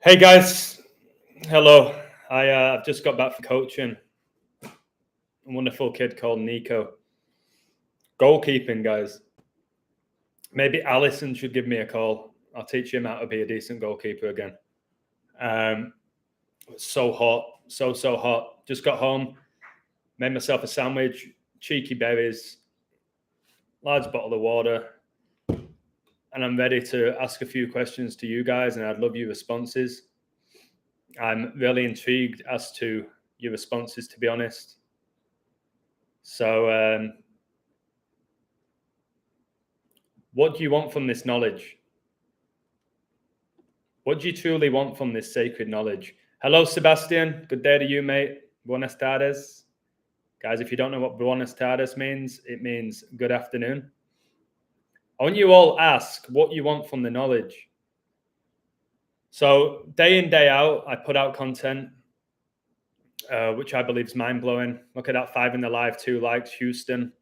Hey guys, hello. I've just got back from coaching a wonderful kid called Nico. Goalkeeping, guys. Maybe Allison should give me a call. I'll teach him how to be a decent goalkeeper again. So hot, so hot. Just got home, made myself a sandwich, cheeky berries, large bottle of water, and I'm ready to ask a few questions to you guys, and I'd love your responses. I'm really intrigued as to your responses, to be honest. So, what do you want from this knowledge? What do you truly want from this sacred knowledge? Hello, Sebastian. Good day to you, mate. Buenas tardes. Guys, if you don't know what buenas tardes means, it means good afternoon. I want you all ask what you want from the knowledge. So day in, day out, I put out content, which I believe is mind-blowing. Look at that, 5 in the live, 2 likes. Houston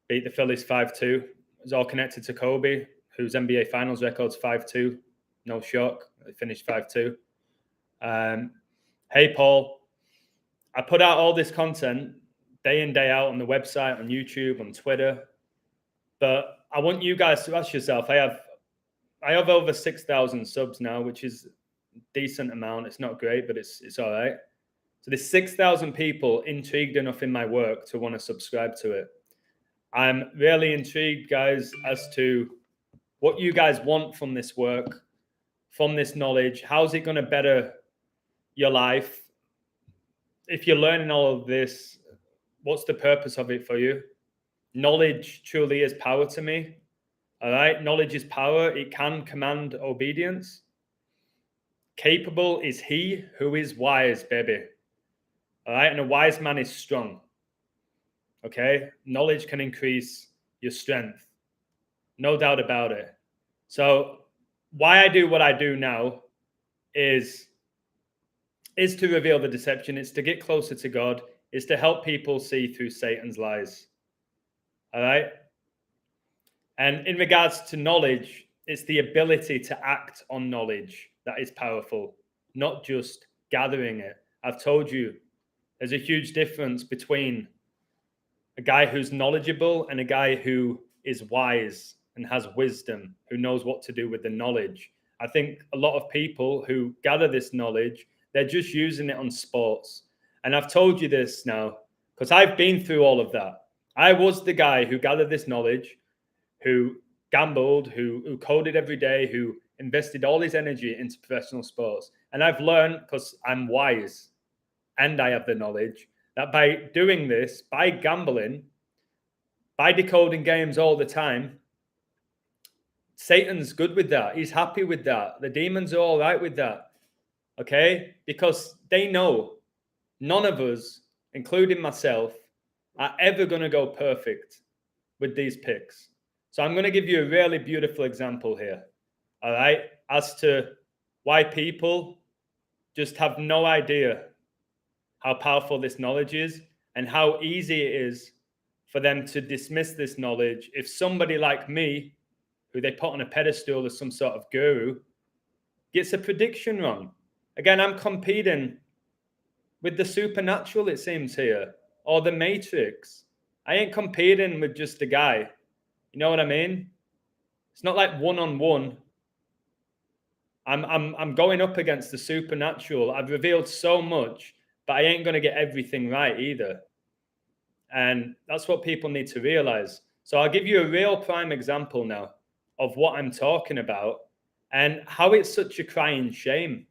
beat the Phillies 5-2. It's all connected to Kobe, whose NBA Finals record's 5-2. No shock. They finished 5-2. Hey, Paul. I put out all this content day in, day out on the website, on YouTube, on Twitter. But I want you guys to ask yourself, I have over 6,000 subs now, which is a decent amount. It's not great, but it's all right. So there's 6,000 people intrigued enough in my work to want to subscribe to it. I'm really intrigued, guys, as to what you guys want from this work, from this knowledge. How's it going to better your life? If you're learning all of this, what's the purpose of it for you? Knowledge truly is power to me. All right. Knowledge is power. It can command obedience. Capable is he who is wise, baby. All right. And a wise man is strong. Okay. Knowledge can increase your strength. No doubt about it. So why I do what I do now is to reveal the deception. It's to get closer to God. It's to help people see through Satan's lies. All right. And in regards to knowledge, it's the ability to act on knowledge that is powerful, not just gathering it. I've told you there's a huge difference between a guy who's knowledgeable and a guy who is wise and has wisdom, who knows what to do with the knowledge. I think a lot of people who gather this knowledge, they're just using it on sports. And I've told you this now because I've been through all of that. I was the guy who gathered this knowledge, who gambled, who coded every day, who invested all his energy into professional sports. And I've learned, because I'm wise and I have the knowledge, that by doing this, by gambling, by decoding games all the time, Satan's good with that. He's happy with that. The demons are all right with that. Okay? Because they know none of us, including myself, are ever going to go perfect with these picks. So I'm going to give you a really beautiful example here, all right, as to why people just have no idea how powerful this knowledge is and how easy it is for them to dismiss this knowledge if somebody like me, who they put on a pedestal as some sort of guru, gets a prediction wrong. Again, I'm competing with the supernatural, it seems here, or the Matrix. I ain't competing with just a guy. You know what I mean? It's not like one-on-one. I'm going up against the supernatural. I've revealed so much, but I ain't going to get everything right either. And that's what people need to realize. So I'll give you a real prime example now of what I'm talking about and how it's such a crying shame.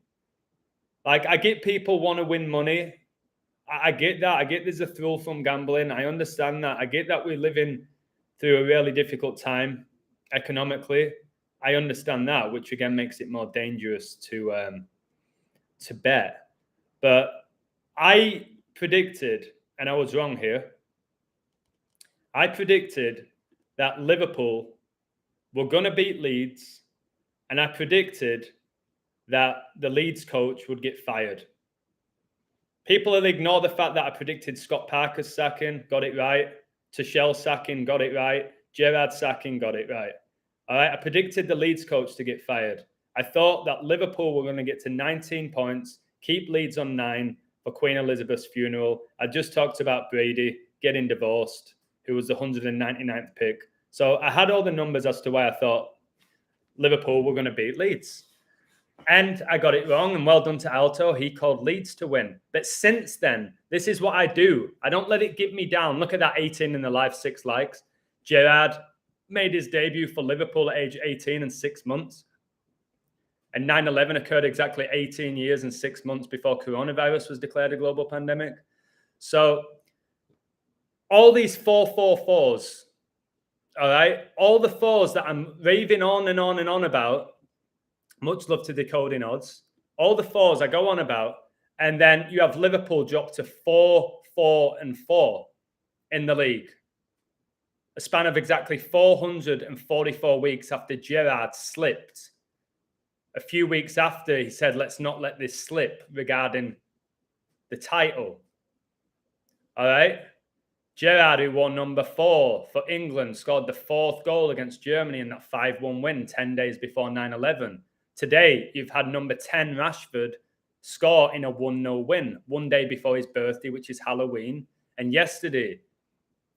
Like, I get people want to win money. I get that. I get there's a thrill from gambling. I understand that. I get that we're living through a really difficult time economically. I understand that, which again makes it more dangerous to bet. But I predicted, and I was wrong here, I predicted that Liverpool were going to beat Leeds, and I predicted that the Leeds coach would get fired. People will ignore the fact that I predicted Scott Parker's sacking, got it right. Tuchel sacking, got it right. Gerrard sacking, got it right. All right, I predicted the Leeds coach to get fired. I thought that Liverpool were going to get to 19 points, keep Leeds on 9 for Queen Elizabeth's funeral. I just talked about Brady getting divorced, who was the 199th pick. So I had all the numbers as to why I thought Liverpool were going to beat Leeds. And I got it wrong, and well done to Alto. He called Leeds to win. But since then, this is what I do. I don't let it get me down. Look at that 18 in the live 6 likes. Gerrard made his debut for Liverpool at age 18 and 6 months. And 9/11 occurred exactly 18 years and 6 months before coronavirus was declared a global pandemic. So all these 4-4-4s, all right, all the fours that I'm raving on and on and on about, much love to Decoding Odds, all the fours I go on about, and then you have Liverpool drop to 4-4-4 in the league. A span of exactly 444 weeks after Gerrard slipped. A few weeks after, he said, let's not let this slip regarding the title. All right? Gerrard, who won number 4 for England, scored the 4th goal against Germany in that 5-1 win 10 days before 9/11. Today, you've had number 10, Rashford, score in a 1-0 win 1 day before his birthday, which is Halloween. And yesterday,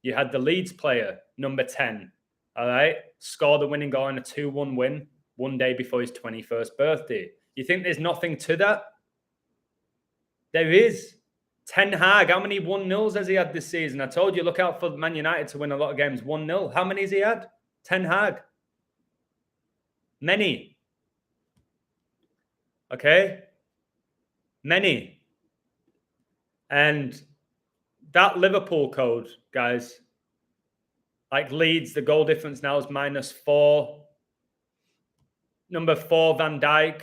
you had the Leeds player, number 10, all right, score the winning goal in a 2-1 win 1 day before his 21st birthday. You think there's nothing to that? There is. Ten Hag, how many 1-0s has he had this season? I told you, look out for Man United to win a lot of games 1-0. How many has he had? Ten Hag. Many. Okay? Many. And that Liverpool code, guys, like Leeds, the goal difference now is -4. Number 4, Van Dijk,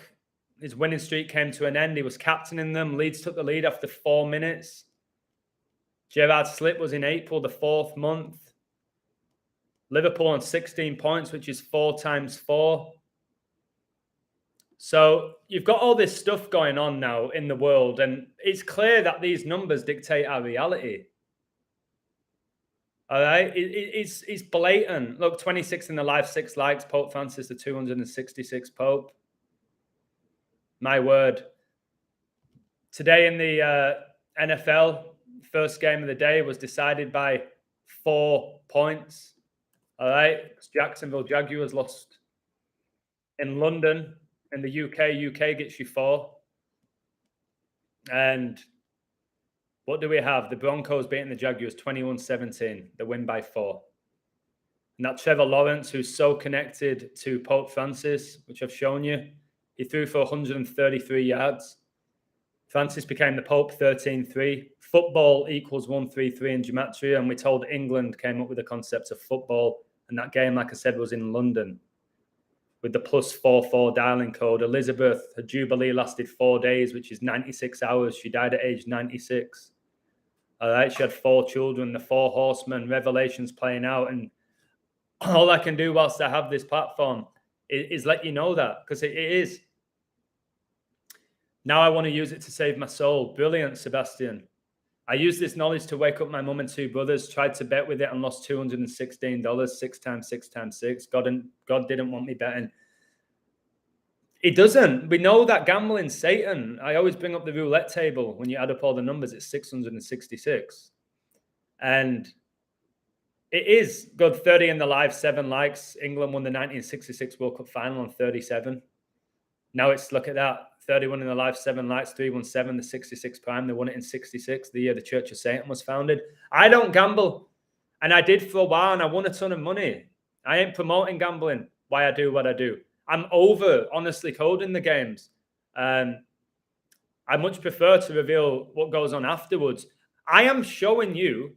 his winning streak came to an end. He was captaining them. Leeds took the lead after 4 minutes. Gerrard's slip was in April, the 4th month. Liverpool on 16 points, which is 4 times 4. So you've got all this stuff going on now in the world, and it's clear that these numbers dictate our reality. All right? It's blatant. Look, 26 in the live 6 likes. Pope Francis, the 266th Pope. My word. Today in the NFL, first game of the day was decided by 4 points. All right? Jacksonville Jaguars lost in London. In the UK gets you 4. And what do we have? The Broncos beating the Jaguars 21-17. The win by 4. And that Trevor Lawrence, who's so connected to Pope Francis, which I've shown you, he threw for 133 yards. Francis became the Pope 13-3. Football equals 133 in gematria. And we're told England came up with the concept of football. And that game, like I said, was in London with the +44 dialing code. Elizabeth, her jubilee lasted 4 days, which is 96 hours. She died at age 96. All right, she had 4 children, the 4 horsemen, Revelations playing out. And all I can do whilst I have this platform is let you know that, because it is. Now I want to use it to save my soul. Brilliant, Sebastian. I used this knowledge to wake up my mum and 2 brothers, tried to bet with it and lost $216, 6 times 6 times 6. God didn't want me betting. It doesn't. We know that gambling's Satan. I always bring up the roulette table. When you add up all the numbers, it's 666. And it is good. 30 in the live, 7 likes. England won the 1966 World Cup final on 37. Now it's, look at that. 31 in the live, 7 likes, 317, the 66 prime. They won it in 66, the year the Church of Satan was founded. I don't gamble. And I did for a while, and I won a ton of money. I ain't promoting gambling. Why I do what I do. I'm over, honestly, coding the games. I much prefer to reveal what goes on afterwards. I am showing you,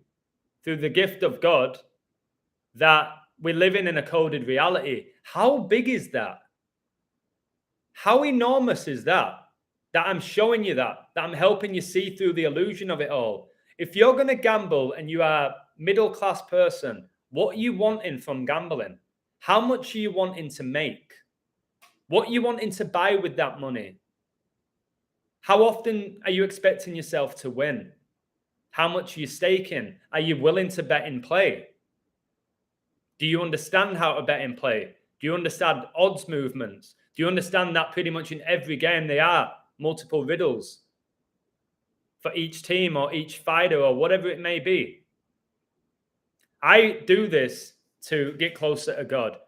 through the gift of God, that we're living in a coded reality. How big is that? How enormous is that? That I'm showing you that I'm helping you see through the illusion of it all. If you're going to gamble and you are a middle-class person, what are you wanting from gambling? How much are you wanting to make? What are you wanting to buy with that money? How often are you expecting yourself to win? How much are you staking? Are you willing to bet in play? Do you understand how to bet in play? Do you understand odds movements? Do you understand that pretty much in every game they are multiple riddles for each team or each fighter or whatever it may be? I do this to get closer to God.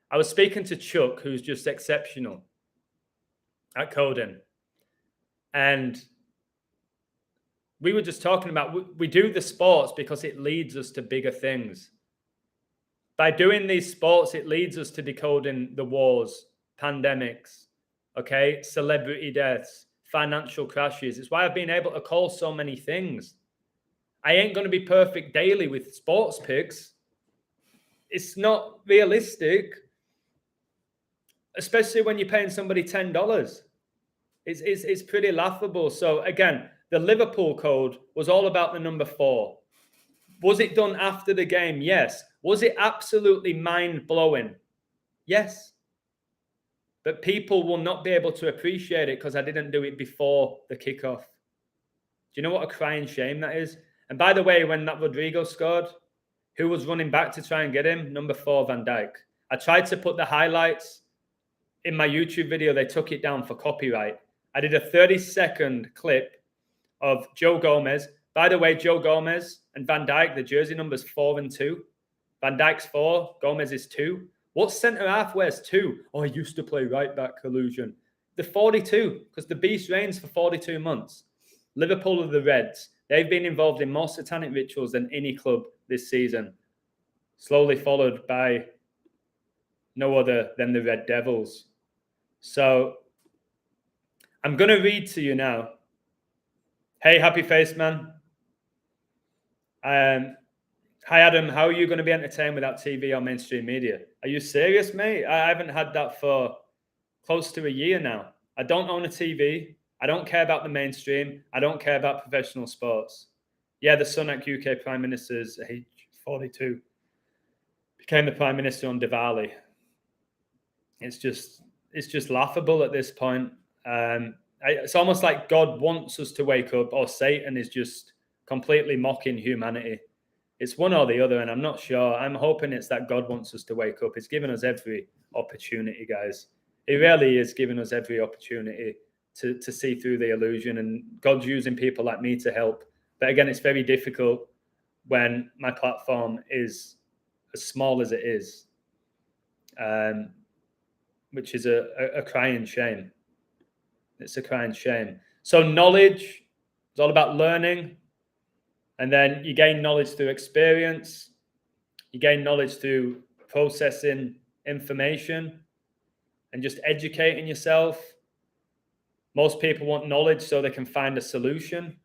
I was speaking to Chuck, who's just exceptional at coding. And we were just talking about, we do the sports because it leads us to bigger things. By doing these sports, it leads us to decoding the wars, pandemics, okay, celebrity deaths, financial crashes. It's why I've been able to call so many things. I ain't going to be perfect daily with sports picks. It's not realistic, especially when you're paying somebody $10. It's pretty laughable. So again, the Liverpool code was all about the number 4. Was it done after the game? Yes. Was it absolutely mind-blowing? Yes. But people will not be able to appreciate it because I didn't do it before the kickoff. Do you know what a crying shame that is? And by the way, when that Rodrigo scored, who was running back to try and get him? Number 4, Van Dijk. I tried to put the highlights in my YouTube video. They took it down for copyright. I did a 30-second clip of Joe Gomez. By the way, Joe Gomez and Van Dijk, the jersey numbers 4 and 2. Van Dijk's 4, Gomez is 2. What centre half wears 2? Oh, I used to play right back, collusion. The 42, because the beast reigns for 42 months. Liverpool are the Reds. They've been involved in more satanic rituals than any club this season. Slowly followed by no other than the Red Devils. So I'm going to read to you now. Hey, Happy Face Man. Hi, Adam. How are you going to be entertained without TV or mainstream media? Are you serious, mate? I haven't had that for close to a year now. I don't own a TV. I don't care about the mainstream. I don't care about professional sports. Yeah, the Sunak UK Prime Minister's age 42 became the Prime Minister on Diwali. It's just laughable at this point. It's almost like God wants us to wake up, or Satan is just completely mocking humanity. It's one or the other, and I'm not sure. I'm hoping it's that God wants us to wake up. It's given us every opportunity, guys. It really is giving us every opportunity to see through the illusion, and God's using people like me to help. But again, it's very difficult when my platform is as small as it is, which is a crying shame. It's a crying shame. So knowledge is all about learning. And then you gain knowledge through experience. You gain knowledge through processing information and just educating yourself. Most people want knowledge so they can find a solution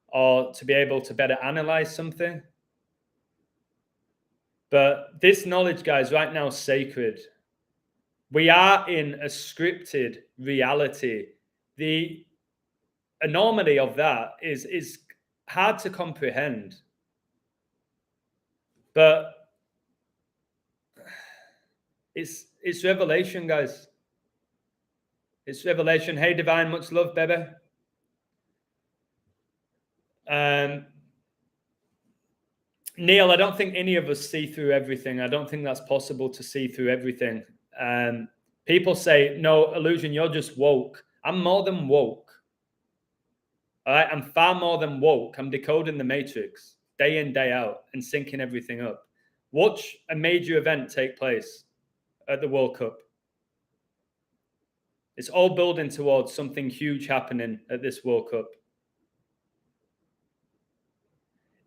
or to be able to better analyze something. But this knowledge, guys, right now is sacred. We are in a scripted reality. The anomaly of that is hard to comprehend. But it's revelation, guys. It's revelation. Hey, Divine, much love, baby. Neil, I don't think any of us see through everything. I don't think that's possible to see through everything. People say, no, Illusion, you're just woke. I'm more than woke. All right, I'm far more than woke. I'm decoding the matrix day in, day out and syncing everything up. Watch a major event take place at the World Cup. It's all building towards something huge happening at this World Cup.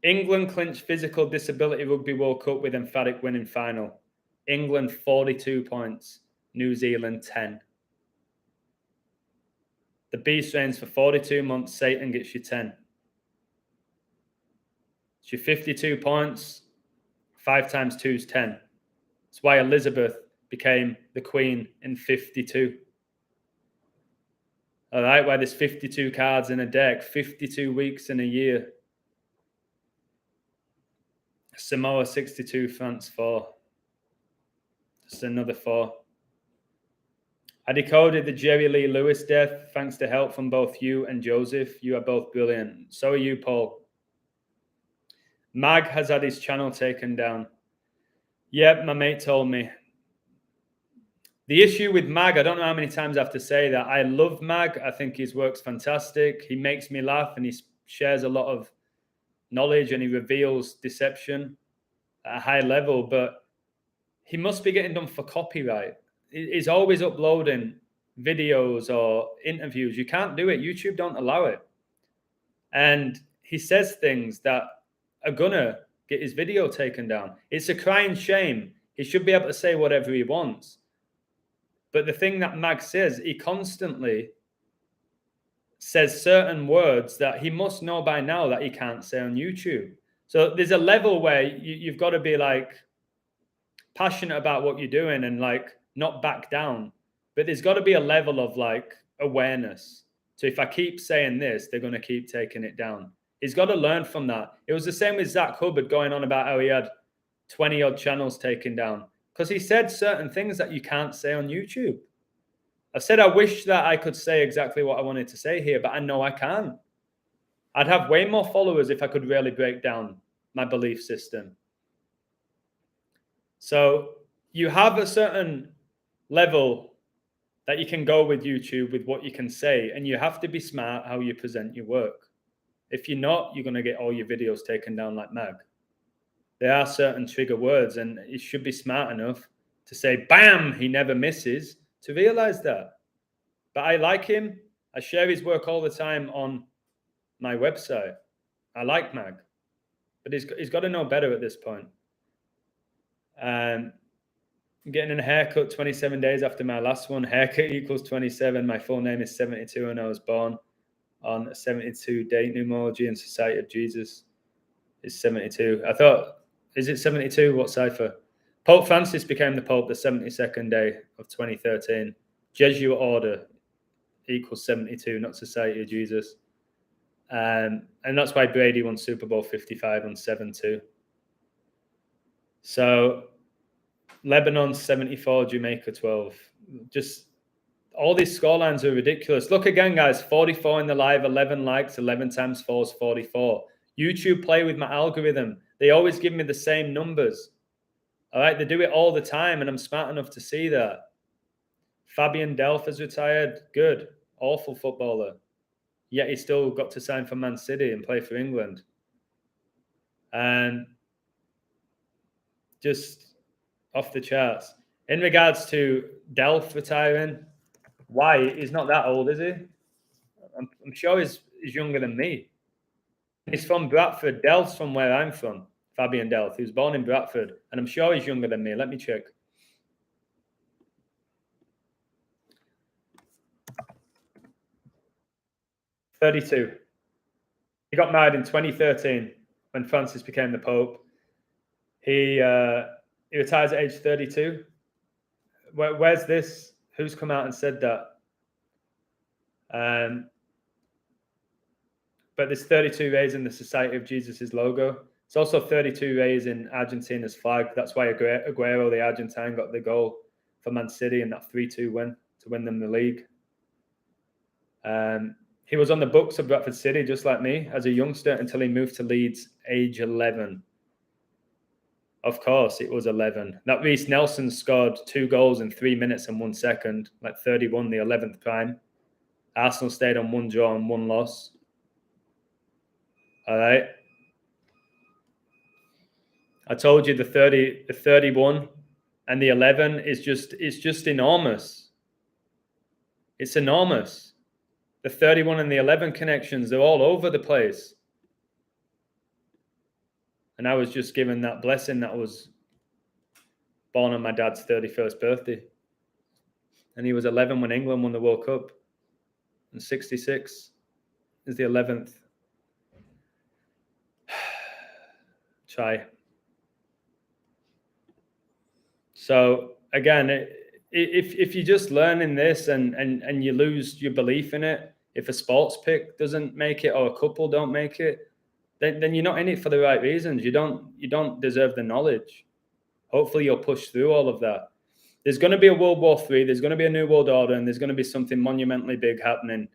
England clinched physical disability rugby World Cup with emphatic win in final. England 42 points, New Zealand 10. The beast reigns for 42 months. Satan gets you 10. It's your 52 points. 5 times 2 is 10. That's why Elizabeth became the queen in 52. All right, why there's 52 cards in a deck, 52 weeks in a year. Samoa 62, France 4. Just another 4. I decoded the Jerry Lee Lewis death thanks to help from both you and Joseph. You are both brilliant. So are you, Paul. Mag has had his channel taken down. Yep, my mate told me. The issue with Mag, I don't know how many times I have to say that. I love Mag. I think his work's fantastic. He makes me laugh and he shares a lot of knowledge and he reveals deception at a high level, but he must be getting done for copyright. He's always uploading videos or interviews. You can't do it. YouTube don't allow it. And he says things that are gonna get his video taken down. It's a crying shame. He should be able to say whatever he wants. But the thing that Mag says, he constantly says certain words that he must know by now that he can't say on YouTube. So there's a level where you've got to be like passionate about what you're doing and like not back down. But there's got to be a level of like awareness. So if I keep saying this, they're going to keep taking it down. He's got to learn from that. It was the same with Zach Hubbard going on about how he had 20 odd channels taken down because he said certain things that you can't say on YouTube. I've said I wish that I could say exactly what I wanted to say here, but I know I can't. I'd have way more followers if I could really break down my belief system. So you have a certain level that you can go with YouTube with what you can say, and you have to be smart how you present your work. If you're not, you're going to get all your videos taken down like Mag. There are certain trigger words, and you should be smart enough to say, bam, he never misses, to realize that. But I like him. I share his work all the time on my website. I like Mag, but he's got to know better at this point. Getting a haircut 27 days after my last one. Haircut equals 27. My full name is 72, and I was born on 72. Date numerology and Society of Jesus is 72. I thought, is it 72? What cipher? Pope Francis became the Pope the 72nd day of 2013. Jesuit order equals 72, not Society of Jesus. And that's why Brady won Super Bowl 55 on 7-2. So Lebanon 74, Jamaica 12. Just all these scorelines are ridiculous. Look again, guys, 44 in the live, 11 likes, 11 times 4 is 44. YouTube play with my algorithm. They always give me the same numbers. All right, they do it all the time, and I'm smart enough to see that. Fabian Delph has retired. Good. Awful footballer. Yet he still got to sign for Man City and play for England. And just off the charts. In regards to Delph retiring, why? He's not that old, is he? I'm sure he's younger than me. He's from Bradford. Delph's from where I'm from, Fabian Delph. He was born in Bradford, and I'm sure he's younger than me. Let me check. "32. He got married in 2013 when Francis became the Pope. He retires at age 32. Where's this? Who's come out and said that? But there's 32 rays in the Society of Jesus' logo. It's also 32 rays in Argentina's flag. That's why Aguero, the Argentine, got the goal for Man City in that 3-2 win to win them the league. He was on the books of Bradford City, just like me, as a youngster until he moved to Leeds, age 11. Of course, it was 11. That Reece Nelson scored 2 goals in 3 minutes and 1 second, like 31, the 11th prime. Arsenal stayed on 1 draw and 1 loss. All right. I told you the 31 and the 11 is just enormous. It's enormous. The 31 and the 11 connections, they're all over the place. And I was just given that blessing that was born on my dad's 31st birthday. And he was 11 when England won the World Cup. And 66 is the 11th. Try. So again, if you're just learning this and you lose your belief in it, if a sports pick doesn't make it or a couple don't make it, then you're not in it for the right reasons. You don't deserve the knowledge. Hopefully you'll push through all of that. There's going to be a World War III, there's going to be a new world order, and there's going to be something monumentally big happening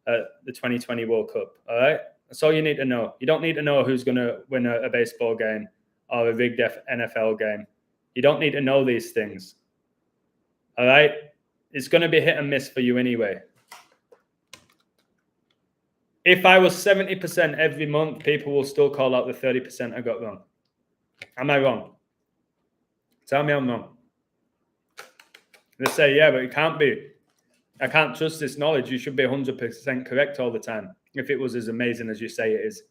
at the 2020 World Cup. All right? That's all you need to know. You don't need to know who's going to win a baseball game or a rigged NFL game. You don't need to know these things. All right? It's going to be hit and miss for you anyway. If I was 70% every month, people will still call out the 30% I got wrong. Am I wrong? Tell me I'm wrong. They say, yeah, but it can't be. I can't trust this knowledge. You should be 100% correct all the time if it was as amazing as you say it is.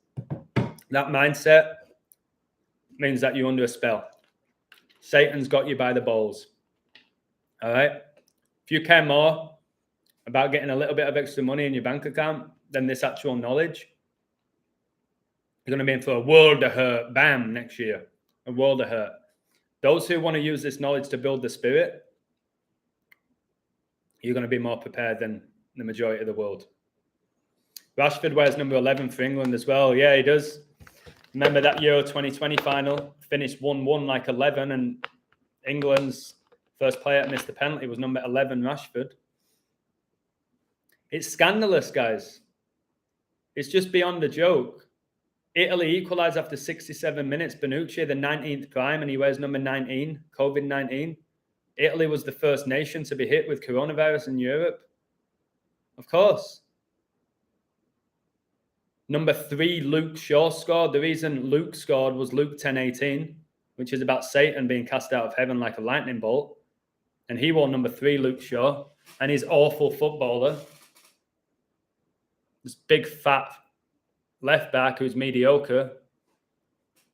That mindset means that you're under a spell. Satan's got you by the balls. All right? If you care more about getting a little bit of extra money in your bank account than this actual knowledge, you're going to be in for a world of hurt. Bam, next year. A world of hurt. Those who want to use this knowledge to build the spirit, you're going to be more prepared than the majority of the world. Rashford wears number 11 for England as well. Yeah, he does. Remember that Euro 2020 final? Finished 1-1 like 11, and England's first player to miss the penalty was number 11, Rashford. It's scandalous, guys. It's just beyond a joke. Italy equalised after 67 minutes. Bonucci, the 19th prime, and he wears number 19, COVID-19. Italy was the first nation to be hit with coronavirus in Europe. Of course. Number 3, Luke Shaw scored. The reason Luke scored was Luke 10:18, which is about Satan being cast out of heaven like a lightning bolt. And he wore number 3, Luke Shaw. And he's awful footballer. This big, fat left back who's mediocre.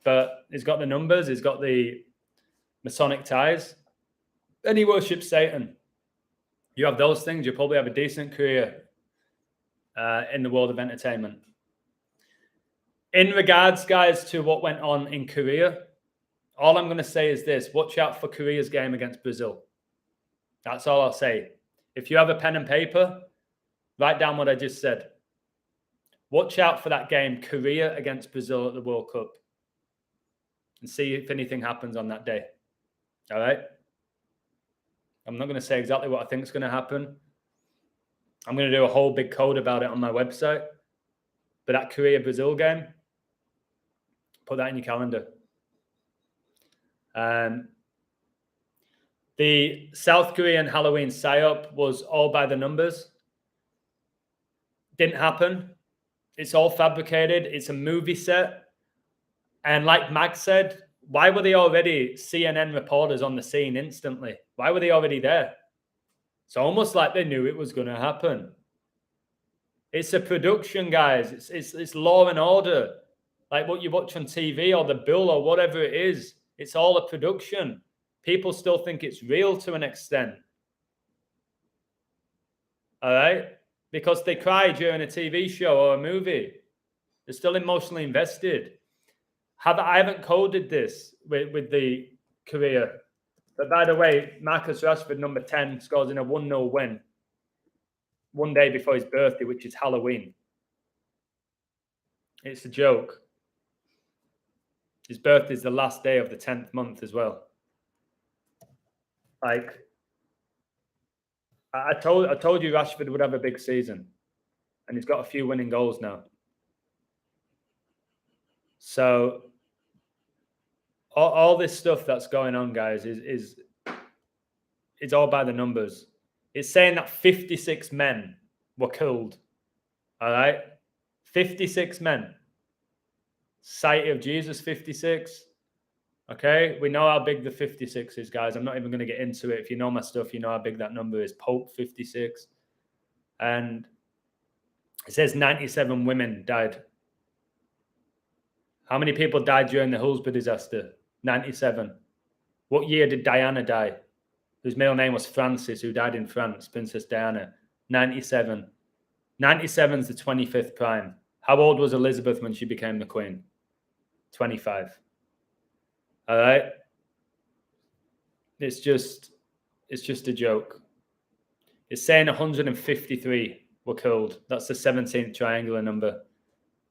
But he's got the numbers. He's got the Masonic ties. And he worships Satan. You have those things, you probably have a decent career in the world of entertainment. In regards, guys, to what went on in Korea, all I'm going to say is this. Watch out for Korea's game against Brazil. That's all I'll say. If you have a pen and paper, write down what I just said. Watch out for that game, Korea against Brazil at the World Cup. And see if anything happens on that day. All right? I'm not going to say exactly what I think is going to happen. I'm going to do a whole big code about it on my website. But that Korea-Brazil game, put that in your calendar. The South Korean Halloween psyop was all by the numbers. Didn't happen. It's all fabricated. It's a movie set. And like Mag said, why were they already CNN reporters on the scene instantly? Why were they already there? It's almost like they knew it was going to happen. It's a production, guys. It's law and order. Like what you watch on TV or The Bill or whatever it is. It's all a production. People still think it's real to an extent. All right? Because they cry during a TV show or a movie. They're still emotionally invested. I haven't coded this with the Korea. But by the way, Marcus Rashford, number 10, scores in a 1-0 win. One day before his birthday, which is Halloween. It's a joke. His birthday is the last day of the 10th month as well. Like, I told you Rashford would have a big season. And he's got a few winning goals now. So, all this stuff that's going on, guys, is all by the numbers. It's saying that 56 men were killed. All right? 56 men. Society of Jesus, 56. Okay? We know how big the 56 is, guys. I'm not even going to get into it. If you know my stuff, you know how big that number is. Pope, 56. And it says 97 women died. How many people died during the Hillsborough disaster? 97. What year did Diana die? Whose middle name was Francis, who died in France, Princess Diana. 97. 97 is the 25th prime. How old was Elizabeth when she became the queen? 25. All right? It's just a joke. It's saying 153 were killed. That's the 17th triangular number.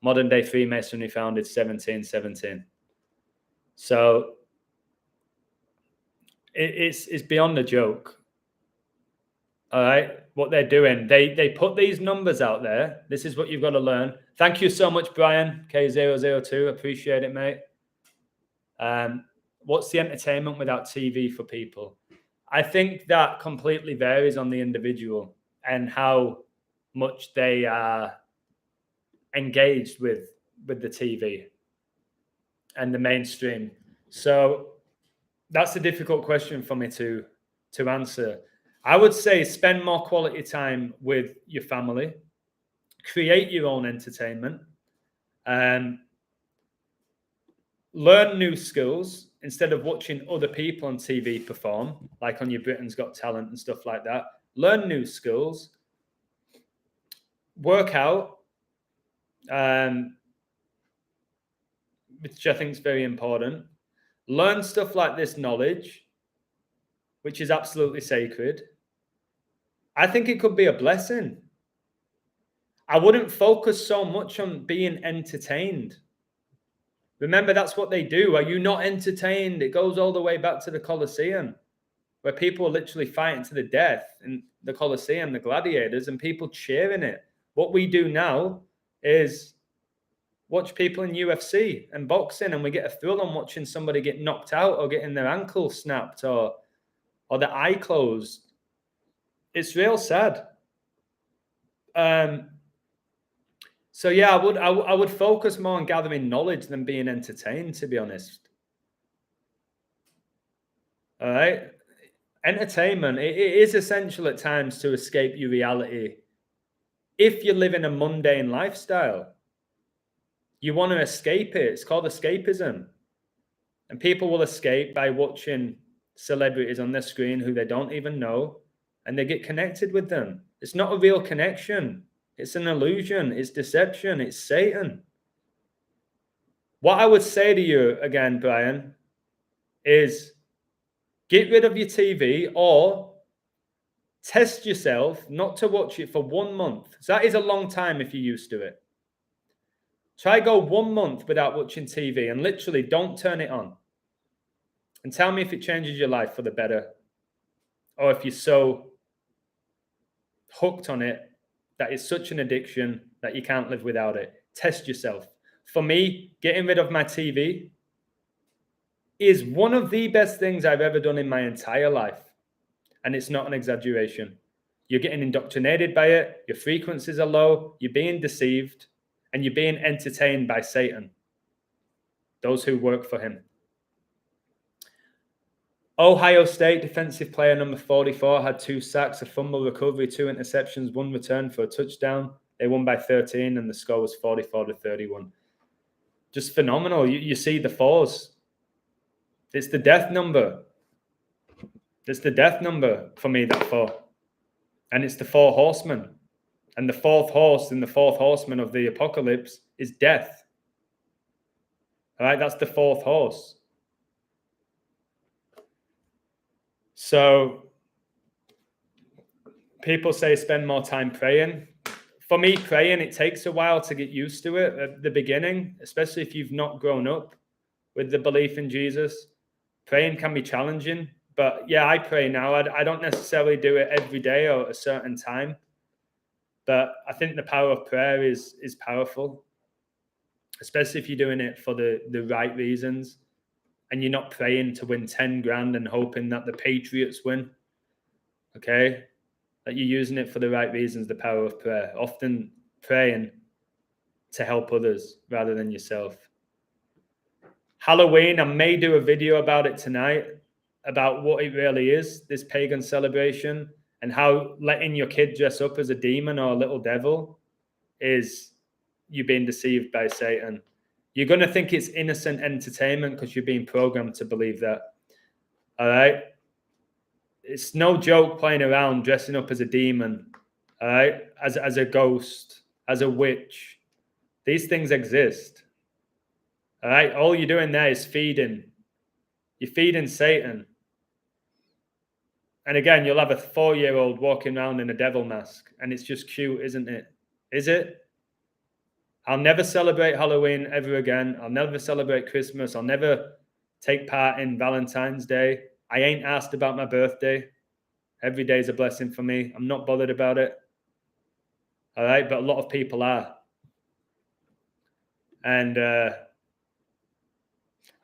Modern day Freemasonry founded 1717. So it's beyond a joke. All right, what they're doing, they put these numbers out there. This is what you've got to learn. Thank you so much, Brian K002. Appreciate it, mate. What's the entertainment without TV for people? I think that completely varies on the individual and how much they are engaged with the TV and the mainstream. So that's a difficult question for me to answer. I would say spend more quality time with your family, create your own entertainment, learn new skills instead of watching other people on TV perform, like on your Britain's Got Talent and stuff like that. Learn new skills, work out, which I think is very important. Learn stuff like this knowledge, which is absolutely sacred. I think it could be a blessing. I wouldn't focus so much on being entertained. Remember, that's what they do. Are you not entertained? It goes all the way back to the Colosseum, where people are literally fighting to the death in the Colosseum, the gladiators, and people cheering it. What we do now is watch people in UFC and boxing, and we get a thrill on watching somebody get knocked out or getting their ankle snapped or their eye closed. It's real sad. So yeah, I would focus more on gathering knowledge than being entertained, to be honest. All right. Entertainment, it is essential at times to escape your reality. If you're living a mundane lifestyle, you want to escape it. It's called escapism. And people will escape by watching celebrities on their screen who they don't even know, and they get connected with them. It's not a real connection. It's an illusion. It's deception. It's Satan. What I would say to you again, Brian, is get rid of your TV or test yourself not to watch it for 1 month. So that is a long time if you're used to it. Try go 1 month without watching TV and literally don't turn it on. And tell me if it changes your life for the better, or if you're so hooked on it that it's such an addiction that you can't live without it. Test yourself. For me, getting rid of my TV is one of the best things I've ever done in my entire life. And it's not an exaggeration. You're getting indoctrinated by it. Your frequencies are low. You're being deceived. And you're being entertained by Satan, those who work for him. Ohio State defensive player number 44 had 2 sacks, a fumble recovery, 2 interceptions, 1 return for a touchdown. They won by 13, and the score was 44-31. Just phenomenal. You see the fours. It's the death number. It's the death number for me, that 4. And it's the 4 horsemen. And the 4th horse in the 4th horseman of the apocalypse is death. All right, that's the 4th horse. So people say spend more time praying. For me, praying, it takes a while to get used to it at the beginning, especially if you've not grown up with the belief in Jesus. Praying can be challenging. But yeah, I pray now. I don't necessarily do it every day or at a certain time. But I think the power of prayer is powerful, especially if you're doing it for the right reasons and you're not praying to win 10 grand and hoping that the Patriots win. Okay? That you're using it for the right reasons, the power of prayer. Often praying to help others rather than yourself. Halloween, I may do a video about it tonight, about what it really is, this pagan celebration, and how letting your kid dress up as a demon or a little devil is you being deceived by Satan. You're going to think it's innocent entertainment because you're being programmed to believe that. All right? It's no joke playing around, dressing up as a demon, all right? As a ghost, as a witch. These things exist. All right? All you're doing there is feeding. You're feeding Satan. And again, you'll have a 4-year-old walking around in a devil mask, and it's just cute, isn't it? Is it? I'll never celebrate Halloween ever again. I'll never celebrate Christmas. I'll never take part in Valentine's Day. I ain't asked about my birthday. Every day is a blessing for me. I'm not bothered about it. All right, but a lot of people are. And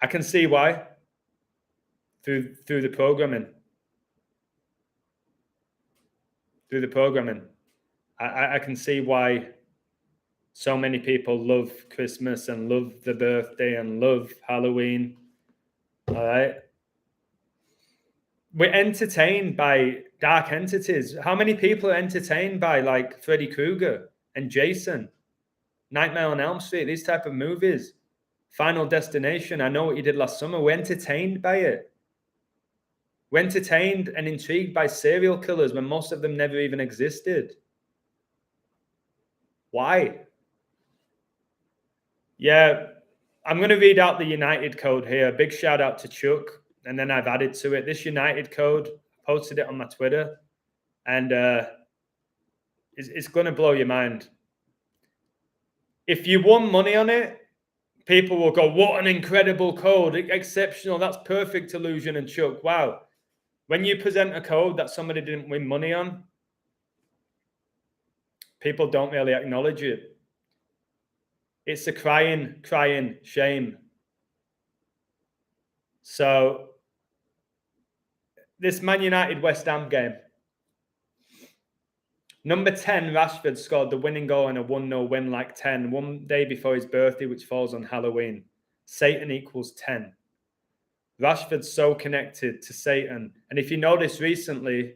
I can see why through the programming. through the programming. I can see why so many people love Christmas and love the birthday and love Halloween. All right. We're entertained by dark entities. How many people are entertained by like Freddy Krueger and Jason, Nightmare on Elm Street, these type of movies? Final Destination, I Know What You Did Last Summer. We're entertained by it. We're entertained and intrigued by serial killers when most of them never even existed. Why? Yeah, I'm going to read out the United code here. Big shout out to Chuck. And then I've added to it this United code, posted it on my Twitter. And it's going to blow your mind. If you won money on it, people will go, what an incredible code. Exceptional. That's perfect, Illusion and Chuck. Wow. When you present a code that somebody didn't win money on, people don't really acknowledge it. It's a crying shame. So this Man United West Ham game, number 10, Rashford scored the winning goal in a 1-0 win like 10, one day before his birthday, which falls on Halloween. Satan equals 10. Rashford's so connected to Satan. And if you notice recently,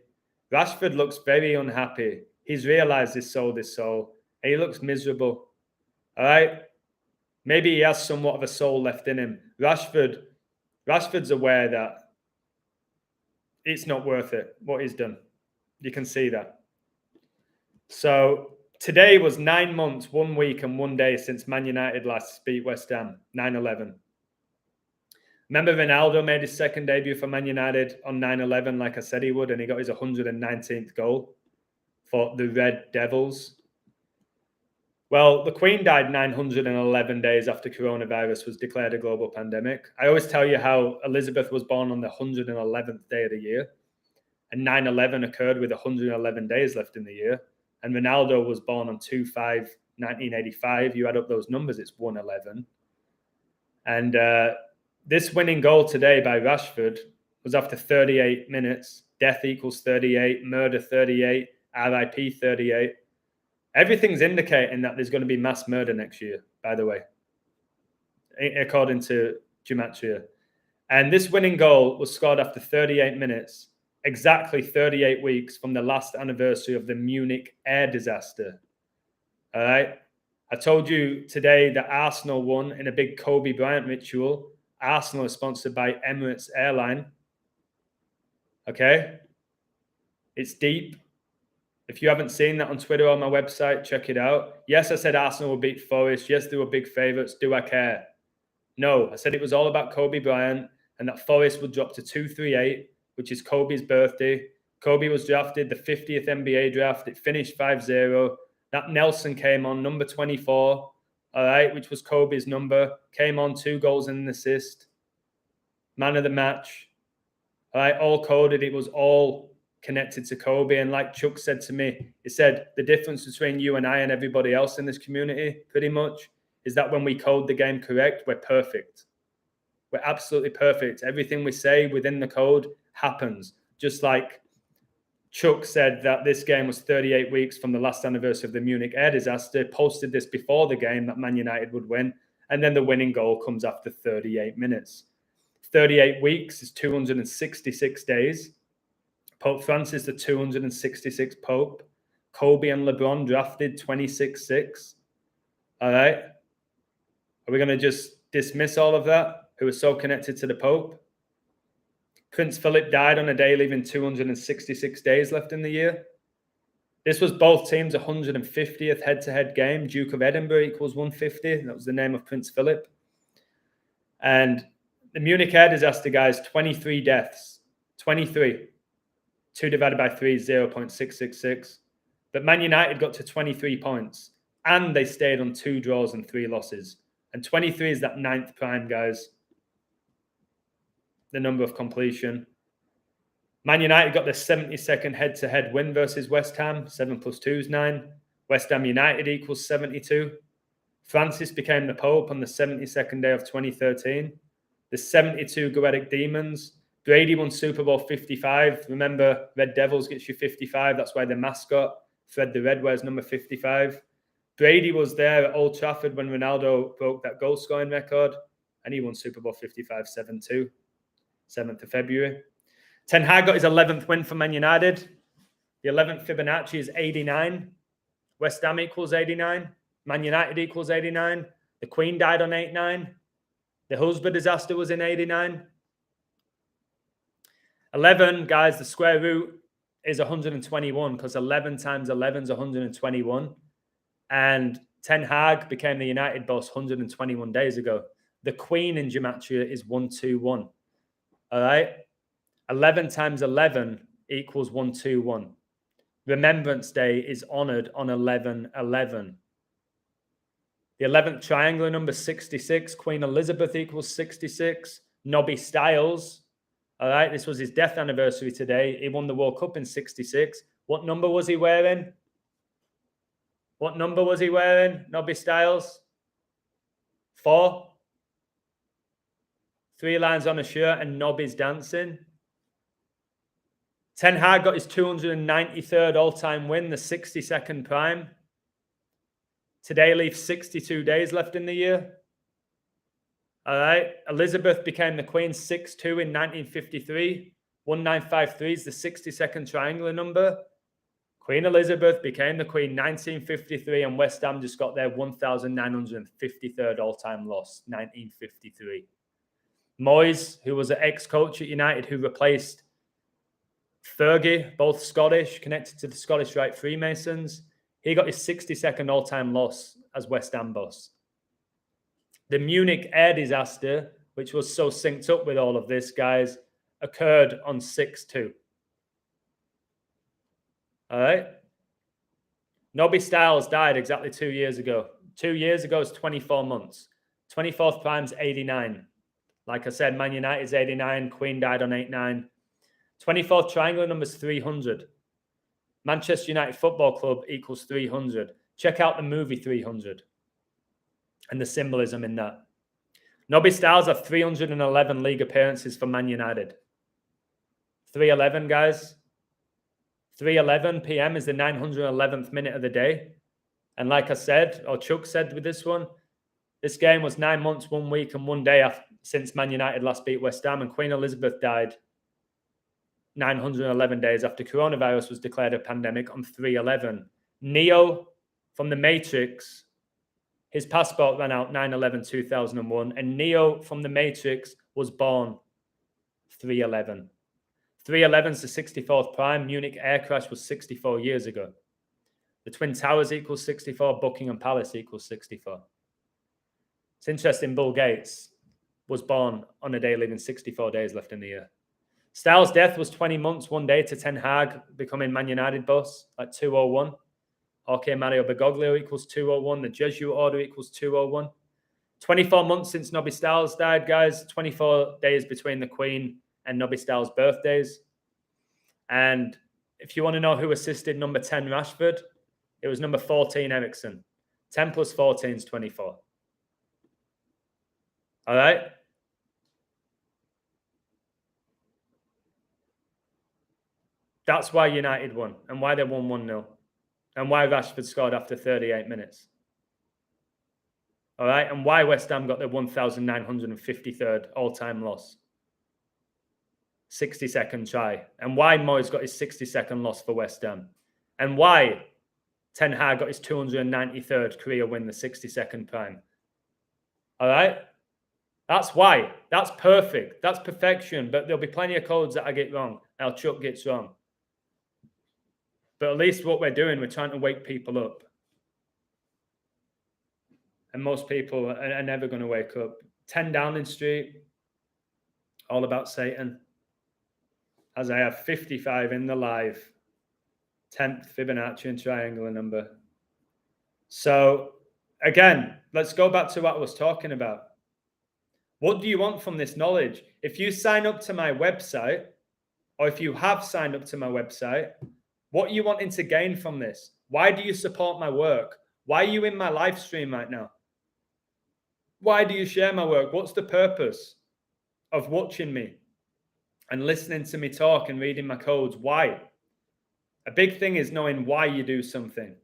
Rashford looks very unhappy. He's realized his soul, and he looks miserable. All right? Maybe he has somewhat of a soul left in him. Rashford's aware that it's not worth it, what he's done. You can see that. So today was 9 months, 1 week and 1 day since Man United last beat West Ham, 9-11. Remember Ronaldo made his second debut for Man United on 9-11 like I said he would, and he got his 119th goal for the Red Devils. Well, the Queen died 911 days after coronavirus was declared a global pandemic. I always tell you how Elizabeth was born on the 111th day of the year, and 9/11 occurred with 111 days left in the year. And Ronaldo was born on 2/5/1985. You add up those numbers, it's 111. And this winning goal today by Rashford was after 38 minutes. Death equals 38, murder 38, RIP 38. Everything's indicating that there's going to be mass murder next year, by the way, according to Gematria. And this winning goal was scored after 38 minutes, exactly 38 weeks from the last anniversary of the Munich air disaster. All right? I told you today that Arsenal won in a big Kobe Bryant ritual. Arsenal is sponsored by Emirates Airline. Okay? It's deep. If you haven't seen that on Twitter or my website, check it out. Yes, I said Arsenal will beat Forest. Yes, they were big favourites. Do I care? No, I said it was all about Kobe Bryant and that Forest would drop to 238, which is Kobe's birthday. Kobe was drafted the 50th NBA draft. It finished 5-0. That Nelson came on, number 24, all right, which was Kobe's number. Came on, 2 goals and an assist. Man of the match. All right, all coded. It was all connected to Kobe. And like Chuck said to me, he said, the difference between you and I and everybody else in this community, pretty much, is that when we code the game correct, we're perfect. We're absolutely perfect. Everything we say within the code happens. Just like Chuck said that this game was 38 weeks from the last anniversary of the Munich air disaster, posted this before the game that Man United would win, and then the winning goal comes after 38 minutes. 38 weeks is 266 days. Pope Francis, the 266th Pope. Kobe and LeBron drafted 26-6. All right. Are we going to just dismiss all of that, who are so connected to the Pope? Prince Philip died on a day, leaving 266 days left in the year. This was both teams' 150th head-to-head game. Duke of Edinburgh equals 150. That was the name of Prince Philip. And the Munich air disaster, guys, 23 deaths. 23. 2 divided by 3 is 0.666. But Man United got to 23 points. And they stayed on 2 draws and 3 losses. And 23 is that 9th prime, guys. The number of completion. Man United got their 72nd head-to-head win versus West Ham. 7 + 2 is 9. West Ham United equals 72. Francis became the Pope on the 72nd day of 2013. The 72 Goetic Demons Brady won Super Bowl 55. Remember, Red Devils gets you 55. That's why the mascot, Fred the Red, wears number 55. Brady was there at Old Trafford when Ronaldo broke that goal scoring record, and he won Super Bowl 55 7-2, 7th of February. Ten Hag got his 11th win for Man United. The 11th Fibonacci is 89. West Ham equals 89. Man United equals 89. The Queen died on 8-9. The Hillsborough disaster was in 89. 11, guys, the square root is 121 because 11 times 11 is 121. And Ten Hag became the United boss 121 days ago. The Queen in gematria is 121. All right? 11 times 11 equals 121. Remembrance Day is honored on 11/11. The 11th triangular number 66. Queen Elizabeth equals 66. Nobby Stiles. All right, this was his death anniversary today. He won the World Cup in 66. What number was he wearing? What number was he wearing, Nobby Stiles? 4. 3 lines on a shirt and Nobby's dancing. Ten Hag got his 293rd all-time win, the 62nd prime. Today leaves 62 days left in the year. All right. Elizabeth became the Queen 6-2 in 1953. 1953 is the 62nd triangular number. Queen Elizabeth became the Queen 1953, and West Ham just got their 1,953rd all-time loss, 1953. Moyes, who was an ex-coach at United who replaced Fergie, both Scottish, connected to the Scottish Rite Freemasons, he got his 62nd all-time loss as West Ham boss. The Munich air disaster, which was so synced up with all of this, guys, occurred on 6/2. All right? Nobby Stiles died exactly 2 years ago. 2 years ago is 24 months. 24th prime's 89. Like I said, Man United's 89. Queen died on 8-9. 24th triangular number's 300. Manchester United Football Club equals 300. Check out the movie 300 and the symbolism in that. Nobby Stiles have 311 league appearances for Man United. 311, guys. 3:11 p.m. is the 911th minute of the day. And like I said, or Chuck said with this one, this game was 9 months, 1 week, and 1 day since Man United last beat West Ham, and Queen Elizabeth died 911 days after coronavirus was declared a pandemic on 3/11. Neo from The Matrix, his passport ran out 9/11/2001, and Neo from The Matrix was born 3/11. 3/11 is the 64th prime. Munich air crash was 64 years ago. The Twin Towers equals 64. Buckingham Palace equals 64. It's interesting, Bill Gates was born on a day leaving 64 days left in the year. Styles' death was 20 months, 1 day to Ten Hag becoming Man United boss at 2:01. Jorge Mario Bergoglio equals 2:01. The Jesuit order equals 2:01. 24 months since Nobby Stiles died, guys. 24 days between the Queen and Nobby Stiles' birthdays. And if you want to know who assisted number 10 Rashford, it was number 14 Ericsson. 10 plus 14 is 24. All right? That's why United won and why they won 1-0 and why Rashford scored after 38 minutes. All right? And why West Ham got their 1,953rd all-time loss. 60-second try. And why Moyes got his 60-second loss for West Ham. And why Ten Hag got his 293rd career win, the 60-second prime. All right? That's why. That's perfect. That's perfection. But there'll be plenty of codes that I get wrong. Our Chuck gets wrong. But at least what we're doing, we're trying to wake people up. And most people are never going to wake up. 10 Downing Street, all about Satan. As I have 55 in the live, 10th Fibonacci and triangular number. So, again, let's go back to what I was talking about. What do you want from this knowledge? If you sign up to my website, or if you have signed up to my website, what are you wanting to gain from this? Why do you support my work? Why are you in my live stream right now? Why do you share my work? What's the purpose of watching me? and listening to me talk and reading my codes. Why? A big thing is knowing why you do something.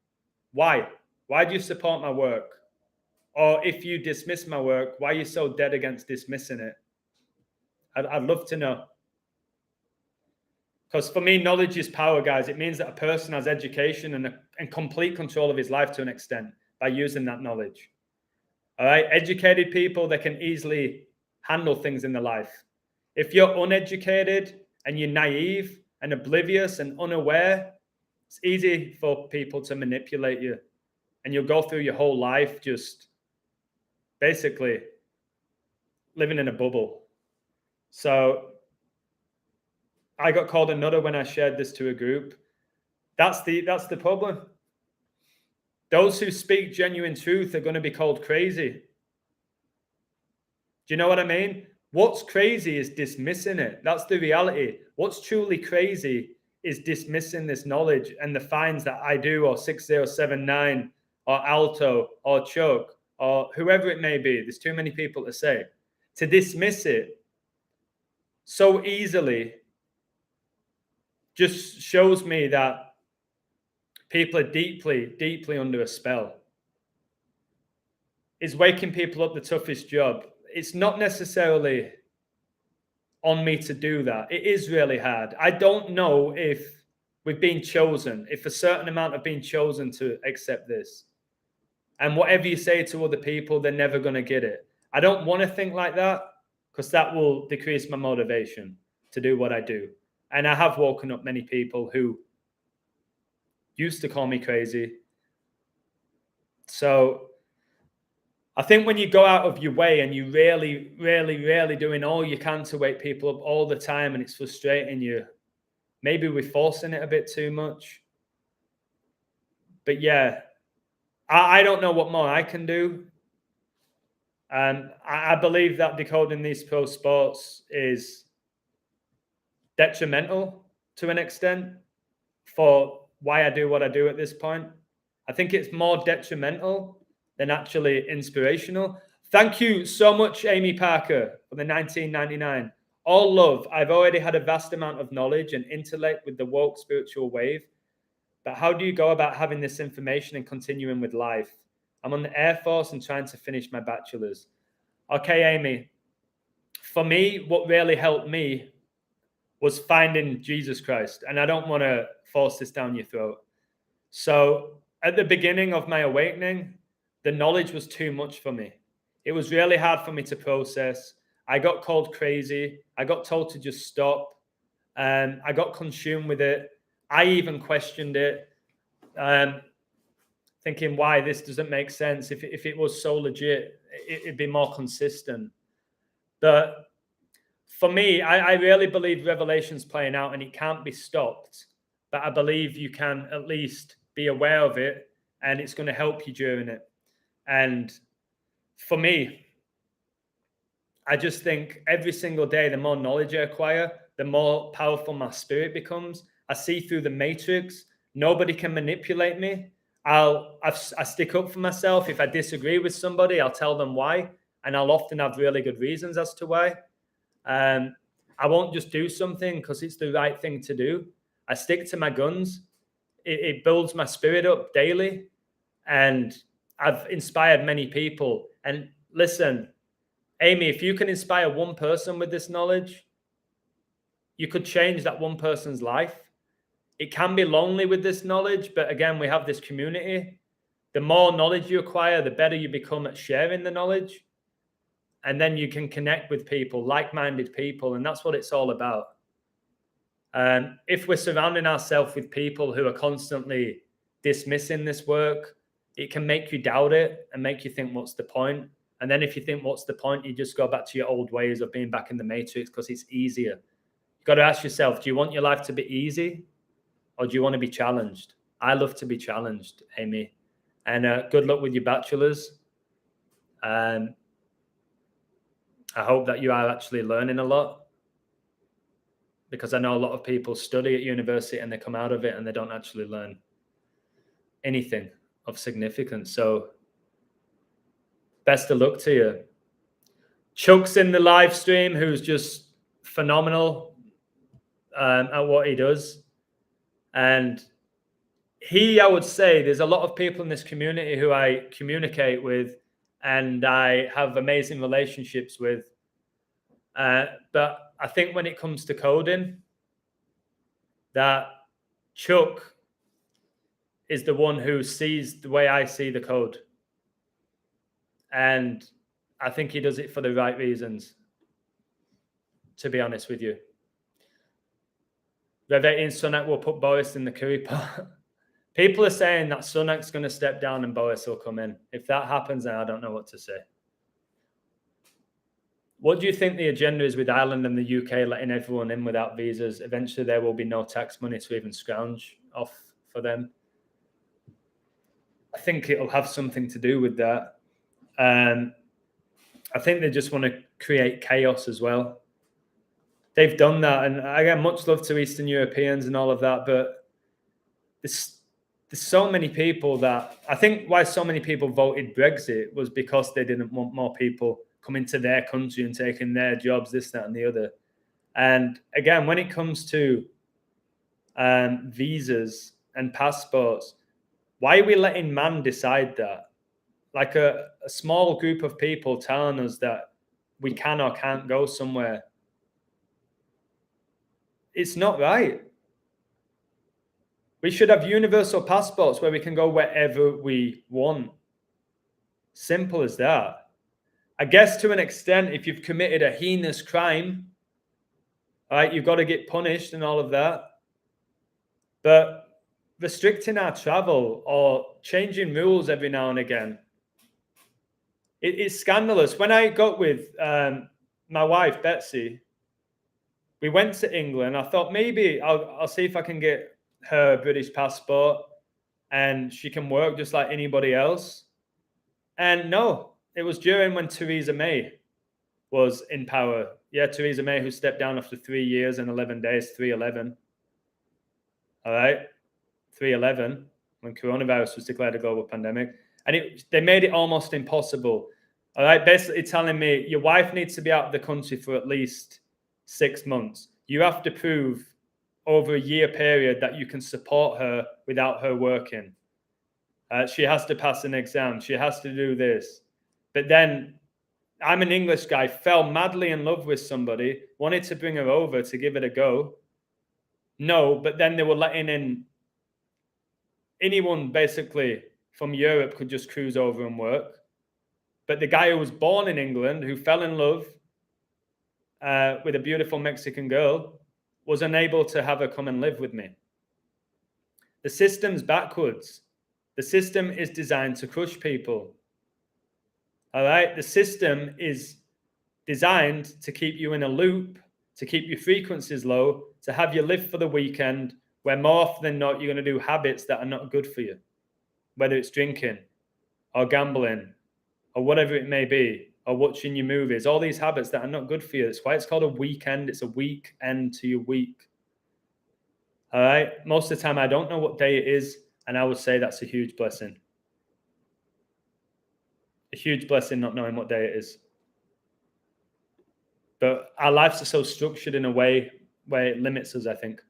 Why? Why do you support my work? Or if you dismiss my work, why are you so dead against dismissing it? I'd love to know. Because for me, knowledge is power, guys. It means that a person has education and complete control of his life to an extent by using that knowledge. All right. Educated people, they can easily handle things in their life. If you're uneducated and you're naive and oblivious and unaware, it's easy for people to manipulate you. And you'll go through your whole life just basically living in a bubble. So I got called a nutter when I shared this to a group. That's the problem. Those who speak genuine truth are going to be called crazy. Do you know what I mean? What's crazy is dismissing it. That's the reality. What's truly crazy is dismissing this knowledge and the fines that I do, or 6079, or Alto, or Chuck, or whoever it may be. There's too many people to say. To dismiss it so easily just shows me that people are deeply, deeply under a spell. Is waking people up the toughest job? It's not necessarily on me to do that. It is really hard. I don't know if we've been chosen, if a certain amount have been chosen to accept this. And whatever you say to other people, they're never going to get it. I don't want to think like that, because that will decrease my motivation to do what I do. And I have woken up many people who used to call me crazy. So I think when you go out of your way and you really doing all you can to wake people up all the time, and it's frustrating you, maybe we're forcing it a bit too much. But yeah, I don't know what more I can do. And I believe that decoding these pro sports is detrimental to an extent for why I do what I do at this point. I think it's more detrimental than actually inspirational. Thank you so much, Amy Parker, for the 1999. All love. I've already had a vast amount of knowledge and intellect with the woke spiritual wave. But how do you go about having this information and continuing with life? I'm on the Air Force and trying to finish my bachelor's. Okay, Amy. For me, what really helped me was finding Jesus Christ. And I don't want to force this down your throat. So at the beginning of my awakening, the knowledge was too much for me. It was really hard for me to process. I got called crazy. I got told to just stop. And I got consumed with it. I even questioned it, thinking why this doesn't make sense. If it was so legit, it'd be more consistent. But for me, I really believe Revelation's playing out and it can't be stopped. But I believe you can at least be aware of it, and it's going to help you during it. And for me, I just think every single day, the more knowledge I acquire, the more powerful my spirit becomes. I see through the matrix. Nobody can manipulate me. I stick up for myself. If I disagree with somebody, I'll tell them why. And I'll often have really good reasons as to why. I won't just do something because it's the right thing to do. I stick to my guns. It builds my spirit up daily. And I've inspired many people. And listen, Amy, if you can inspire one person with this knowledge, you could change that one person's life. It can be lonely with this knowledge, but again, we have this community. The more knowledge you acquire, the better you become at sharing the knowledge. And then you can connect with people, like-minded people, and that's what it's all about. If we're surrounding ourselves with people who are constantly dismissing this work, it can make you doubt it and make you think, what's the point? And then if you think, what's the point? You just go back to your old ways of being back in the matrix because it's easier. You've got to ask yourself, do you want your life to be easy or do you want to be challenged? I love to be challenged, Amy. And good luck with your bachelor's. I hope that you are actually learning a lot, because I know a lot of people study at university and they come out of it and they don't actually learn anything of significance. So best of luck to you. Chuck's in the live stream, who's just phenomenal. at what he does. And I would say there's a lot of people in this community who I communicate with and I have amazing relationships with. But I think when it comes to coding, that Chuck is the one who sees the way I see the code. And I think he does it for the right reasons, to be honest with you. Revetti and Sunak will put Boris in the curry pot. People are saying that Sunak's going to step down and Boris will come in. If that happens, then I don't know what to say. What do you think the agenda is with Ireland and the UK letting everyone in without visas? Eventually, there will be no tax money to even scrounge off for them. I think it'll have something to do with that. I think they just want to create chaos as well. They've done that. And again, much love to Eastern Europeans and all of that. But there's so many people that I think why so many people voted Brexit was because they didn't want more people coming to their country and taking their jobs, this, that, and the other. And again, when it comes to visas and passports, why are we letting man decide that? Like a small group of people telling us that we can or can't go somewhere. It's not right. We should have universal passports where we can go wherever we want. Simple as that. I guess to an extent, if you've committed a heinous crime, all right, you've got to get punished and all of that. But restricting our travel or changing rules every now and again, it's scandalous. When I got with my wife, Betsy, we went to England. I thought maybe I'll see if I can get her British passport and she can work just like anybody else. And no, it was during when Theresa May was in power. Yeah, Theresa May, who stepped down after 3 years and 11 days, 3/11. All right, 3/11, when coronavirus was declared a global pandemic. And they made it almost impossible. All right, basically telling me your wife needs to be out of the country for at least 6 months. You have to prove over a year period that you can support her without her working. She has to pass an exam. She has to do this. But then I'm an English guy, fell madly in love with somebody, wanted to bring her over to give it a go. No, but then they were letting in anyone basically from Europe could just cruise over and work. But the guy who was born in England, who fell in love with a beautiful Mexican girl, was unable to have her come and live with me. The system's backwards. The system is designed to crush people. All right? The system is designed to keep you in a loop, to keep your frequencies low, to have you live for the weekend, where more often than not, you're going to do habits that are not good for you, whether it's drinking or gambling or whatever it may be, or watching your movies, all these habits that are not good for you. That's why it's called a weekend. It's a week end to your week. All right? Most of the time, I don't know what day it is, and I would say that's a huge blessing. A huge blessing not knowing what day it is. But our lives are so structured in a way where it limits us, I think.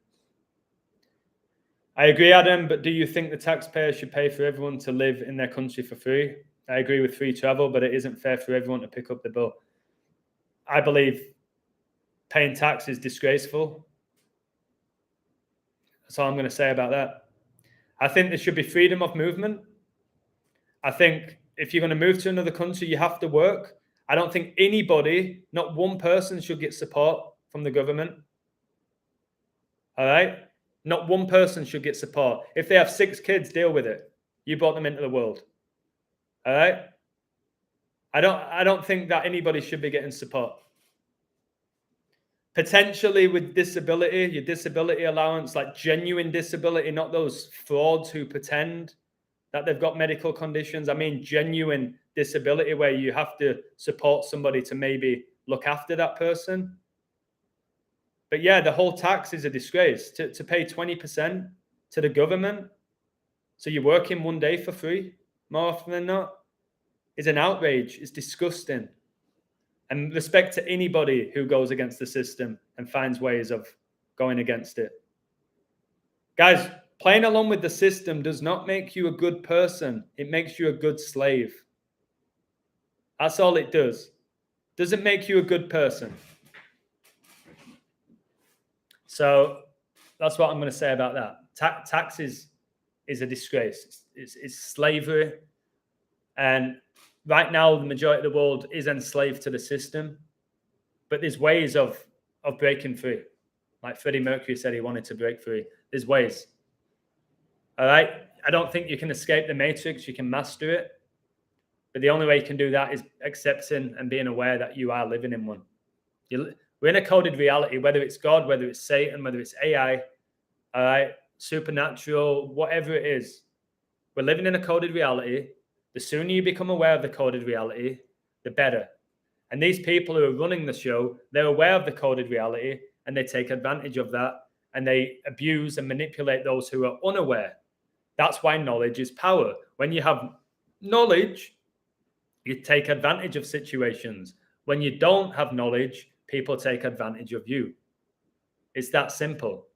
I agree, Adam, but do you think the taxpayer should pay for everyone to live in their country for free? I agree with free travel, but it isn't fair for everyone to pick up the bill. I believe paying tax is disgraceful. That's all I'm going to say about that. I think there should be freedom of movement. I think if you're going to move to another country, you have to work. I don't think anybody, not one person, should get support from the government. All right? Not one person should get support. If they have 6 kids, deal with it. You brought them into the world. All right? I don't think that anybody should be getting support. Potentially with disability, your disability allowance, like genuine disability, not those frauds who pretend that they've got medical conditions. I mean, genuine disability where you have to support somebody to maybe look after that person. But yeah, the whole tax is a disgrace. To pay 20% to the government, so you're working one day for free, more often than not, is an outrage. It's disgusting. And respect to anybody who goes against the system and finds ways of going against it. Guys, playing along with the system does not make you a good person. It makes you a good slave. That's all it does. Doesn't make you a good person. So that's what I'm going to say about that. Tax is a disgrace. It's slavery. And right now, the majority of the world is enslaved to the system. But there's ways of breaking free. Like Freddie Mercury said he wanted to break free. There's ways. All right? I don't think you can escape the matrix. You can master it. But the only way you can do that is accepting and being aware that you are living in one. We're in a coded reality, whether it's God, whether it's Satan, whether it's AI, all right, supernatural, whatever it is. We're living in a coded reality. The sooner you become aware of the coded reality, the better. And these people who are running the show, they're aware of the coded reality and they take advantage of that and they abuse and manipulate those who are unaware. That's why knowledge is power. When you have knowledge, you take advantage of situations. When you don't have knowledge, people take advantage of you. It's that simple.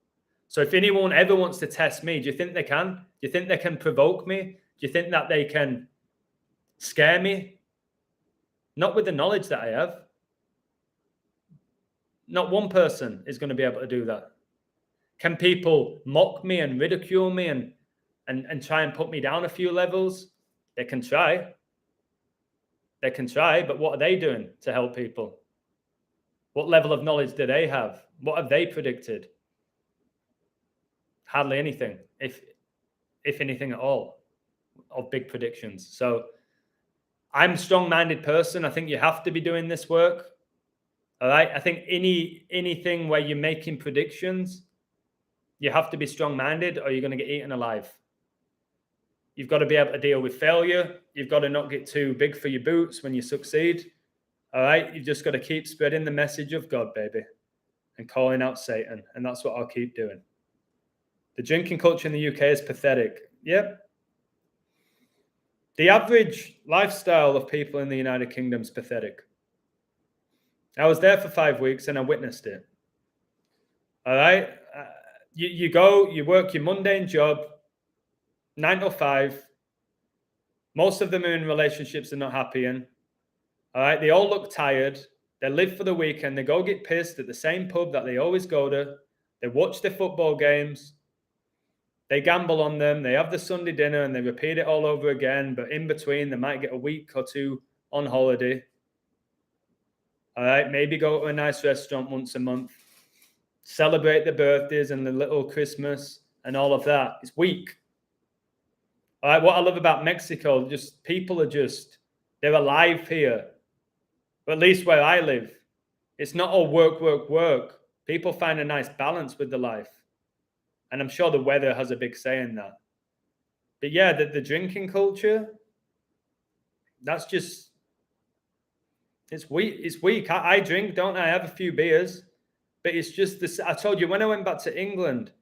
So if anyone ever wants to test me, do you think they can? Do you think they can provoke me? Do you think that they can scare me? Not with the knowledge that I have. Not one person is going to be able to do that. Can people mock me and ridicule me and try and put me down a few levels? They can try. They can try, but what are they doing to help people? What level of knowledge do they have? What have they predicted? Hardly anything, if anything at all, of big predictions. So I'm a strong-minded person. I think you have to be doing this work. All right. I think anything where you're making predictions, you have to be strong-minded or you're going to get eaten alive. You've got to be able to deal with failure. You've got to not get too big for your boots when you succeed. All right. You've just got to keep spreading the message of God, baby, and calling out Satan. And that's what I'll keep doing. The drinking culture in the UK is pathetic. Yep. The average lifestyle of people in the United Kingdom is pathetic. I was there for 5 weeks and I witnessed it. All right. You go, you work your mundane job, 9 to 5. Most of them are in relationships they're not happy in. All right. They all look tired. They live for the weekend. They go get pissed at the same pub that they always go to. They watch their football games. They gamble on them. They have the Sunday dinner and they repeat it all over again. But in between, they might get a week or two on holiday. All right. Maybe go to a nice restaurant once a month. Celebrate the birthdays and the little Christmas and all of that. It's weak. All right. What I love about Mexico, just people are just, they're alive here. But at least where I live, it's not all work, work, work. People find a nice balance with the life. And I'm sure the weather has a big say in that. But yeah, the drinking culture, that's just, it's weak. It's weak. I drink, don't I? I have a few beers. But it's just this. I told you, when I went back to England,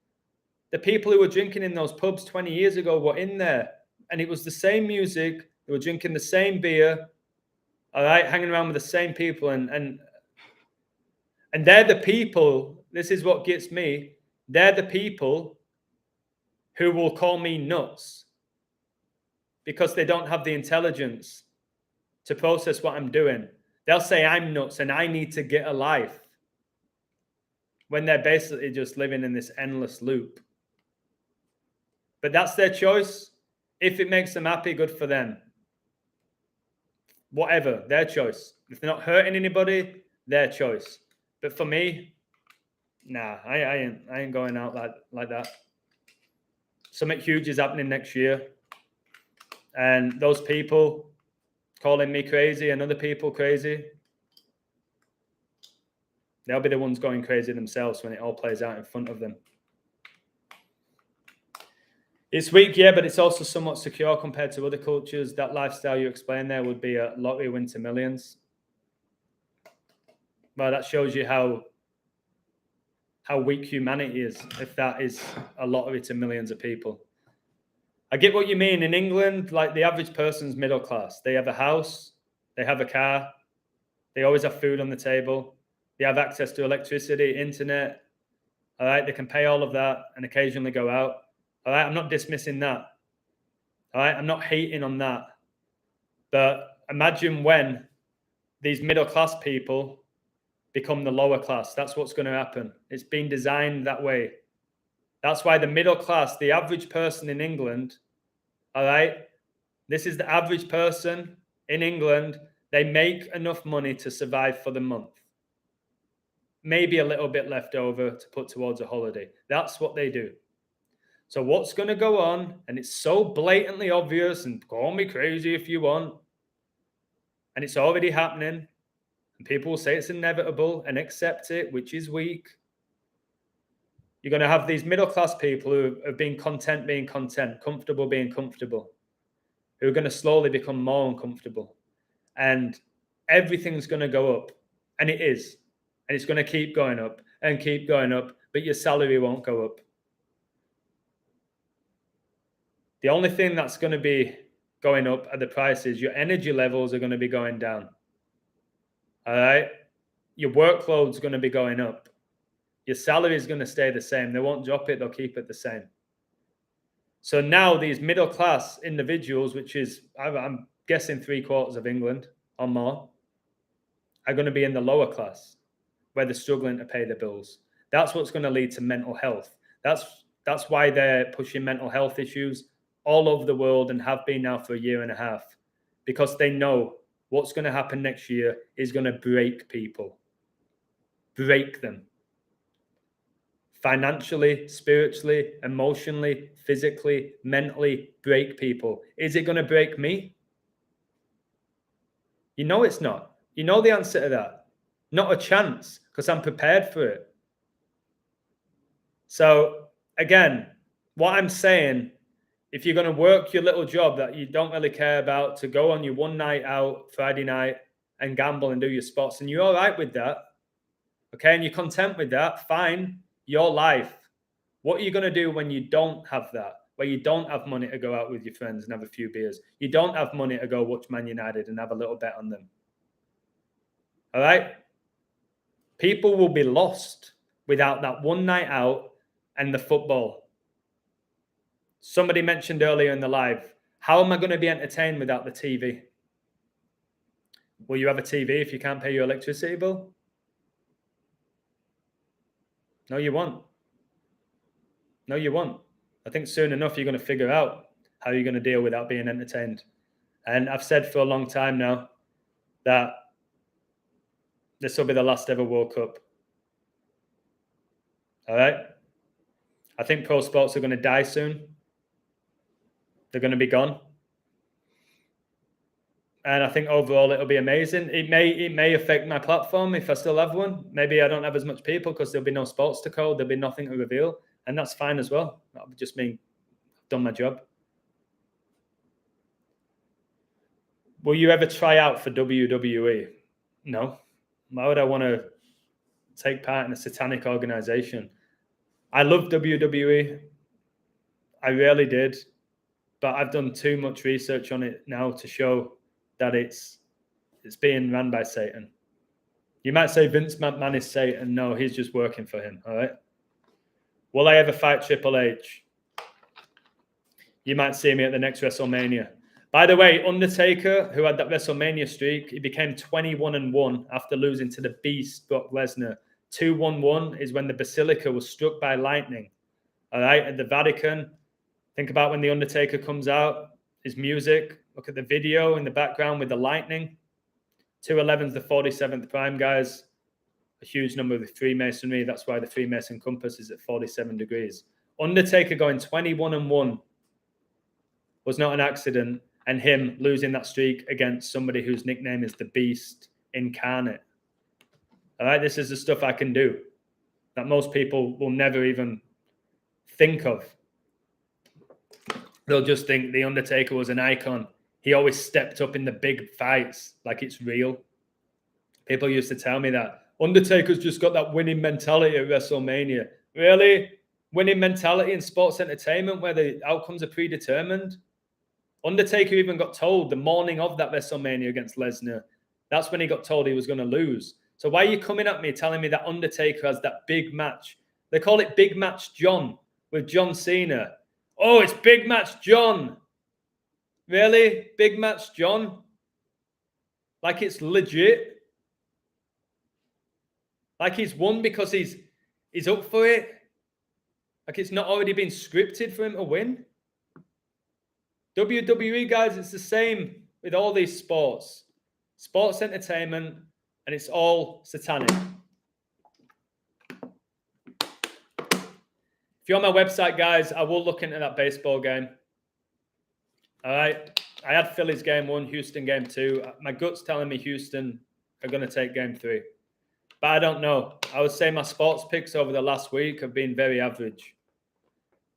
the people who were drinking in those pubs 20 years ago were in there. And it was the same music. They were drinking the same beer. All right, hanging around with the same people. And they're the people, this is what gets me, they're the people who will call me nuts because they don't have the intelligence to process what I'm doing. They'll say I'm nuts and I need to get a life when they're basically just living in this endless loop. But that's their choice. If it makes them happy, good for them. Whatever, their choice. If they're not hurting anybody, their choice. But for me, nah, I ain't going out like that. Something huge is happening next year. And those people calling me crazy and other people crazy, they'll be the ones going crazy themselves when it all plays out in front of them. It's weak, yeah, but it's also somewhat secure compared to other cultures. That lifestyle you explained there would be a lottery win to millions. Well, that shows you how weak humanity is, if that is a lottery to millions of people. I get what you mean. In England, like the average person's middle class. They have a house, they have a car, they always have food on the table, they have access to electricity, internet. All right, they can pay all of that and occasionally go out. All right, I'm not dismissing that. All right, I'm not hating on that. But imagine when these middle class people become the lower class. That's what's going to happen. It's been designed that way. That's why the middle class, the average person in England, all right, this is the average person in England. They make enough money to survive for the month. Maybe a little bit left over to put towards a holiday. That's what they do. So what's going to go on, and it's so blatantly obvious, and call me crazy if you want, and it's already happening, and people will say it's inevitable and accept it, which is weak. You're going to have these middle-class people who have been content being content, comfortable being comfortable, who are going to slowly become more uncomfortable. And everything's going to go up, and it is. And it's going to keep going up and keep going up, but your salary won't go up. The only thing that's going to be going up are the prices. Your energy levels are going to be going down. All right? Your workload's going to be going up. Your salary is going to stay the same. They won't drop it. They'll keep it the same. So now these middle-class individuals, which is, I'm guessing 3/4 of England or more, are going to be in the lower class where they're struggling to pay the bills. That's what's going to lead to mental health. That's why they're pushing mental health issues all over the world and have been now for a year and a half, because they know what's going to happen next year is going to break people. Break them. Financially, spiritually, emotionally, physically, mentally, break people. Is it going to break me? You know it's not. You know the answer to that. Not a chance, because I'm prepared for it. So again, what I'm saying, if you're going to work your little job that you don't really care about to go on your one night out Friday night and gamble and do your spots, and you're all right with that, okay, and you're content with that, fine, your life. What are you going to do when you don't have that, where you don't have money to go out with your friends and have a few beers? You don't have money to go watch Man United and have a little bet on them. All right? People will be lost without that one night out and the football. Somebody mentioned earlier in the live, how am I going to be entertained without the TV? Will you have a TV if you can't pay your electricity bill? No, you won't. No, you won't. I think soon enough you're going to figure out how you're going to deal without being entertained. And I've said for a long time now that this will be the last ever World Cup. All right? I think pro sports are going to die soon. They're going to be gone. And I think overall it'll be amazing. It may affect my platform if I still have one. Maybe I don't have as much people because there'll be no sports to code. There'll be nothing to reveal. And that's fine as well. That'll just mean I've done my job. Will you ever try out for WWE? No. Why would I want to take part in a satanic organization? I love WWE. I really did. But I've done too much research on it now to show that it's being run by Satan. You might say Vince McMahon is Satan. No, he's just working for him, all right? Will I ever fight Triple H? You might see me at the next WrestleMania. By the way, Undertaker, who had that WrestleMania streak, he became 21-1 after losing to the Beast, Brock Lesnar. 2-1-1 is when the Basilica was struck by lightning, all right, at the Vatican. Think about when The Undertaker comes out, his music. Look at the video in the background with the lightning. 211's the 47th prime, guys. A huge number of the Freemasonry. That's why the Freemason compass is at 47 degrees. Undertaker going 21-1 was not an accident, and him losing that streak against somebody whose nickname is the Beast Incarnate. All right, this is the stuff I can do that most people will never even think of. They'll just think The Undertaker was an icon. He always stepped up in the big fights like it's real. People used to tell me that. Undertaker's just got that winning mentality at WrestleMania. Really? Winning mentality in sports entertainment where the outcomes are predetermined? Undertaker even got told the morning of that WrestleMania against Lesnar. That's when he got told he was going to lose. So why are you coming at me telling me that Undertaker has that big match They call it Big Match John with John Cena. Oh, it's Big Match John. Really? Big Match John? Like it's legit? Like he's won because he's up for it? Like it's not already been scripted for him to win? WWE, guys, it's the same with all these sports. Sports entertainment, and it's all satanic. If you're on my website, guys, I will look into that baseball game. All right. I had Phillies game 1, Houston game 2. My gut's telling me Houston are going to take game 3. But I don't know. I would say my sports picks over the last week have been very average.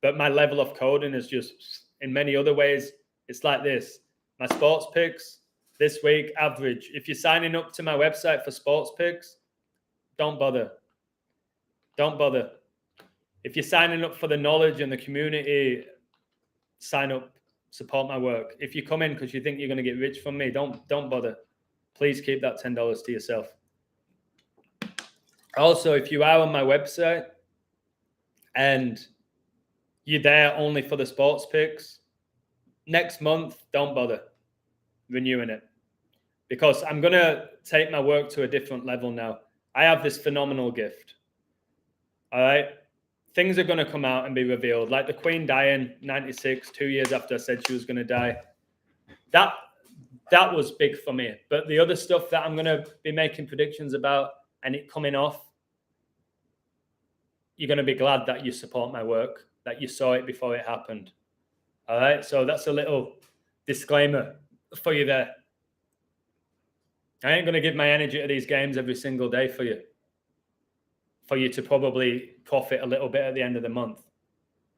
But my level of coding is just, in many other ways, it's like this. My sports picks this week, average. If you're signing up to my website for sports picks, don't bother. Don't bother. If you're signing up for the knowledge and the community, sign up, support my work. If you come in because you think you're going to get rich from me, don't bother. Please keep that $10 to yourself. Also, if you are on my website and you're there only for the sports picks, next month, don't bother renewing it, because I'm going to take my work to a different level now. I have this phenomenal gift. All right. Things are going to come out and be revealed, like the Queen dying 96, 2 years after I said she was going to die. That was big for me. But the other stuff that I'm going to be making predictions about and it coming off, you're going to be glad that you support my work, that you saw it before it happened. All right. So that's a little disclaimer for you there. I ain't going to give my energy to these games every single day for you to probably profit a little bit at the end of the month.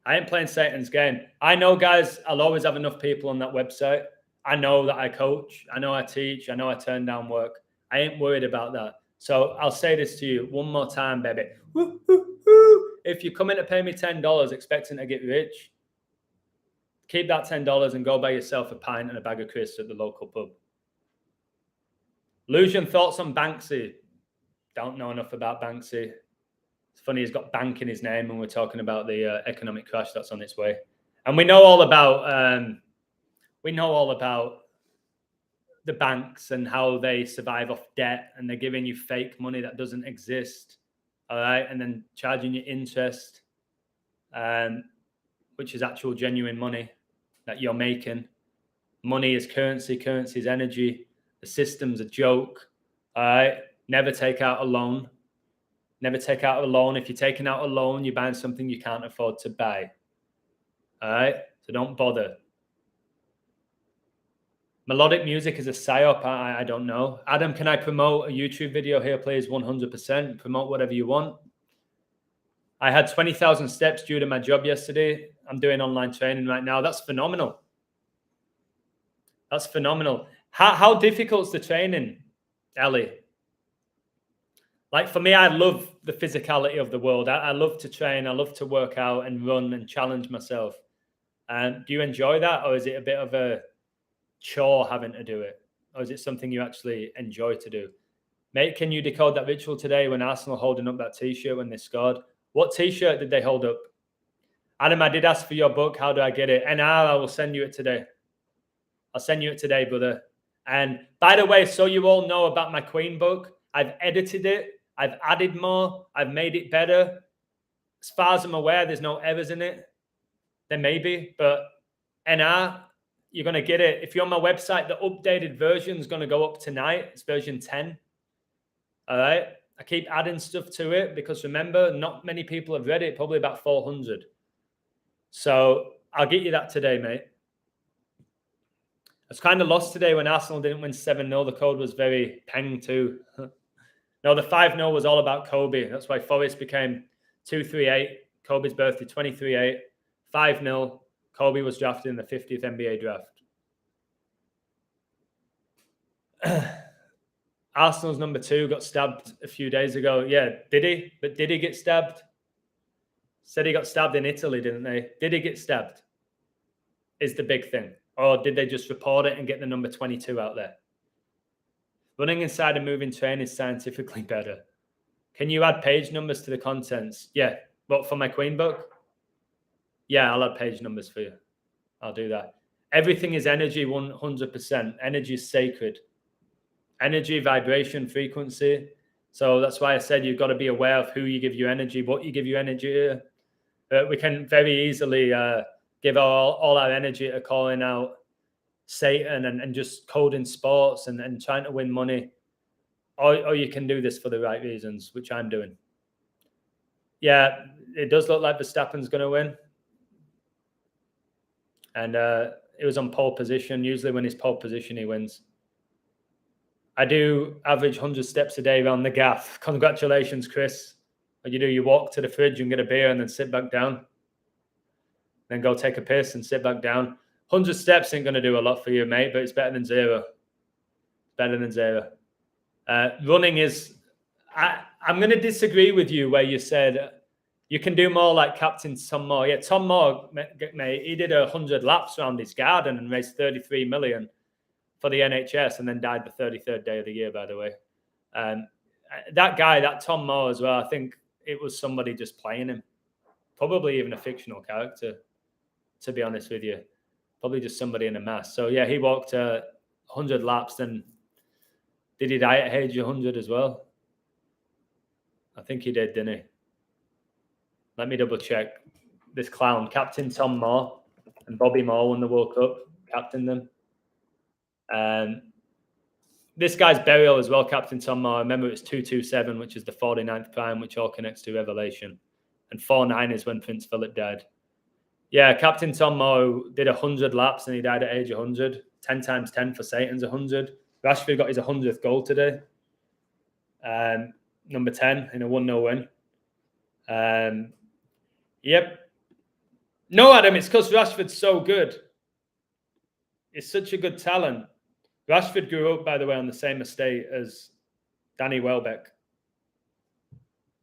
I ain't playing Satan's game. I know, guys, I'll always have enough people on that website. I know that I coach. I know I teach. I know I turn down work. I ain't worried about that. So I'll say this to you one more time, baby. Woo, woo, woo. If you come in to pay me $10 expecting to get rich, keep that $10 and go buy yourself a pint and a bag of crisps at the local pub. Lucian, thoughts on Banksy? Don't know enough about Banksy. It's funny, he's got bank in his name, and we're talking about the economic crash that's on its way. And we know all about the banks and how they survive off debt, and they're giving you fake money that doesn't exist, all right, and then charging you interest, which is actual genuine money that you're making. Money is currency. Currency is energy. The system's a joke, all right? Never take out a loan. Never take out a loan. If you're taking out a loan, you're buying something you can't afford to buy. All right? So don't bother. Melodic music is a psyop. I don't know. Adam, can I promote a YouTube video here, please? 100%. Promote whatever you want. I had 20,000 steps due to my job yesterday. I'm doing online training right now. That's phenomenal. That's phenomenal. How difficult is the training, Ellie? Like for me, I love the physicality of the world. I love to train. I love to work out and run and challenge myself. And do you enjoy that? Or is it a bit of a chore having to do it? Or is it something you actually enjoy to do? Mate, can you decode that ritual today when Arsenal holding up that T-shirt when they scored? What T-shirt did they hold up? Adam, I did ask for your book. How do I get it? I will send you it today. I'll send you it today, brother. And by the way, so you all know about my Queen book, I've edited it. I've added more. I've made it better. As far as I'm aware, there's no errors in it. There may be, but you're going to get it. If you're on my website, the updated version is going to go up tonight. It's version 10. All right. I keep adding stuff to it because remember, not many people have read it, probably about 400. So I'll get you that today, mate. I was kind of lost today when Arsenal didn't win 7-0. The code was very peng too. No, the 5-0 was all about Kobe. That's why Forest became 238. Kobe's birthday, 23-8. 5-0. Kobe was drafted in the 50th NBA draft. Arsenal's number 2 got stabbed a few days ago. Yeah, did he? But did he get stabbed? Said he got stabbed in Italy, didn't they? Did he get stabbed? Is the big thing. Or did they just report it and get the number 22 out there? Running inside a moving train is scientifically better. Can you add page numbers to the contents? Yeah, But for my Queen book, yeah, I'll add page numbers for you. I'll do that. Everything is energy, 100%. Energy is sacred. Energy, vibration, frequency. So that's why I said you've got to be aware of who you give your energy, what you give your energy. We can very easily give all our energy to calling out Satan and just coding sports and trying to win money. Or you can do this for the right reasons, which I'm doing. Yeah, it does look like Verstappen's going to win. And it was on pole position. Usually when he's pole position, he wins. I do average 100 steps a day around the gaff. Congratulations, Chris. What you do, you walk to the fridge and get a beer and then sit back down. Then go take a piss and sit back down. 100 steps ain't going to do a lot for you, mate, but it's better than zero. Better than zero. Running is... I'm going to disagree with you where you said you can do more like Captain Tom Moore. Yeah, Tom Moore, mate, he did 100 laps around his garden and raised 33 million for the NHS and then died the 33rd day of the year, by the way. That guy, that Tom Moore as well, I think it was somebody just playing him. Probably even a fictional character, to be honest with you. Probably just somebody in a mask. So, yeah, he walked 100 laps. Then did he die at age 100 as well? I think he did, didn't he? Let me double check. This clown, Captain Tom Moore and Bobby Moore won the World Cup, captained them. This guy's burial as well, Captain Tom Moore. I remember it was 227, which is the 49th prime, which all connects to Revelation. And 49 is when Prince Philip died. Yeah, Captain Tom Moore did 100 laps and he died at age 100. 10 times 10 for Satan's 100. Rashford got his 100th goal today. Number 10 in a 1-0 win. Yep. No, Adam, it's because Rashford's so good. He's such a good talent. Rashford grew up, by the way, on the same estate as Danny Welbeck.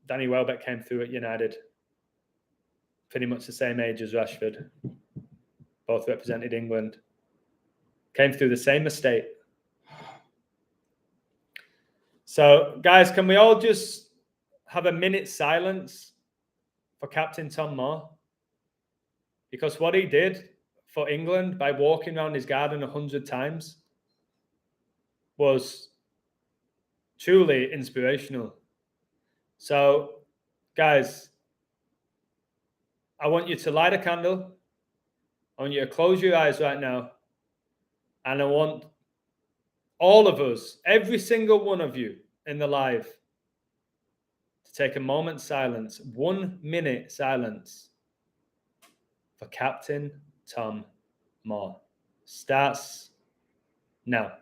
Danny Welbeck came through at United. Pretty much the same age as Rashford. Both represented England. Came through the same estate. So, guys, can we all just have a minute's silence for Captain Tom Moore? Because what he did for England by walking around his garden 100 times was truly inspirational. So, guys, I want you to light a candle. I want you to close your eyes right now. And I want all of us, every single one of you in the live, to take a moment's silence, 1 minute silence for Captain Tom Moore. Starts now.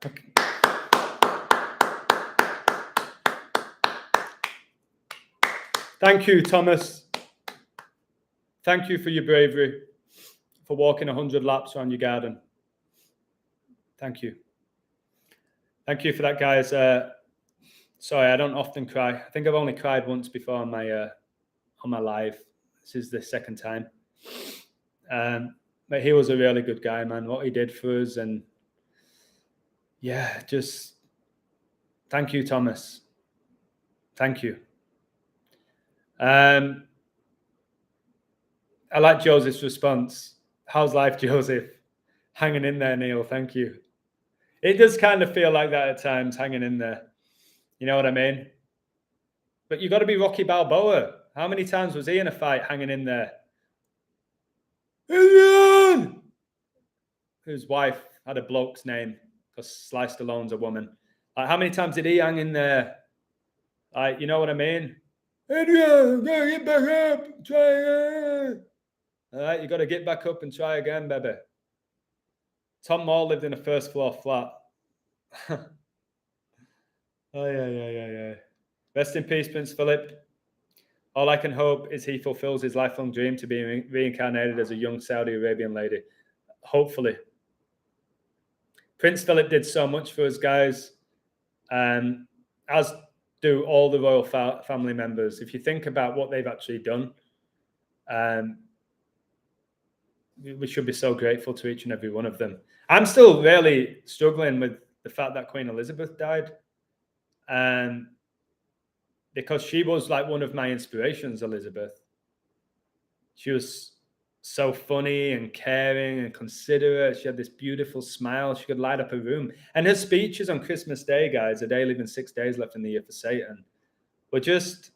Okay. Thank you, Thomas. Thank you for your bravery, for walking 100 laps around your garden. Thank you. Thank you for that, guys. Sorry, I don't often cry. I think I've only cried once before on my live. This is the second time. But he was a really good guy, man. What he did for us, and yeah, just thank you, Thomas. Thank you. I like Joseph's response. How's life, Joseph? Hanging in there, Neil. Thank you. It does kind of feel like that at times, hanging in there. You know what I mean? But you got to be Rocky Balboa. How many times was he in a fight hanging in there? Adrian! Whose wife had a bloke's name because Sly Stallone's a woman. Like, how many times did he hang in there? Like, you know what I mean? Adrian, gotta get back up, try again. All right, you got to get back up and try again, baby. Tom Moore lived in a first floor flat. Oh, yeah. Rest in peace, Prince Philip. All I can hope is he fulfills his lifelong dream to be reincarnated as a young Saudi Arabian lady. Hopefully. Prince Philip did so much for us, guys, as do all the royal family members. If you think about what they've actually done, we should be so grateful to each and every one of them. I'm still really struggling with the fact that Queen Elizabeth died. Because she was like one of my inspirations, Elizabeth. She was so funny and caring and considerate. She had this beautiful smile. She could light up a room. And her speeches on Christmas Day, guys, a day leaving 6 days left in the year for Satan, were just,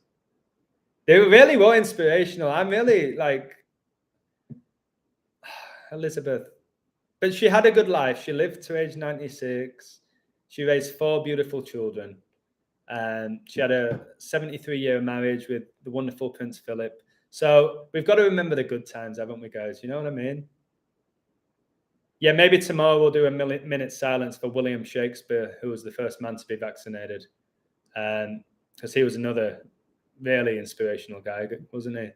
they really were inspirational. I'm really like, Elizabeth. But she had a good life. She lived to age 96. She raised 4 beautiful children. She had a 73-year marriage with the wonderful Prince Philip. So we've got to remember the good times, haven't we, guys? You know what I mean? Yeah, maybe tomorrow we'll do a minute silence for William Shakespeare, who was the first man to be vaccinated. Because he was another really inspirational guy, wasn't he?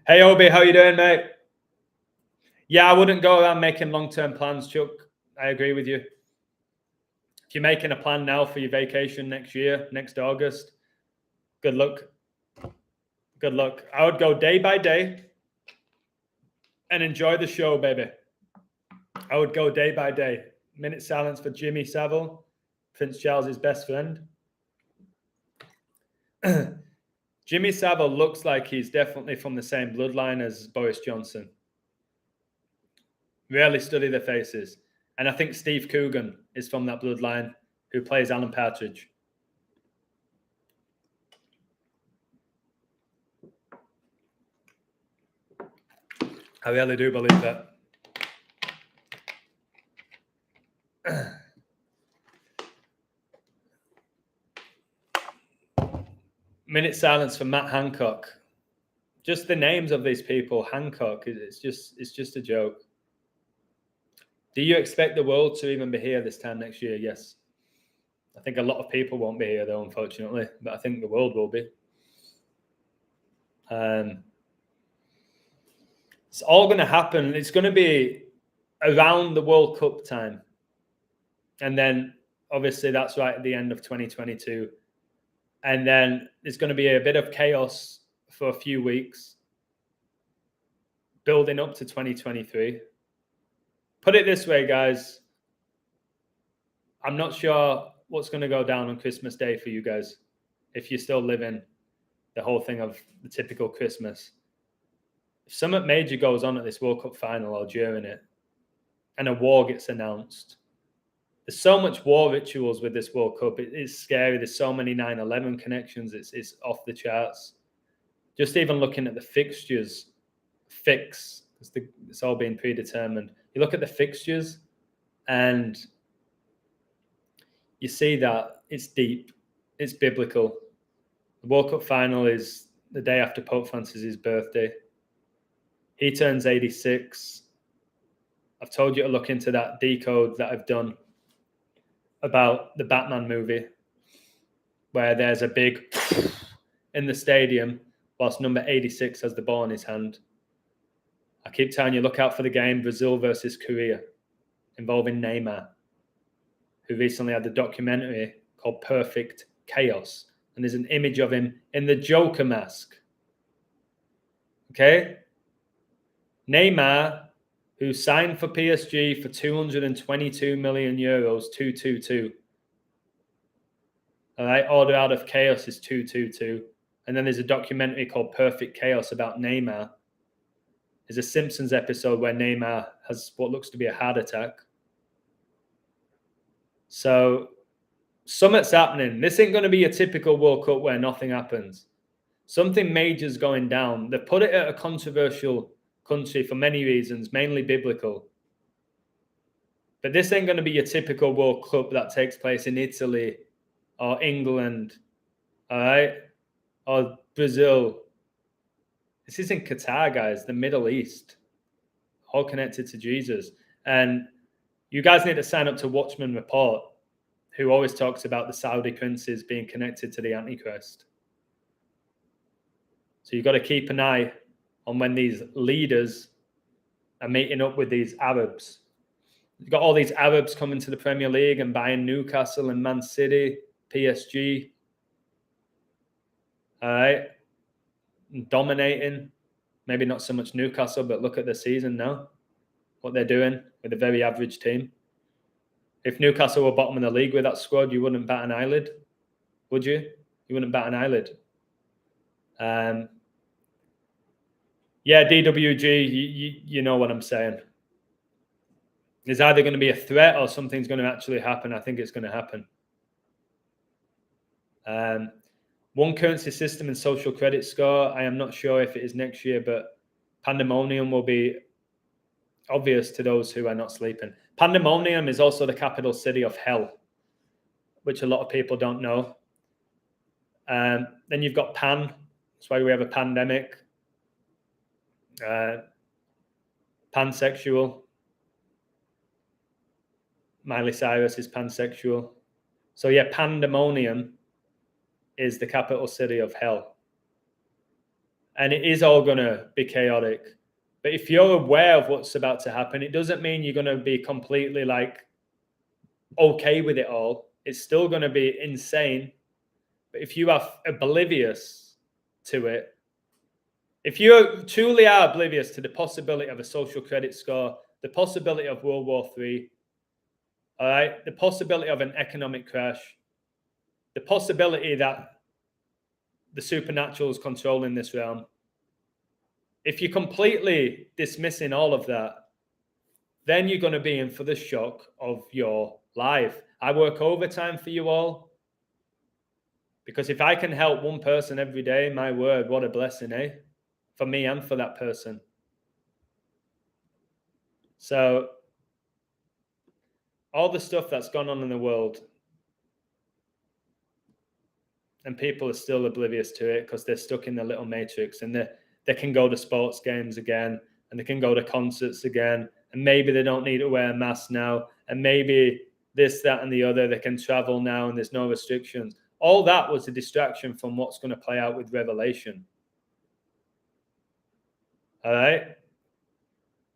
Hey, Obi, how you doing, mate? Yeah, I wouldn't go around making long-term plans, Chuck. I agree with you. If you're making a plan now for your vacation next year, next August, good luck. Good luck. I would go day by day and enjoy the show, baby. I would go day by day. Minute silence for Jimmy Savile, Prince Charles's best friend. Jimmy Savile looks like he's definitely from the same bloodline as Boris Johnson. Rarely study their faces. And I think Steve Coogan is from that bloodline, who plays Alan Partridge. I really do believe that. Minute silence for Matt Hancock. Just the names of these people, Hancock, it's just a joke. Do you expect the world to even be here this time next year? Yes. I think a lot of people won't be here, though, unfortunately, but I think the world will be. It's all going to happen. It's going to be around the World Cup time. And then, obviously, that's right at the end of 2022. And then there's going to be a bit of chaos for a few weeks, building up to 2023. Put it this way, guys. I'm not sure what's going to go down on Christmas Day for you guys, if you're still living the whole thing of the typical Christmas. If something major goes on at this World Cup final or during it, and a war gets announced, there's so much war rituals with this World Cup. It is scary. There's so many 9/11 connections. It's off the charts. Just even looking at the fixtures, because it's all been predetermined. You look at the fixtures, and you see that it's deep. It's biblical. The World Cup final is the day after Pope Francis's birthday. He turns 86. I've told you to look into that decode that I've done about the Batman movie, where there's a big in the stadium whilst number 86 has the ball in his hand. I keep telling you, look out for the game Brazil versus Korea involving Neymar, who recently had the documentary called Perfect Chaos. And there's an image of him in the Joker mask. Okay? Neymar, who signed for PSG for 222 million euros, 222. All right, Order Out of Chaos is 222. And then there's a documentary called Perfect Chaos about Neymar. There's a Simpsons episode where Neymar has what looks to be a heart attack. So, something's happening. This ain't going to be a typical World Cup where nothing happens. Something major's going down. They've put it at a controversial country for many reasons, mainly biblical. But this ain't going to be your typical World Cup that takes place in Italy or England, all right, or Brazil. This isn't Qatar, guys, the Middle East, all connected to Jesus. And you guys need to sign up to Watchman Report, who always talks about the Saudi princes being connected to the Antichrist. So you've got to keep an eye on when these leaders are meeting up with these Arabs. You've got all these Arabs coming to the Premier League and buying Newcastle and Man City, PSG. All right. Dominating. Maybe not so much Newcastle, but look at the season now. What they're doing with a very average team. If Newcastle were bottom of the league with that squad, you wouldn't bat an eyelid, would you? You wouldn't bat an eyelid. Yeah, DWG, you know what I'm saying. There's either going to be a threat or something's going to actually happen. I think it's going to happen. One currency system and social credit score. I am not sure if it is next year, but pandemonium will be obvious to those who are not sleeping. Pandemonium is also the capital city of hell, which a lot of people don't know. Then you've got Pan. That's why we have a pandemic. Pansexual. Miley Cyrus is pansexual. So yeah, pandemonium is the capital city of hell. And it is all going to be chaotic. But if you're aware of what's about to happen, it doesn't mean you're going to be completely like okay with it all. It's still going to be insane. But if you are oblivious to it, if you truly are oblivious to the possibility of a social credit score, the possibility of World War III, all right, the possibility of an economic crash, the possibility that the supernatural is controlling this realm, if you're completely dismissing all of that, then you're going to be in for the shock of your life. I work overtime for you all because if I can help one person every day, my word, what a blessing, eh? For me and for that person. So all the stuff that's gone on in the world, and people are still oblivious to it because they're stuck in their little matrix, and they can go to sports games again, and they can go to concerts again, and maybe they don't need to wear a mask now, and maybe this, that, and the other, they can travel now and there's no restrictions. All that was a distraction from what's going to play out with Revelation. All right?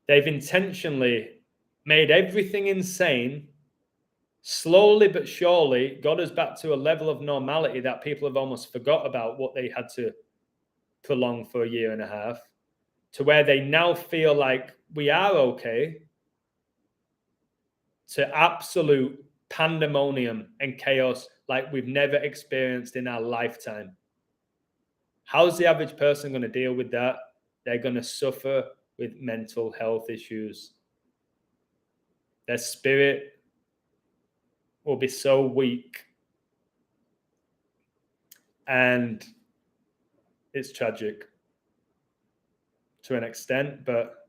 They've intentionally made everything insane. Slowly but surely, God is back to a level of normality that people have almost forgot about what they had to prolong for a year and a half, to where they now feel like we are okay, to absolute pandemonium and chaos like we've never experienced in our lifetime. How's the average person going to deal with that? They're going to suffer with mental health issues. Their spirit will be so weak. And it's tragic to an extent, but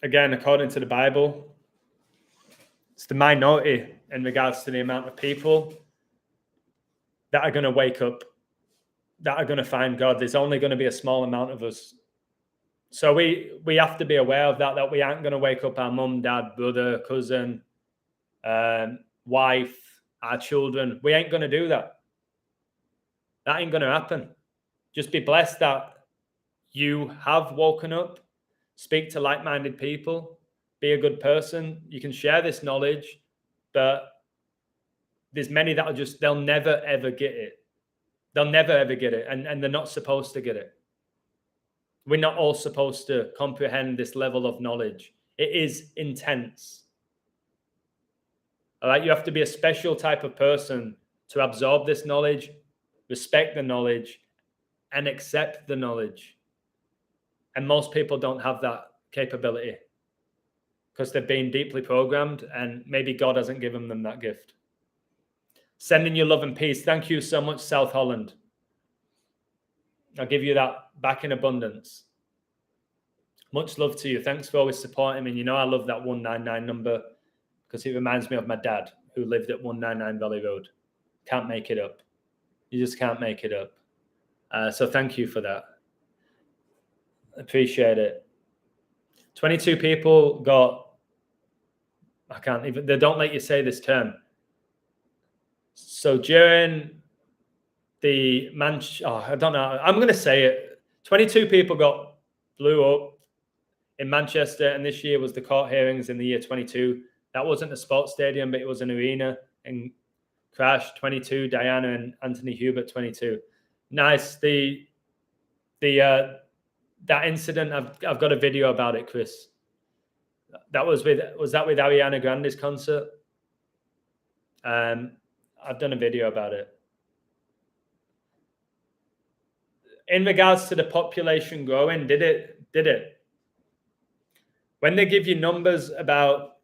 again, according to the Bible, it's the minority in regards to the amount of people that are going to wake up, that are going to find God. There's only going to be a small amount of us. So we have to be aware of that we aren't going to wake up our mum, dad, brother, cousin, wife, our children. We ain't going to do that. That ain't going to happen. Just be blessed that you have woken up. Speak to like-minded people. Be a good person. You can share this knowledge, but there's many that they'll never, ever get it. They'll never, ever get it. And they're not supposed to get it. We're not all supposed to comprehend this level of knowledge. It is intense. All right, you have to be a special type of person to absorb this knowledge, respect the knowledge, and accept the knowledge. And most people don't have that capability because they've been deeply programmed and maybe God hasn't given them that gift. Sending you love and peace. Thank you so much, South Holland. I'll give you that back in abundance. Much love to you. Thanks for always supporting me. And you know I love that 199 number because it reminds me of my dad who lived at 199 Valley Road. Can't make it up. You just can't make it up. So thank you for that. Appreciate it. 22 people got, I can't even, they don't let you say this term. So during the I don't know, I'm going to say it. 22 people blew up in Manchester, and this year was the court hearings in the year 22. That wasn't a sports stadium, but it was an arena, and crashed. 22, Diana and Anthony Hubert, 22. Nice. That incident, I've got a video about it, Chris. Was that with Ariana Grande's concert? I've done a video about it. In regards to the population growing, did it? When they give you numbers about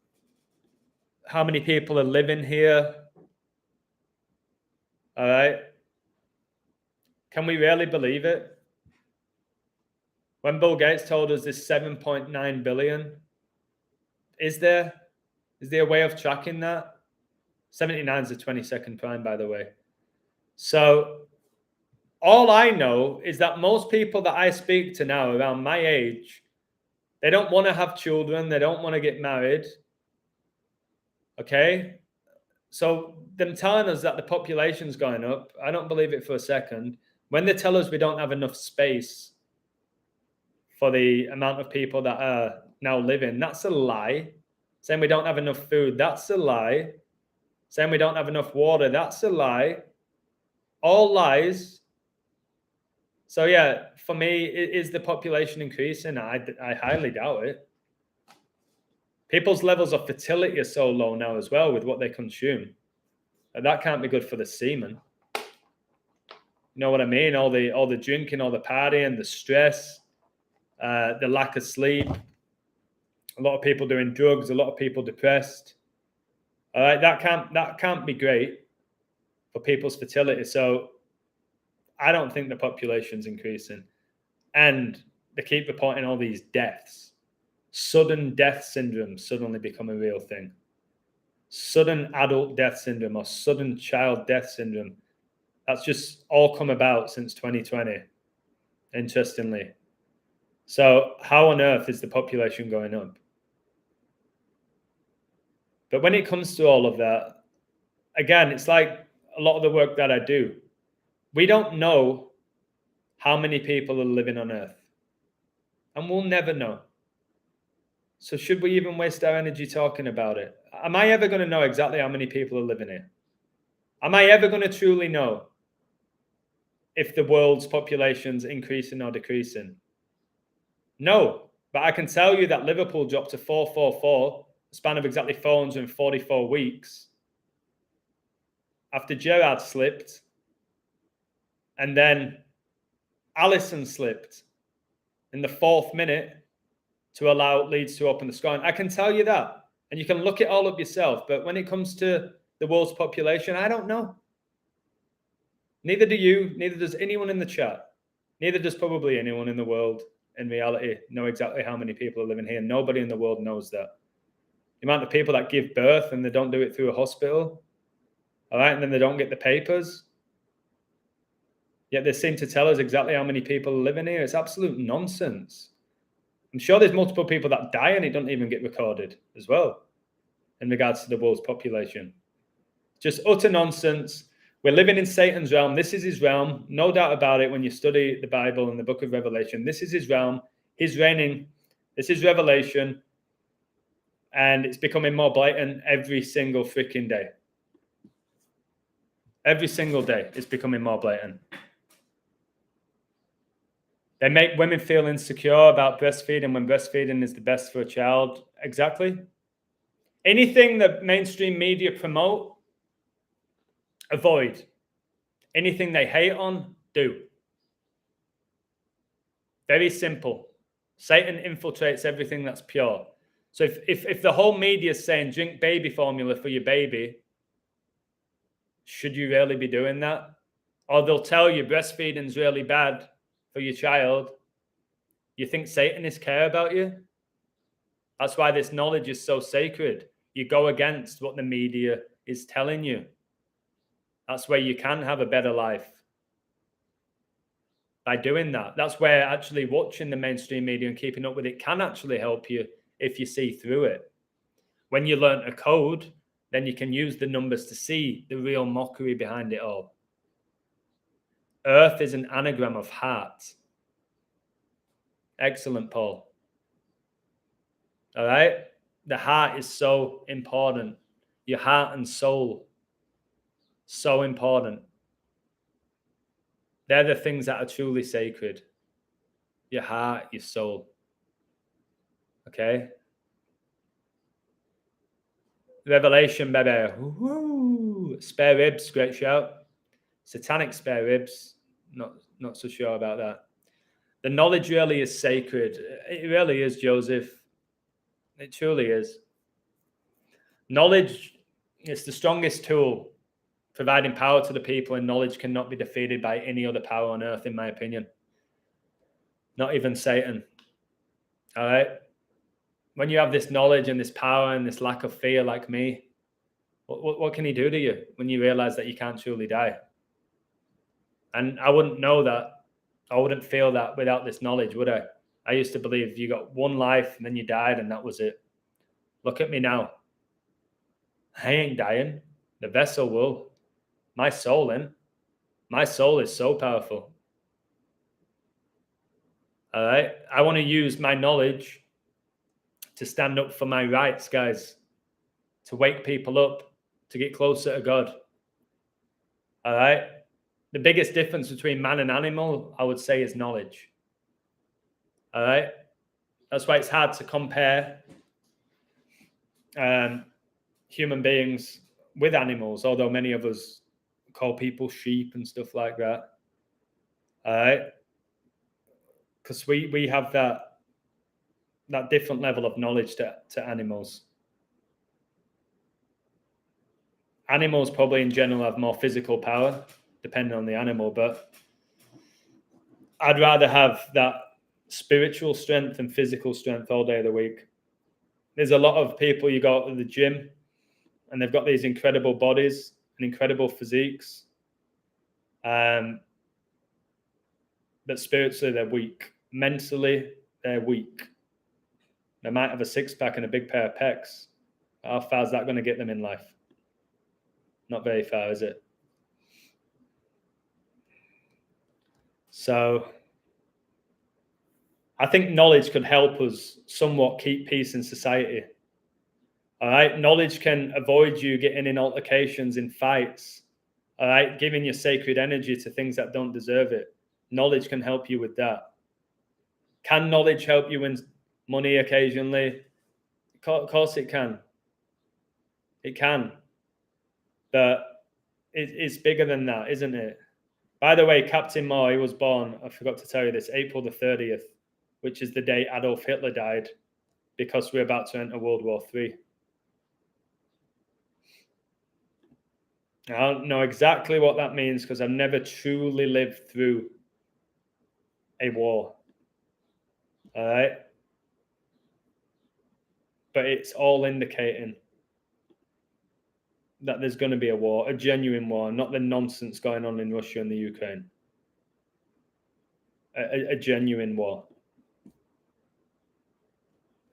how many people are living here, all right, can we really believe it? When Bill Gates told us this 7.9 billion, is there a way of tracking that? 79 is the 22nd prime, by the way. So all I know is that most people that I speak to now around my age, they don't want to have children. They don't want to get married. Okay? So them telling us that the population's going up, I don't believe it for a second. When they tell us we don't have enough space for the amount of people that are now living, that's a lie. Saying we don't have enough food, that's a lie. Saying we don't have enough water, that's a lie. All lies. So yeah, for me, is the population increasing? I highly doubt it. People's levels of fertility are so low now as well with what they consume. That can't be good for the semen. You know what I mean? All the drinking, all the partying, the stress, the lack of sleep. A lot of people doing drugs. A lot of people depressed. All right, that can't be great for people's fertility. So I don't think the population's increasing. And they keep reporting all these deaths. Sudden death syndrome suddenly become a real thing. Sudden adult death syndrome or sudden child death syndrome. That's just all come about since 2020, interestingly. So how on earth is the population going up? But when it comes to all of that, again, it's like a lot of the work that I do. We don't know how many people are living on Earth. And we'll never know. So should we even waste our energy talking about it? Am I ever going to know exactly how many people are living here? Am I ever going to truly know if the world's population's increasing or decreasing? No. But I can tell you that Liverpool dropped to 444, a span of exactly 444 weeks, after Gerrard slipped, and then Alisson slipped in the 4th minute to allow Leeds to open the score. And I can tell you that. And you can look it all up yourself. But when it comes to the world's population, I don't know. Neither do you. Neither does anyone in the chat. Neither does probably anyone in the world in reality know exactly how many people are living here. Nobody in the world knows that. The amount of people that give birth and they don't do it through a hospital. All right. And then they don't get the papers. Yet they seem to tell us exactly how many people are living here. It's absolute nonsense. I'm sure there's multiple people that die and it doesn't even get recorded as well in regards to the world's population. Just utter nonsense. We're living in Satan's realm. This is his realm. No doubt about it when you study the Bible and the book of Revelation. This is his realm. He's reigning. This is Revelation. And it's becoming more blatant every single freaking day. Every single day it's becoming more blatant. They make women feel insecure about breastfeeding when breastfeeding is the best for a child. Exactly. Anything that mainstream media promote, avoid. Anything they hate on, do. Very simple. Satan infiltrates everything that's pure. So if the whole media is saying drink baby formula for your baby, should you really be doing that? Or they'll tell you breastfeeding is really bad. for your child, you think Satanists care about you? That's why this knowledge is so sacred. You go against what the media is telling you. That's where you can have a better life. By doing that, that's where actually watching the mainstream media and keeping up with it can actually help you if you see through it. When you learn a code, then you can use the numbers to see the real mockery behind it all. Earth is an anagram of heart. Excellent, Paul. All right? The heart is so important. Your heart and soul, so important. They're the things that are truly sacred. Your heart, your soul. Okay? Revelation, baby. Woo-hoo. Spare ribs, great shout. Satanic spare ribs, not so sure about that. The knowledge really is sacred. It really is, Joseph. It truly is. Knowledge is the strongest tool, providing power to the people, and knowledge cannot be defeated by any other power on earth, in my opinion. Not even Satan. All right? When you have this knowledge and this power and this lack of fear like me, what can he do to you when you realize that you can't truly die? And I wouldn't know that. I wouldn't feel that without this knowledge, would I? I used to believe you got one life and then you died and that was it. Look at me now. I ain't dying. The vessel will. My soul in. My soul is so powerful. All right? I want to use my knowledge to stand up for my rights, guys. To wake people up. To get closer to God. All right? The biggest difference between man and animal, I would say, is knowledge. All right? That's why it's hard to compare human beings with animals, although many of us call people sheep and stuff like that. All right? Because we have that different level of knowledge to animals. Animals probably in general have more physical power, depending on the animal, but I'd rather have that spiritual strength and physical strength all day of the week. There's a lot of people, you go to the gym and they've got these incredible bodies and incredible physiques, but spiritually they're weak. Mentally, they're weak. They might have a six-pack and a big pair of pecs. How far is that going to get them in life? Not very far, is it? So I think knowledge could help us somewhat keep peace in society. All right. Knowledge can avoid you getting in altercations, in fights. All right. Giving your sacred energy to things that don't deserve it. Knowledge can help you with that. Can knowledge help you win money occasionally? Of course it can. It can. But it's bigger than that, isn't it? By the way, Captain Moore, he was born, I forgot to tell you this, April the 30th, which is the day Adolf Hitler died, because we're about to enter World War III. I don't know exactly what that means because I've never truly lived through a war. All right? But it's all indicating that there's going to be a war, a genuine war, not the nonsense going on in Russia and the Ukraine. A genuine war.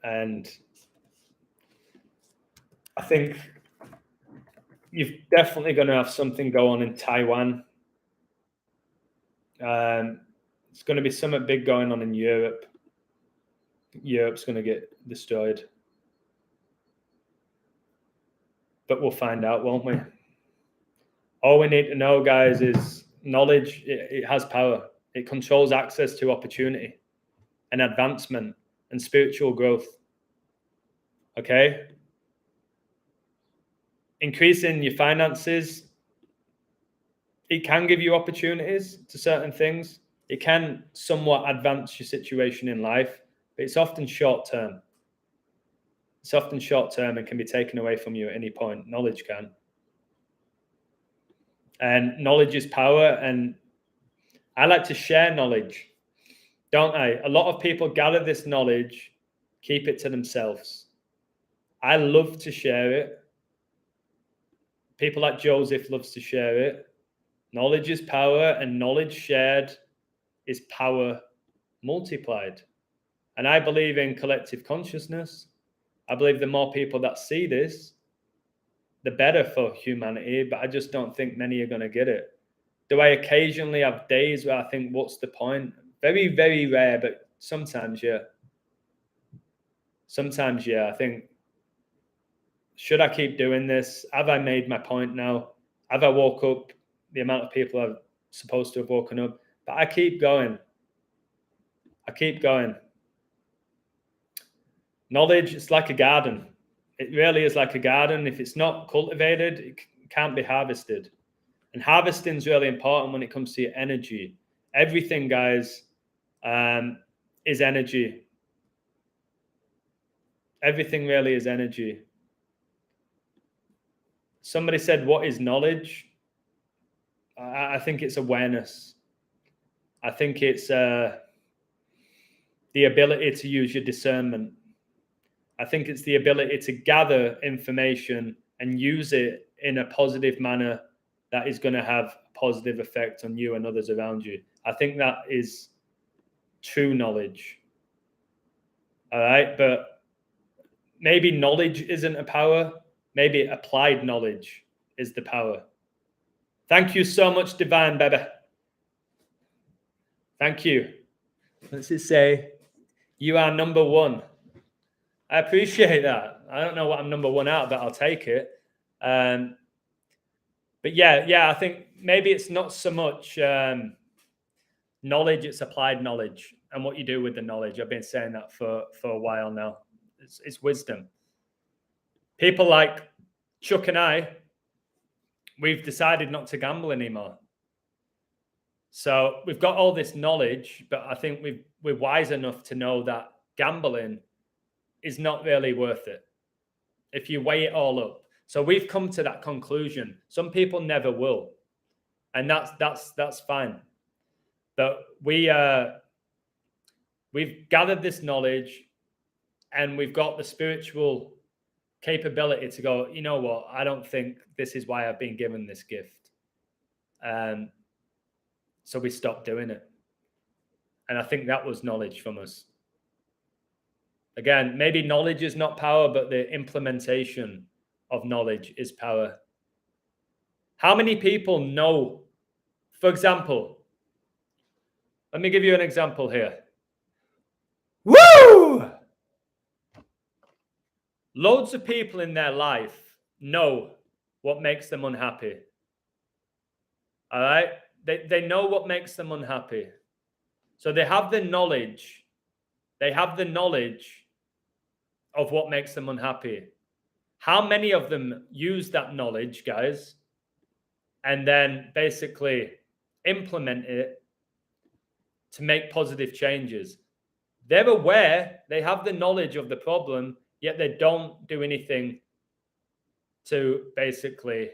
And I think you're definitely going to have something go on in Taiwan. It's going to be something big going on in Europe. Europe's going to get destroyed. But we'll find out, won't we? All we need to know, guys, is knowledge. It has power. It controls access to opportunity and advancement and spiritual growth. Okay? Increasing your finances, it can give you opportunities to certain things. It can somewhat advance your situation in life, but it's often short term. It's often short term and can be taken away from you at any point. Knowledge can. And knowledge is power. And I like to share knowledge. don't they? A lot of people gather this knowledge, keep it to themselves. I love to share it. People like Joseph loves to share it. Knowledge is power, and knowledge shared is power multiplied. And I believe in collective consciousness. I believe the more people that see this, the better for humanity, but I just don't think many are going to get it. Do I occasionally have days where I think, what's the point? Very, very rare, but sometimes, yeah. Sometimes, yeah. I think, should I keep doing this? Have I made my point now? Have I woke up the amount of people I'm supposed to have woken up? But I keep going. I keep going. Knowledge, it's like a garden. It really is like a garden. If it's not cultivated, it can't be harvested. And harvesting is really important when it comes to your energy. Everything, guys, is energy. Everything really is energy. Somebody said, what is knowledge? I think it's awareness. I think it's the ability to use your discernment. I think it's the ability to gather information and use it in a positive manner that is going to have a positive effect on you and others around you. I think that is true knowledge. All right. But maybe knowledge isn't a power. Maybe applied knowledge is the power. Thank you so much, Divine Baby. Thank you. Let's just say you are number one. I appreciate that. I don't know what I'm number one at, but I'll take it. But yeah, I think maybe it's not so much knowledge, it's applied knowledge and what you do with the knowledge. I've been saying that for a while now. It's wisdom. People like Chuck and I, we've decided not to gamble anymore. So we've got all this knowledge, but I think we're wise enough to know that gambling is not really worth it if you weigh it all up. So we've come to that conclusion. Some people never will, and that's fine. But we've gathered this knowledge, and we've got the spiritual capability to go, you know what? I don't think this is why I've been given this gift. So we stopped doing it. And I think that was knowledge from us. Again, maybe knowledge is not power, but the implementation of knowledge is power. How many people know, for example, let me give you an example here. Woo! Loads of people in their life know what makes them unhappy. All right? They know what makes them unhappy. So they have the knowledge. They have the knowledge of what makes them unhappy. How many of them use that knowledge, guys, and then basically implement it to make positive changes? They're aware, they have the knowledge of the problem, yet they don't do anything to basically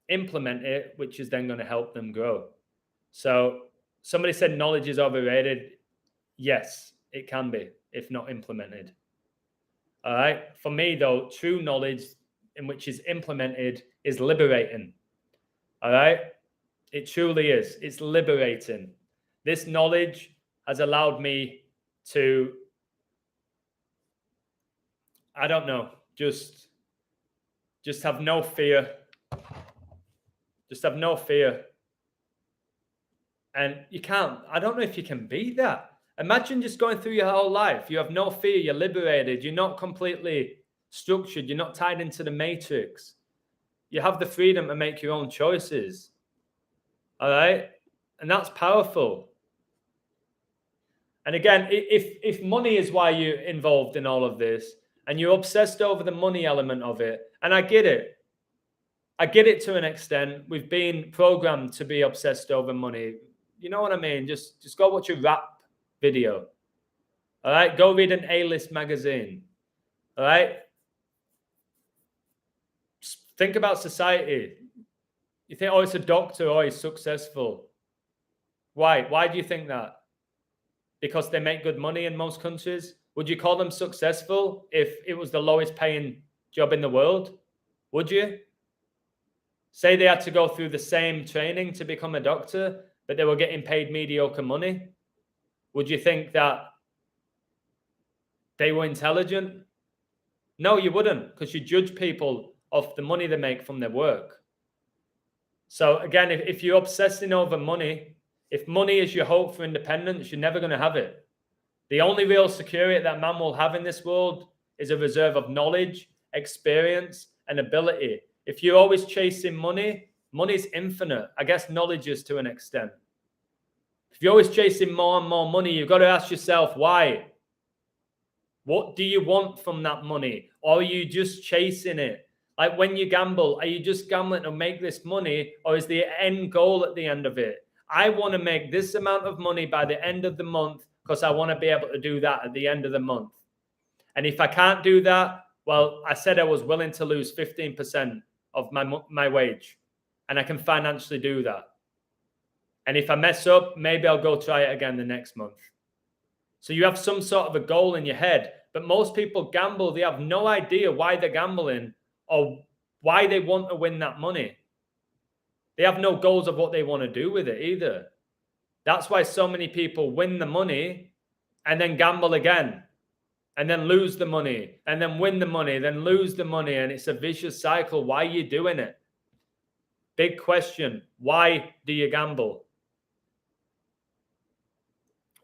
implement it, which is then going to help them grow. So somebody said knowledge is overrated. Yes, it can be if not implemented. All right. For me, though, true knowledge in which is implemented is liberating. All right. It truly is. It's liberating. This knowledge has allowed me to, I don't know, just have no fear. Just have no fear. And you can't, I don't know if you can beat that. Imagine just going through your whole life. You have no fear. You're liberated. You're not completely structured. You're not tied into the matrix. You have the freedom to make your own choices. All right. And that's powerful. And again, if money is why you're involved in all of this and you're obsessed over the money element of it, and I get it. I get it to an extent. We've been programmed to be obsessed over money. You know what I mean? Just go watch a rap video. All right. Go read an A-list magazine. All right. Think about society. You think, oh, it's a doctor, oh, he's successful. Why? Why do you think that? Because they make good money in most countries? Would you call them successful if it was the lowest paying job in the world? Would you? Say they had to go through the same training to become a doctor, but they were getting paid mediocre money. Would you think that they were intelligent? No, you wouldn't, because you judge people off the money they make from their work. So again, if you're obsessing over money, if money is your hope for independence, you're never going to have it. The only real security that man will have in this world is a reserve of knowledge, experience, and ability. If you're always chasing money, money's infinite. I guess knowledge is to an extent. If you're always chasing more and more money, you've got to ask yourself why. What do you want from that money? Or are you just chasing it? Like when you gamble, are you just gambling to make this money, or is the end goal at the end of it? I want to make this amount of money by the end of the month because I want to be able to do that at the end of the month. And if I can't do that, well, I said I was willing to lose 15% of my wage, and I can financially do that. And if I mess up, maybe I'll go try it again the next month. So you have some sort of a goal in your head, but most people gamble. They have no idea why they're gambling or why they want to win that money. They have no goals of what they want to do with it either. That's why so many people win the money and then gamble again and then lose the money and then win the money, then lose the money. And it's a vicious cycle. Why are you doing it? Big question. Why do you gamble?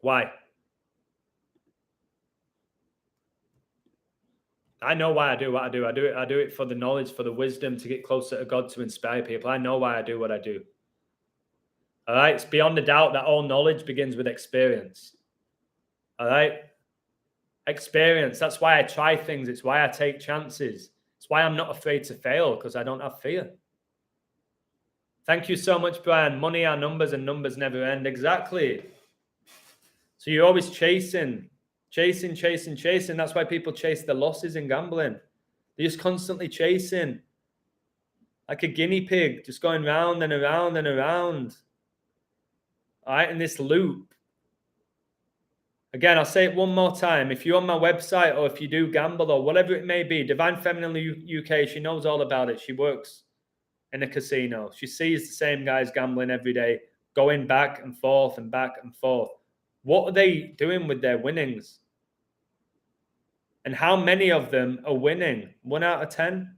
Why? I know why I do what I do. I do it for the knowledge, for the wisdom, to get closer to God, to inspire people. I know why I do what I do. All right. It's beyond a doubt that all knowledge begins with experience. All right. Experience. That's why I try things. It's why I take chances. It's why I'm not afraid to fail, because I don't have fear. Thank you so much, Brian. Money are numbers and numbers never end. Exactly. So you're always chasing. That's why people chase the losses in gambling. They're just constantly chasing, like a guinea pig, just going round and around and around. All right, in this loop. Again, I'll say it one more time. If you're on my website, or if you do gamble, or whatever it may be, Divine Feminine UK, she knows all about it. She works in a casino. She sees the same guys gambling every day, going back and forth and back and forth. What are they doing with their winnings? And how many of them are winning? 1 out of 10?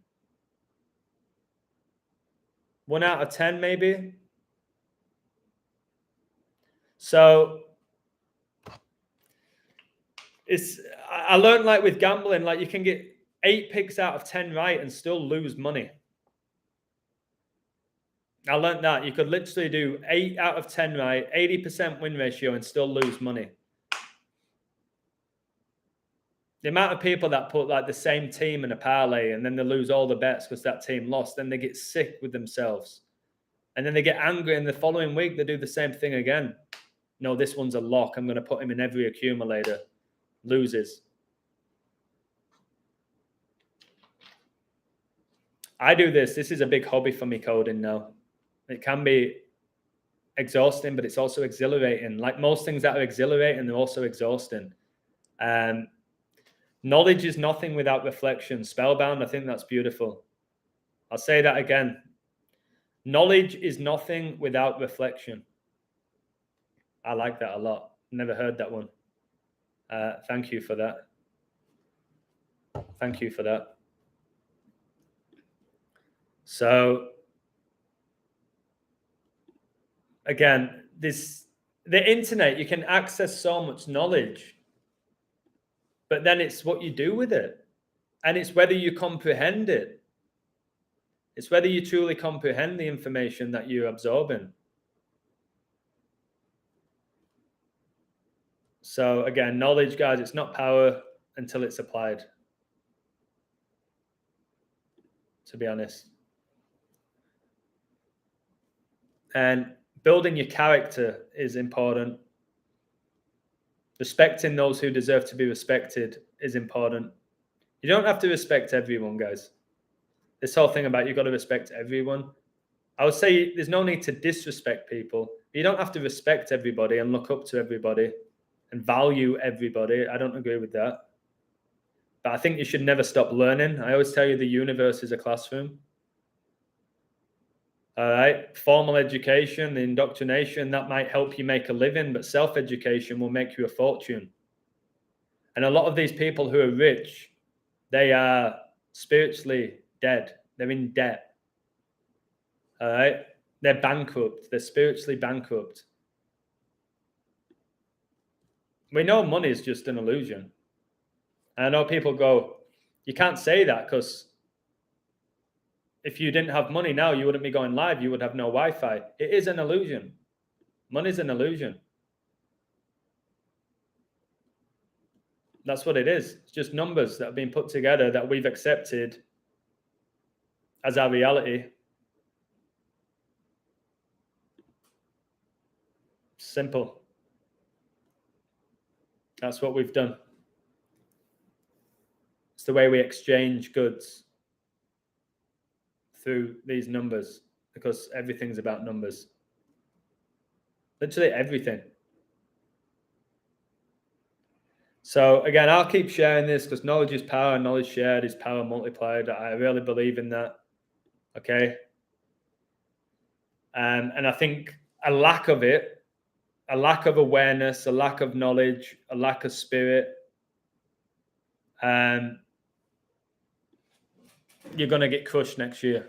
1 out of 10, maybe? So I learned, like with gambling, like you can get 8 picks out of 10 right and still lose money. I learned that you could literally do 8 out of 10 right, 80% win ratio, and still lose money. The amount of people that put like the same team in a parlay and then they lose all the bets because that team lost, then they get sick with themselves. And then they get angry, and the following week they do the same thing again. No, this one's a lock. I'm going to put him in every accumulator. Loses. I do this. This is a big hobby for me, coding now. It can be exhausting, but it's also exhilarating. Like most things that are exhilarating, they're also exhausting. Knowledge is nothing without reflection. Spellbound, I think that's beautiful. I'll say that again. Knowledge is nothing without reflection. I like that a lot. Never heard that one. Thank you for that. Thank you for that. So, again, the internet, you can access so much knowledge, but then it's what you do with it. And it's whether you comprehend it. It's whether you truly comprehend the information that you're absorbing. So again, knowledge, guys, it's not power until it's applied. To be honest. And building your character is important. Respecting those who deserve to be respected is important. You don't have to respect everyone, guys. This whole thing about you've got to respect everyone. I would say there's no need to disrespect people, You don't have to respect everybody and look up to everybody and value everybody. I don't agree with that. But I think you should never stop learning. I always tell you the universe is a classroom. All right. Formal education, the indoctrination, that might help you make a living, but self-education will make you a fortune. And a lot of these people who are rich, they are spiritually dead. They're in debt. All right. They're bankrupt. They're spiritually bankrupt. We know money is just an illusion. And I know people go, you can't say that because if you didn't have money now, you wouldn't be going live. You would have no Wi-Fi. It is an illusion. Money's an illusion. That's what it is. It's just numbers that have been put together that we've accepted as our reality. Simple. That's what we've done. It's the way we exchange goods through these numbers, because everything's about numbers. Literally everything. So again, I'll keep sharing this because knowledge is power, and knowledge shared is power multiplied. I really believe in that. Okay. And I think a lack of it, a lack of awareness, a lack of knowledge, a lack of spirit, you're going to get crushed next year.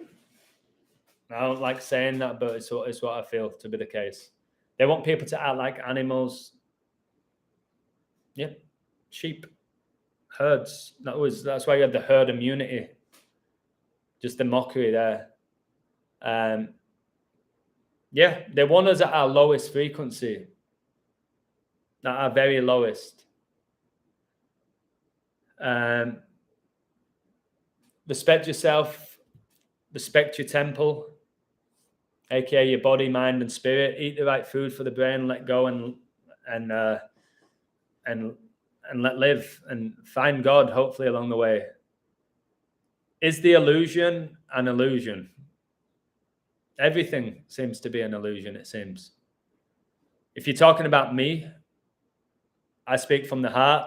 I don't like saying that, but it's what I feel to be the case. They want people to act like animals. Yeah, sheep, herds. That's why you had the herd immunity. Just the mockery there. Yeah, they want us at our lowest frequency, at our very lowest. Respect yourself, respect your temple, aka your body, mind, and spirit. Eat the right food for the brain. Let go and let live, and find God hopefully along the way. Is the illusion an illusion? Everything seems to be an illusion, it seems. If you're talking about me, I speak from the heart.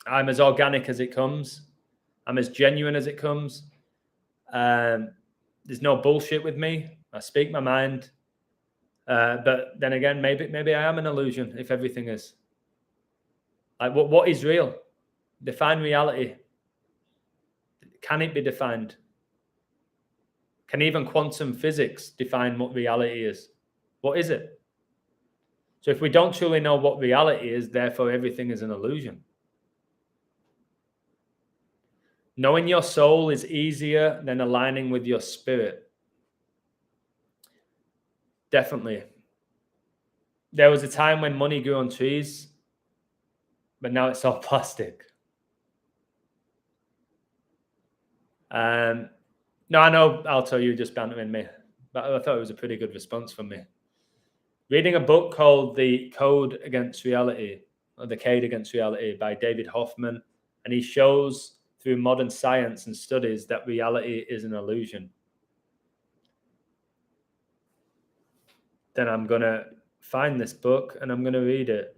I'm as organic as it comes. I'm as genuine as it comes. There's no bullshit with me. I speak my mind. But then again, maybe I am an illusion if everything is. Like, what is real? Define reality. Can it be defined? Can even quantum physics define what reality is? What is it? So if we don't truly know what reality is, therefore everything is an illusion. Knowing your soul is easier than aligning with your spirit. Definitely. There was a time when money grew on trees, but now it's all plastic. No, I know, Alto, you just bantering me, but I thought it was a pretty good response from me. Reading a book called The Code Against Reality, or The Code Against Reality by David Hoffman, and he shows through modern science and studies that reality is an illusion. Then I'm going to find this book and I'm going to read it.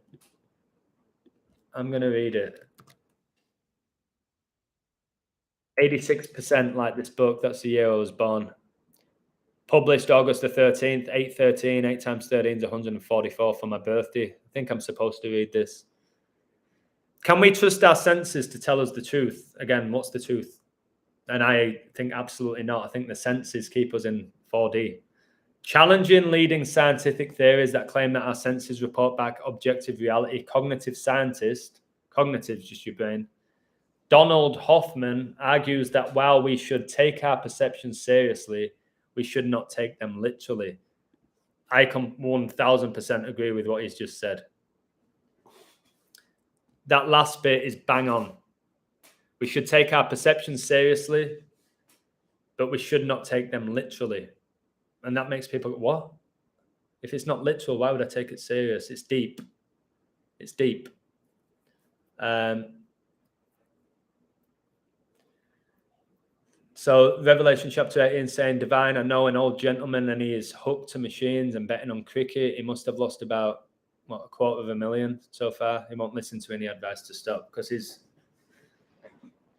I'm going to read it. 86% like this book. That's the year I was born. Published August the 13th, 813, 8 times 13 is 144 for my birthday. I think I'm supposed to read this. Can we trust our senses to tell us the truth? Again, what's the truth? And I think absolutely not. I think the senses keep us in 4D. Challenging leading scientific theories that claim that our senses report back objective reality. Cognitive scientist, cognitive is just your brain, Donald Hoffman argues that while we should take our perceptions seriously, we should not take them literally. I 1000% agree with what he's just said. That last bit is bang on. We should take our perceptions seriously, but we should not take them literally. And that makes people go, what? If it's not literal, why would I take it serious? It's deep. It's deep. So Revelation chapter 18 saying, Divine, I know an old gentleman and he is hooked to machines and betting on cricket. He must have lost about, $250,000 so far. He won't listen to any advice to stop because he's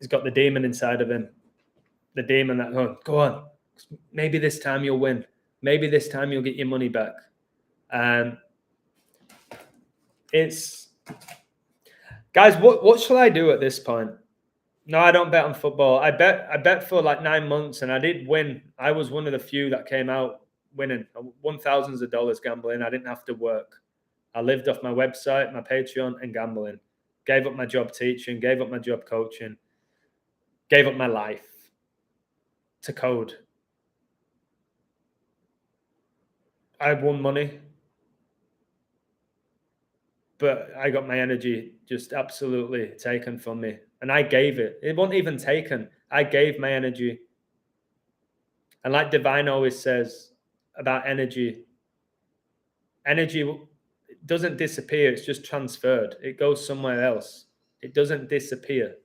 got the demon inside of him. The demon that, go on. Maybe this time you'll win. Maybe this time you'll get your money back. Guys, what shall I do at this point? No, I don't bet on football. I bet for like 9 months and I did win. I was one of the few that came out winning. I won thousands of dollars gambling. I didn't have to work. I lived off my website, my Patreon, and gambling. Gave up my job teaching, gave up my job coaching, gave up my life to code. I won money, but I got my energy just absolutely taken from me. And I gave it. It wasn't even taken. I gave my energy. And like Divine always says about energy doesn't disappear. It's just transferred. It goes somewhere else. It doesn't disappear.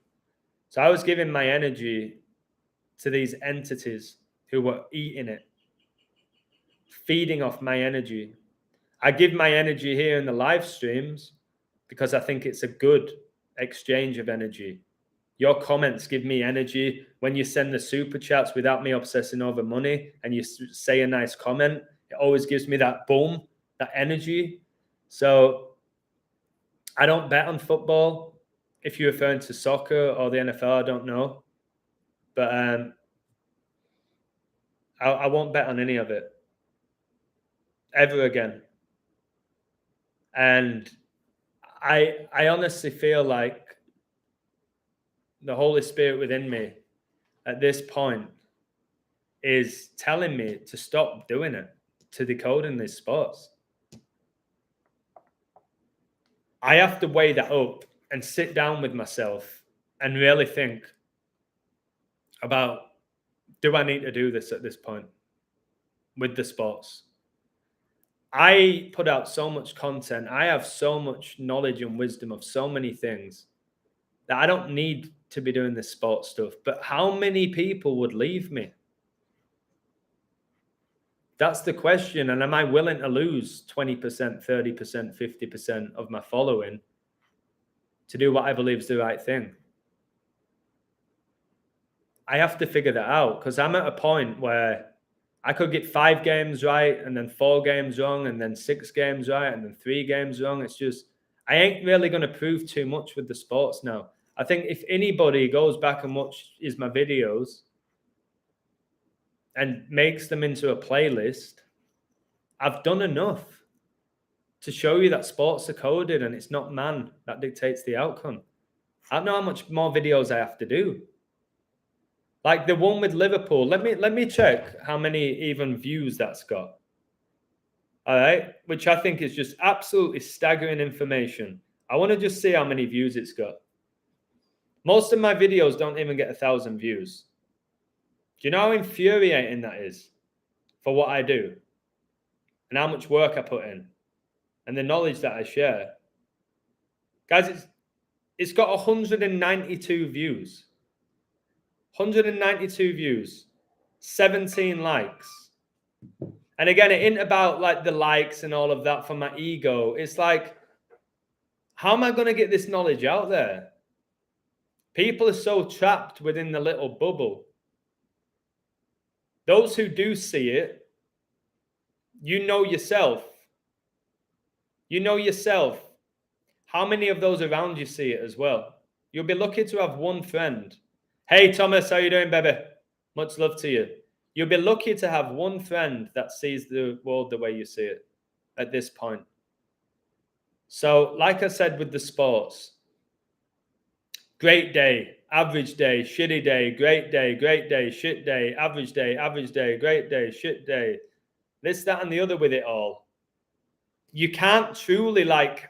So I was giving my energy to these entities who were eating it, feeding off my energy. I give my energy here in the live streams because I think it's a good exchange of energy. Your comments give me energy. When you send the super chats without me obsessing over money and you say a nice comment, it always gives me that boom, that energy. So I don't bet on football. If you're referring to soccer or the NFL, I don't know. But I won't bet on any of it ever again. And I honestly feel like the Holy Spirit within me at this point is telling me to stop doing it, to decoding these sports. I have to weigh that up and sit down with myself and really think about, do I need to do this at this point with the sports? I put out so much content. I have so much knowledge and wisdom of so many things that I don't need to be doing this sports stuff. But how many people would leave me? That's the question. And am I willing to lose 20%, 30%, 50% of my following to do what I believe is the right thing? I have to figure that out because I'm at a point where I could get 5 games right and then 4 games wrong and then 6 games right and then 3 games wrong. It's just, I ain't really going to prove too much with the sports now. I think if anybody goes back and watches my videos and makes them into a playlist, I've done enough to show you that sports are coded and it's not man that dictates the outcome. I don't know how much more videos I have to do. Like the one with Liverpool, let me check how many even views that's got. All right, which I think is just absolutely staggering information. I want to just see how many views it's got. Most of my videos don't even get 1,000 views. Do you know how infuriating that is for what I do and how much work I put in and the knowledge that I share? Guys, it's got 192 views. 192 views, 17 likes. And again, it ain't about like the likes and all of that for my ego. It's like, how am I going to get this knowledge out there? People are so trapped within the little bubble. Those who do see it, you know yourself. You know yourself. How many of those around you see it as well? You'll be lucky to have one friend. Hey, Thomas, how you doing, baby? Much love to you. You'll be lucky to have one friend that sees the world the way you see it at this point. So, like I said with the sports, great day, average day, shitty day, great day, shit day, average day, great day, shit day. This, that, and the other with it all. You can't truly like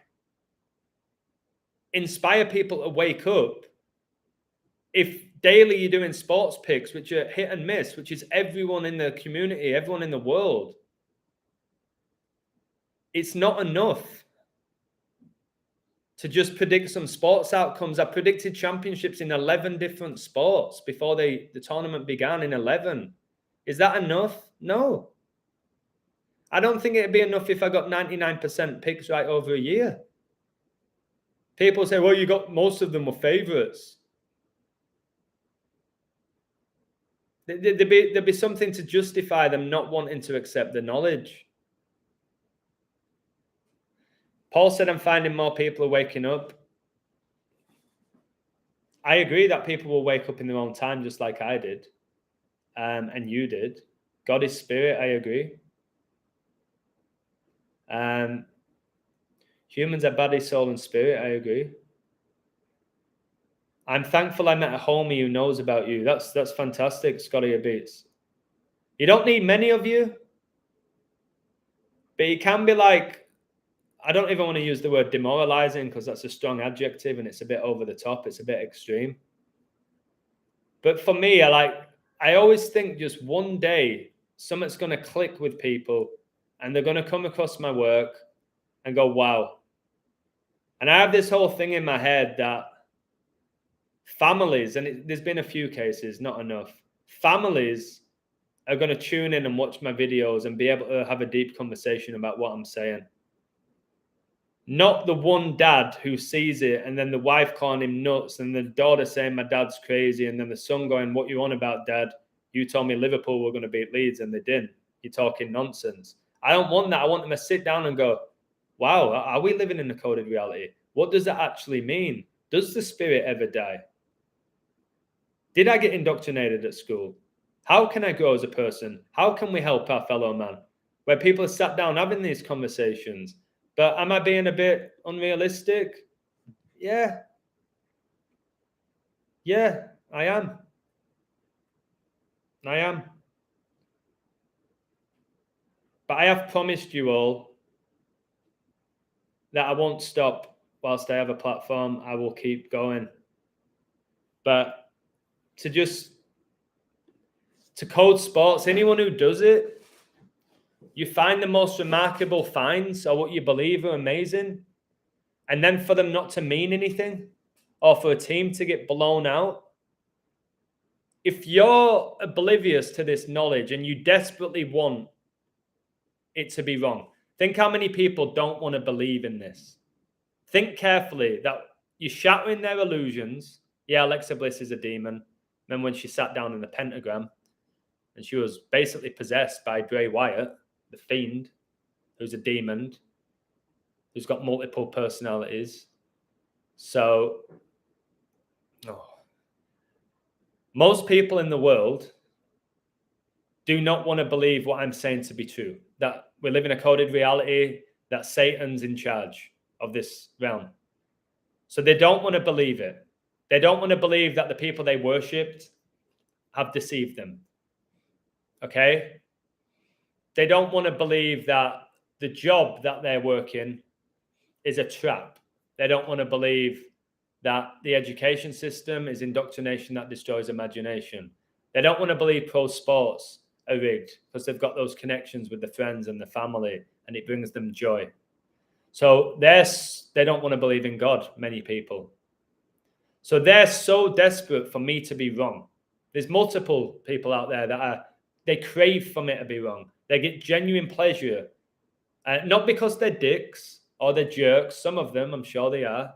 inspire people to wake up if daily you're doing sports picks, which are hit and miss, which is everyone in the community, everyone in the world. It's not enough. to just predict some sports outcomes. I predicted championships in 11 different sports before the tournament began in 11. Is that enough? No. I don't think it'd be enough if I got 99% picks right over a year. People say, well, you got most of them were favourites. There'd be something to justify them not wanting to accept the knowledge. Paul said, I'm finding more people are waking up. I agree that people will wake up in their own time, just like I did, and you did. God is spirit, I agree. Humans are body, soul, and spirit, I agree. I'm thankful I met a homie who knows about you. That's fantastic, Scotty Beats. You don't need many of you, but it can be like, I don't even want to use the word demoralizing because that's a strong adjective and it's a bit over the top. It's a bit extreme. But for me, I always think just one day something's going to click with people and they're going to come across my work and go, wow. And I have this whole thing in my head that families, and there's been a few cases, not enough, families are going to tune in and watch my videos and be able to have a deep conversation about what I'm saying. Not the one dad who sees it and then the wife calling him nuts and the daughter saying my dad's crazy and then the son going, what you on about, dad? You told me Liverpool were going to beat Leeds and they didn't. You're talking nonsense. I don't want that. I want them to sit down and go, wow, are we living in a coded reality? What does that actually mean? Does the spirit ever die? Did I get indoctrinated at school? How can I grow as a person? How can we help our fellow man? Where people are sat down having these conversations. But am I being a bit unrealistic? Yeah. Yeah, I am. I am. But I have promised you all that I won't stop whilst I have a platform. I will keep going. But to code sports, anyone who does it, you find the most remarkable finds or what you believe are amazing. And then for them not to mean anything or for a team to get blown out. If you're oblivious to this knowledge and you desperately want it to be wrong, think how many people don't want to believe in this. Think carefully that you're shattering their illusions. Yeah, Alexa Bliss is a demon. Then when she sat down in the pentagram and she was basically possessed by Bray Wyatt, the Fiend, who's a demon, who's got multiple personalities. So, most people in the world do not want to believe what I'm saying to be true, that we live in a coded reality, that Satan's in charge of this realm. So they don't want to believe it. They don't want to believe that the people they worshipped have deceived them. Okay? They don't want to believe that the job that they're working is a trap. They don't want to believe that the education system is indoctrination that destroys imagination. They don't want to believe pro sports are rigged because they've got those connections with the friends and the family and it brings them joy. So they don't want to believe in God, many people. So they're so desperate for me to be wrong. There's multiple people out there that they crave for me to be wrong. They get genuine pleasure. Not because they're dicks or they're jerks. Some of them, I'm sure they are.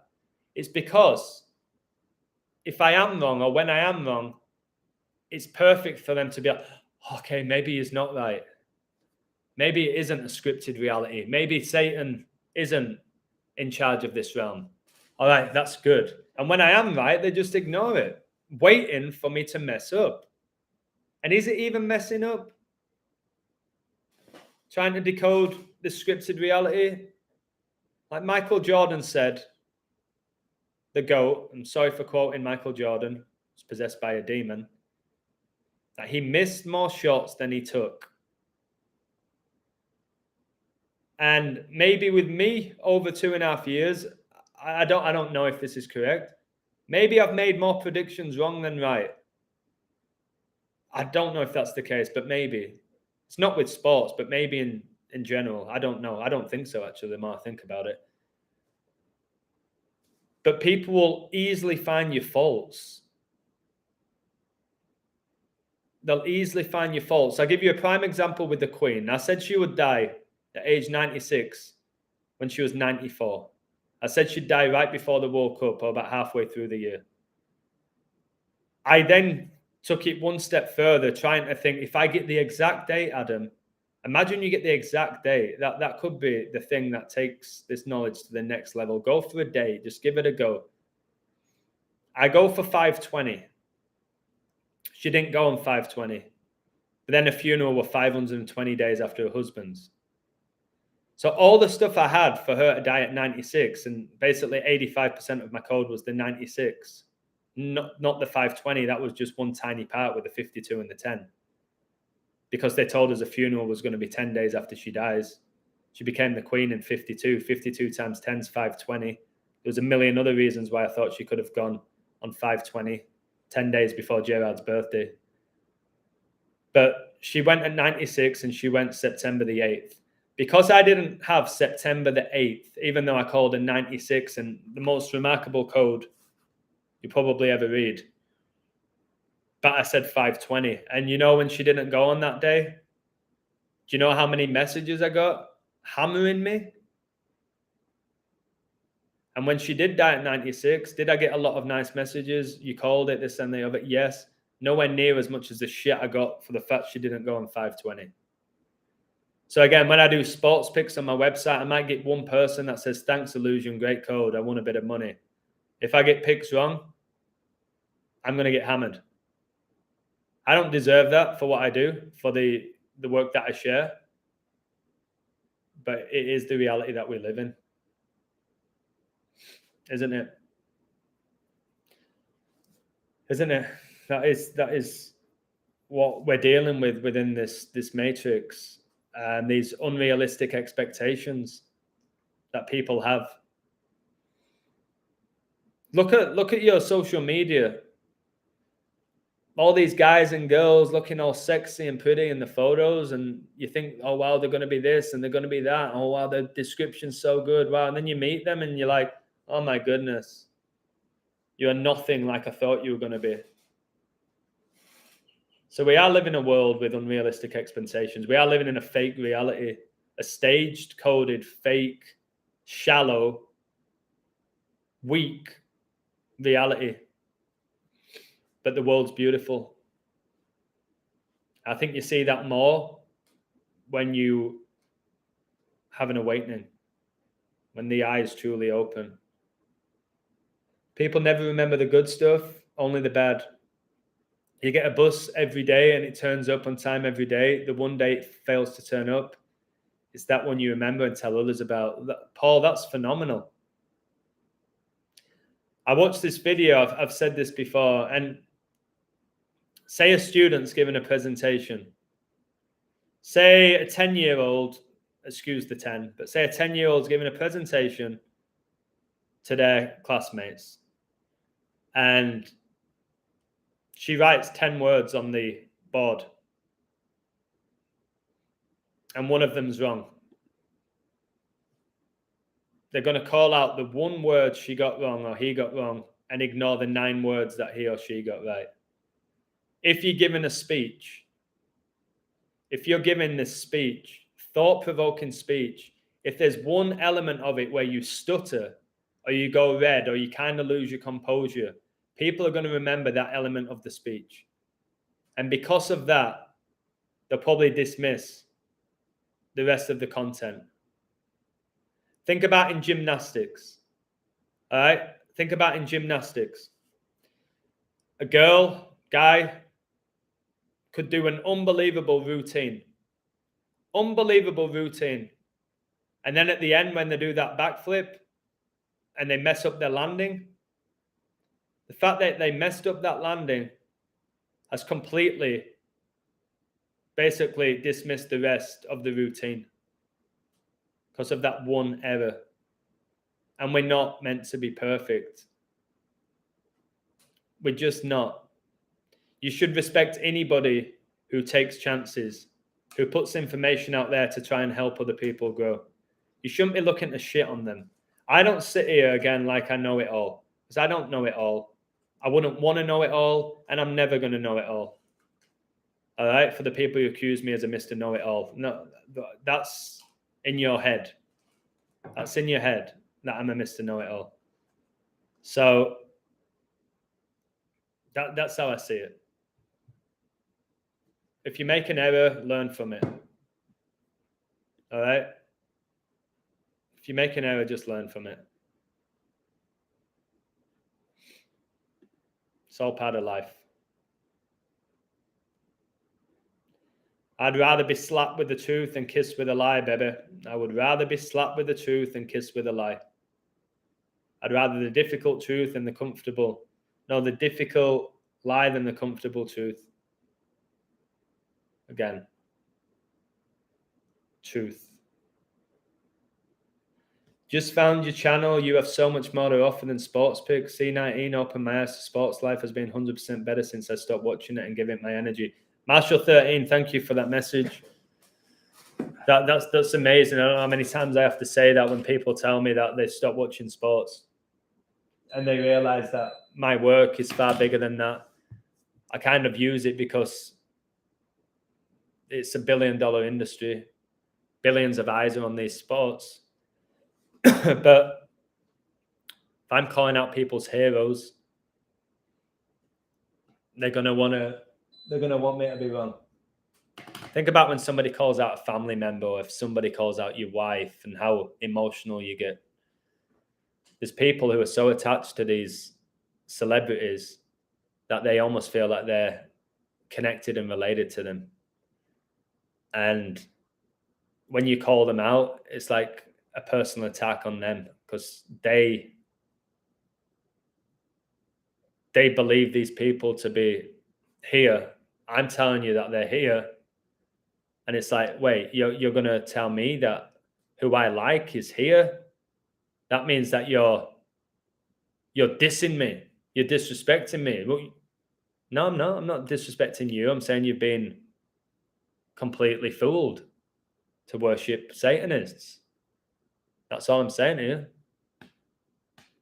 It's because if I am wrong or when I am wrong, it's perfect for them to be like, okay, maybe he's not right. Maybe it isn't a scripted reality. Maybe Satan isn't in charge of this realm. All right, that's good. And when I am right, they just ignore it, waiting for me to mess up. And is it even messing up? Trying to decode the scripted reality? Like Michael Jordan said, the GOAT, I'm sorry for quoting Michael Jordan, was possessed by a demon, that he missed more shots than he took. And maybe with me over 2.5 years, I don't know if this is correct. Maybe I've made more predictions wrong than right. I don't know if that's the case, but maybe. It's not with sports, but maybe in general. I don't know. I don't think so, actually, the more I think about it. But people will easily find your faults. They'll easily find your faults. I'll give you a prime example with the Queen. I said she would die at age 96 when she was 94. I said she'd die right before the World Cup or about halfway through the year. I then took it one step further, trying to think, if I get the exact date, Adam, imagine you get the exact date. That could be the thing that takes this knowledge to the next level. Go for a date. Just give it a go. I go for 520. She didn't go on 520. But then a funeral were 520 days after her husband's. So all the stuff I had for her to die at 96, and basically 85% of my code was the 96. Not the 520. That was just one tiny part with the 52 and the 10. Because they told us a funeral was going to be 10 days after she dies. She became the Queen in 52. 52 times 10 is 520. There was a million other reasons why I thought she could have gone on 520, 10 days before Gerard's birthday. But she went at 96 and she went September the 8th. Because I didn't have September the 8th, even though I called a 96 and the most remarkable code you probably ever read, but I said 520. And you know when she didn't go on that day, do you know how many messages I got hammering me? And when she did die at 96, did I get a lot of nice messages? You called it, this and the other. Yes. Nowhere near as much as the shit I got for the fact she didn't go on 520. So again, when I do sports picks on my website, I might get one person that says, thanks, Illusion, great code. I won a bit of money. If I get picks wrong, I'm going to get hammered. I don't deserve that for what I do, for the work that I share. But it is the reality that we live in. Isn't it? Isn't it? That is what we're dealing with within this matrix, and these unrealistic expectations that people have. Look at your social media. All these guys and girls looking all sexy and pretty in the photos, and you think, oh wow, they're going to be this and they're going to be that. Oh wow, the description's so good. Wow, and then you meet them and you're like, oh my goodness, you are nothing like I thought you were going to be. So we are living in a world with unrealistic expectations. We are living in a fake reality, a staged, coded, fake, shallow, weak reality. But the world's beautiful. I think you see that more when you have an awakening, when the eyes truly open. People never remember the good stuff, only the bad. You get a bus every day and it turns up on time every day. The one day it fails to turn up, it's that one you remember and tell others about. Paul, that's phenomenal. I watched this video. I've said this before. And say a student's giving a presentation. Say a 10-year-old, excuse the 10, but say a 10-year-old's giving a presentation to their classmates. And she writes 10 words on the board. And one of them's wrong. They're going to call out the one word she got wrong or he got wrong and ignore the 9 words that he or she got right. If you're giving a speech, if you're giving this speech, thought-provoking speech, if there's one element of it where you stutter or you go red or you kind of lose your composure, people are going to remember that element of the speech. And because of that, they'll probably dismiss the rest of the content. Think about in gymnastics. All right? Think about in gymnastics. A girl, guy, could do an unbelievable routine. Unbelievable routine. And then at the end, when they do that backflip and they mess up their landing, the fact that they messed up that landing has completely, basically dismissed the rest of the routine because of that one error. And we're not meant to be perfect. We're just not. You should respect anybody who takes chances, who puts information out there to try and help other people grow. You shouldn't be looking to shit on them. I don't sit here again like I know it all, because I don't know it all. I wouldn't want to know it all, and I'm never going to know it all. All right, for the people who accuse me as a Mr. Know-It-All, no, that's in your head. That's in your head that I'm a Mr. Know-It-All. So that's how I see it. If you make an error, learn from it. All right? If you make an error, just learn from it. It's all part of life. I'd rather be slapped with the truth than kissed with a lie, baby. I would rather be slapped with the truth than kissed with a lie. I'd rather the difficult truth than the comfortable. No, the difficult lie than the comfortable truth. Again, truth. Just found your channel. You have so much more to offer than sports picks. C19 opened my eyes to sports life has been 100% better since I stopped watching it and giving it my energy. Marshall 13, thank you for that message. That's amazing. I don't know how many times I have to say that when people tell me that they stop watching sports and they realize that my work is far bigger than that. I kind of use it because it's $1 billion industry. Billions of eyes are on these sports. But if I'm calling out people's heroes, they're gonna want me to be wrong. Think about when somebody calls out a family member, or if somebody calls out your wife, and how emotional you get. There's people who are so attached to these celebrities that they almost feel like they're connected and related to them. And when you call them out, it's like a personal attack on them, because they believe these people to be here. I'm telling you that they're here. And it's like, wait, you're going to tell me that who I like is here? That means that you're dissing me. You're disrespecting me. Well, no, I'm not. I'm not disrespecting you. I'm saying you've been completely fooled to worship Satanists. That's all I'm saying here.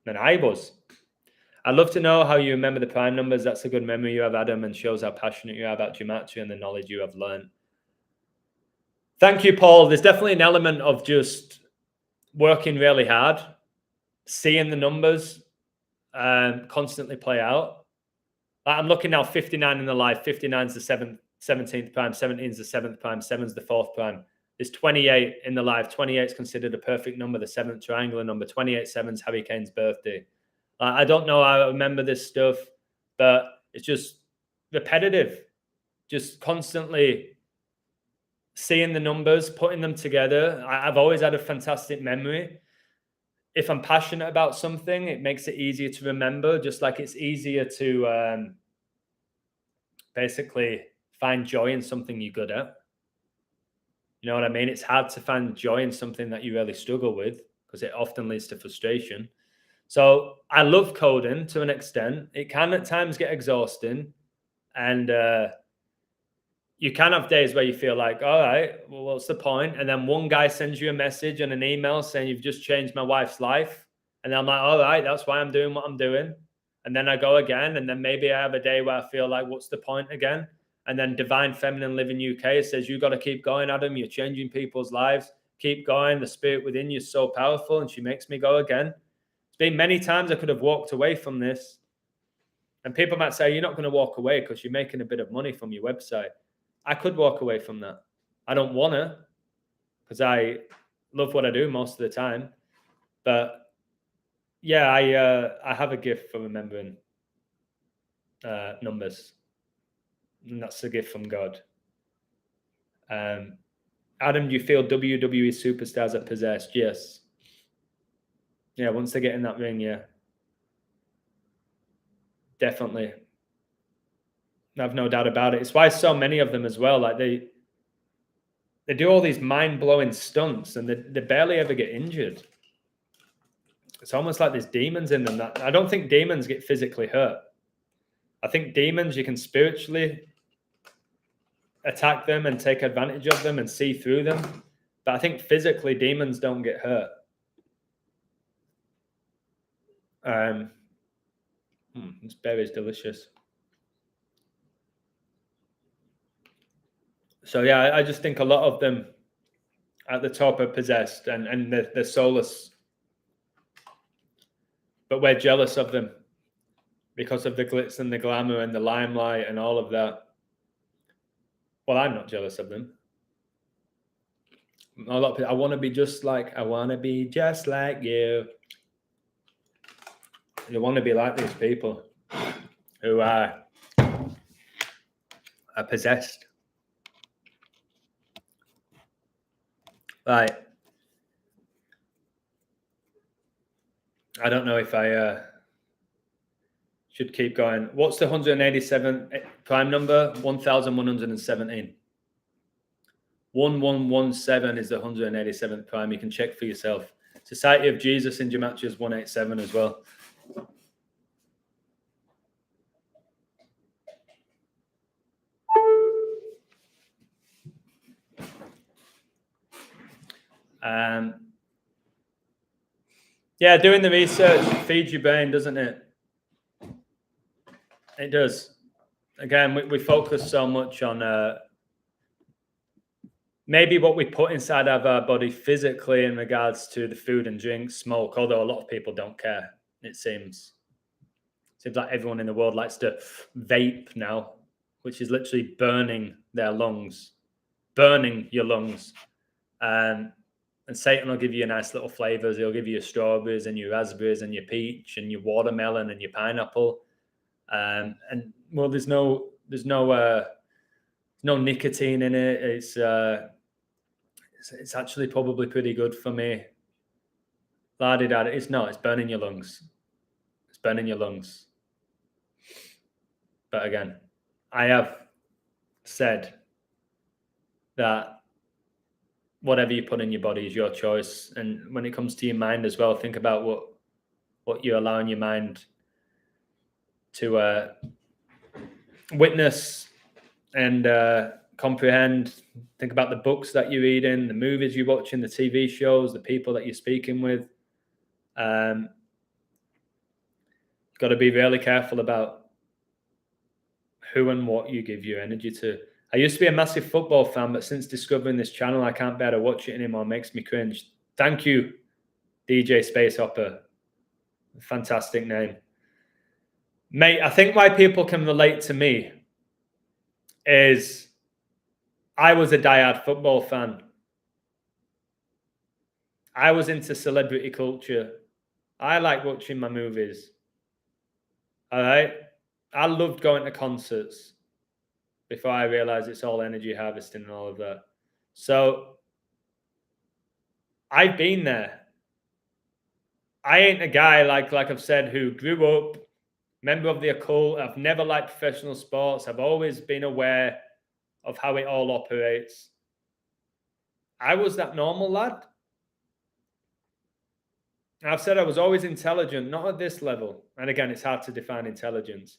And I was. I'd love to know how you remember the prime numbers. That's a good memory you have, Adam, and shows how passionate you are about gematria and the knowledge you have learned. Thank you, Paul. There's definitely an element of just working really hard, seeing the numbers constantly play out. I'm looking now, 59 in the live, 59 is the 17th prime, 17 is the 7th prime, 7 is the 4th prime. There's 28 in the live. 28 is considered a perfect number, the 7th triangular number. 28/7 is Harry Kane's birthday. I don't know how I remember this stuff, but it's just repetitive, just constantly seeing the numbers, putting them together. I've always had a fantastic memory. If I'm passionate about something, it makes it easier to remember, just like it's easier to basically find joy in something you're good at. You know what I mean? It's hard to find joy in something that you really struggle with, because it often leads to frustration. So I love coding to an extent. It can at times get exhausting, and you can have days where you feel like, all right, well, what's the point? And then one guy sends you a message and an email saying you've just changed my wife's life. And I'm like, all right, that's why I'm doing what I'm doing. And then I go again. And then maybe I have a day where I feel like, what's the point again? And then Divine Feminine Living UK says, you got to keep going, Adam. You're changing people's lives. Keep going. The spirit within you is so powerful. And she makes me go again. It's been many times I could have walked away from this. And people might say, you're not going to walk away because you're making a bit of money from your website. I could walk away from that. I don't want to, because I love what I do most of the time. But yeah, I have a gift for remembering numbers. And that's a gift from God. Adam, do you feel WWE superstars are possessed? Yes. Yeah, once they get in that ring, yeah. Definitely. I've no doubt about it. It's why so many of them as well, like they do all these mind-blowing stunts and they barely ever get injured. It's almost like there's demons in them. That I don't think demons get physically hurt. I think demons, you can spiritually attack them and take advantage of them and see through them. But I think physically demons don't get hurt. This berry is delicious. So yeah, I just think a lot of them at the top are possessed and they're soulless, but we're jealous of them because of the glitz and the glamour and the limelight and all of that. Well, I'm not jealous of them. A lot of people, I want to be just like you. You want to be like these people who are possessed. Right. I don't know if I should keep going. What's the 187 prime number? 1117. 1117 is the 187th prime. You can check for yourself. Society of Jesus in Gematria is 187 as well. Yeah, doing the research feeds your brain, doesn't it? It does. Again, we focus so much on maybe what we put inside of our body physically in regards to the food and drink, smoke, although a lot of people don't care, it seems. Seems like everyone in the world likes to vape now, which is literally burning their lungs, burning your lungs. And Satan will give you nice little flavors. He'll give you your strawberries and your raspberries and your peach and your watermelon and your pineapple. And well, there's no nicotine in it. It's actually probably pretty good for me. La-di-da, it's not. It's burning your lungs. It's burning your lungs. But again, I have said that whatever you put in your body is your choice. And when it comes to your mind as well, think about what you're allowing your mind to witness and comprehend. Think about the books that you're reading, the movies you're watching, the TV shows, the people that you're speaking with. Got to be really careful about who and what you give your energy to. I used to be a massive football fan, but since discovering this channel, I can't bear to watch it anymore. It makes me cringe. Thank you, DJ Space Hopper. Fantastic name. Mate, I think why people can relate to me is I was a diehard football fan. I was into celebrity culture. I like watching my movies. All right? I loved going to concerts before I realized it's all energy harvesting and all of that. So I've been there. I ain't a guy like I've said who grew up member of the occult. I've never liked professional sports. I've always been aware of how it all operates. I was that normal lad. I've said I was always intelligent, not at this level. And again, it's hard to define intelligence.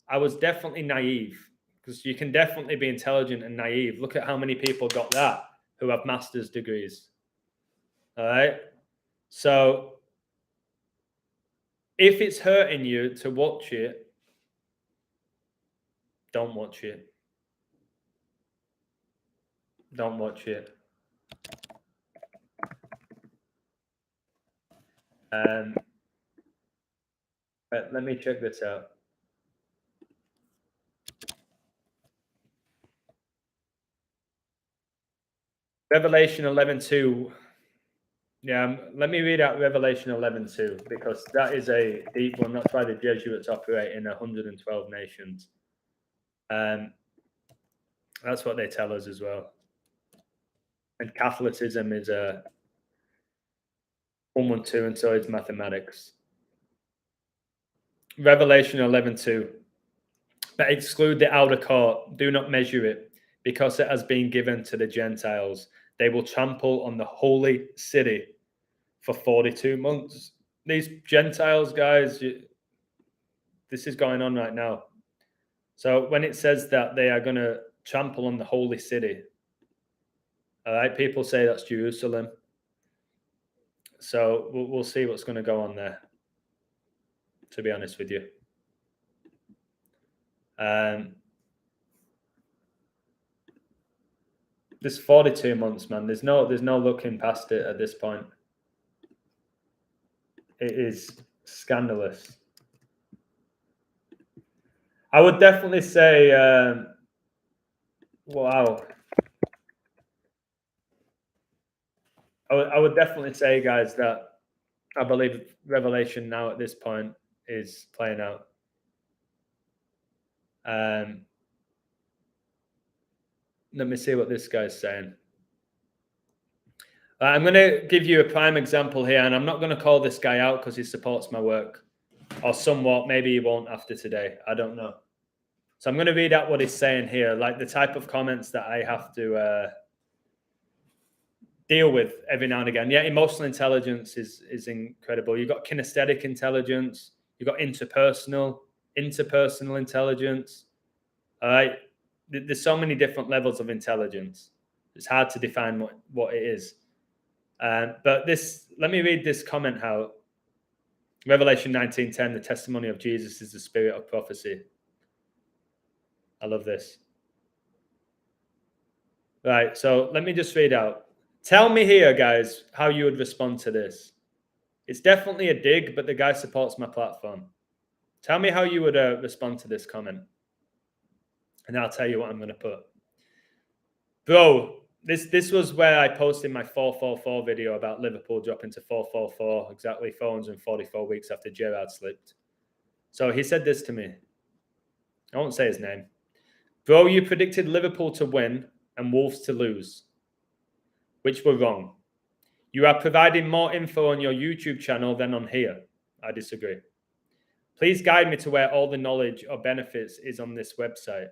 I was definitely naive because you can definitely be intelligent and naive. Look at how many people got that who have master's degrees. All right. So if it's hurting you to watch it, don't watch it. Don't watch it. Let me check this out. Revelation 11:2. Yeah, let me read out Revelation 11:2 because that is a deep one. That's why the Jesuits operate in 112 nations. That's what they tell us as well. And Catholicism is a 112, and so is mathematics. Revelation 11:2. But exclude the outer court, do not measure it, because it has been given to the Gentiles. They will trample on the holy city for 42 months. These Gentiles, guys, this is going on right now. So when it says that they are going to trample on the holy city, all right, people say that's Jerusalem. So we'll see what's going to go on there. to be honest with you. This 42 months, man. There's no looking past it at this point. It is scandalous. I would definitely say, wow. I would definitely say, guys, that I believe Revelation now at this point is playing out. Let me see what this guy's saying. I'm going to give you a prime example here, and I'm not going to call this guy out because he supports my work, or somewhat. Maybe he won't after today. I don't know. So I'm going to read out what he's saying here, like the type of comments that I have to deal with every now and again. Yeah, emotional intelligence is incredible. You've got kinesthetic intelligence. You've got interpersonal intelligence. All right. There's so many different levels of intelligence. It's hard to define what it is. But let me read this comment out. Revelation 19:10, the testimony of Jesus is the spirit of prophecy. I love this. Right, so let me just read out. Tell me here, guys, how you would respond to this. It's definitely a dig, but the guy supports my platform. Tell me how you would respond to this comment. And I'll tell you what I'm going to put. Bro, this was where I posted my 444 video about Liverpool dropping to 444, exactly 444 weeks after Gerrard slipped. So he said this to me. I won't say his name. Bro, you predicted Liverpool to win and Wolves to lose, which were wrong. You are providing more info on your YouTube channel than on here. I disagree. Please guide me to where all the knowledge or benefits is on this website.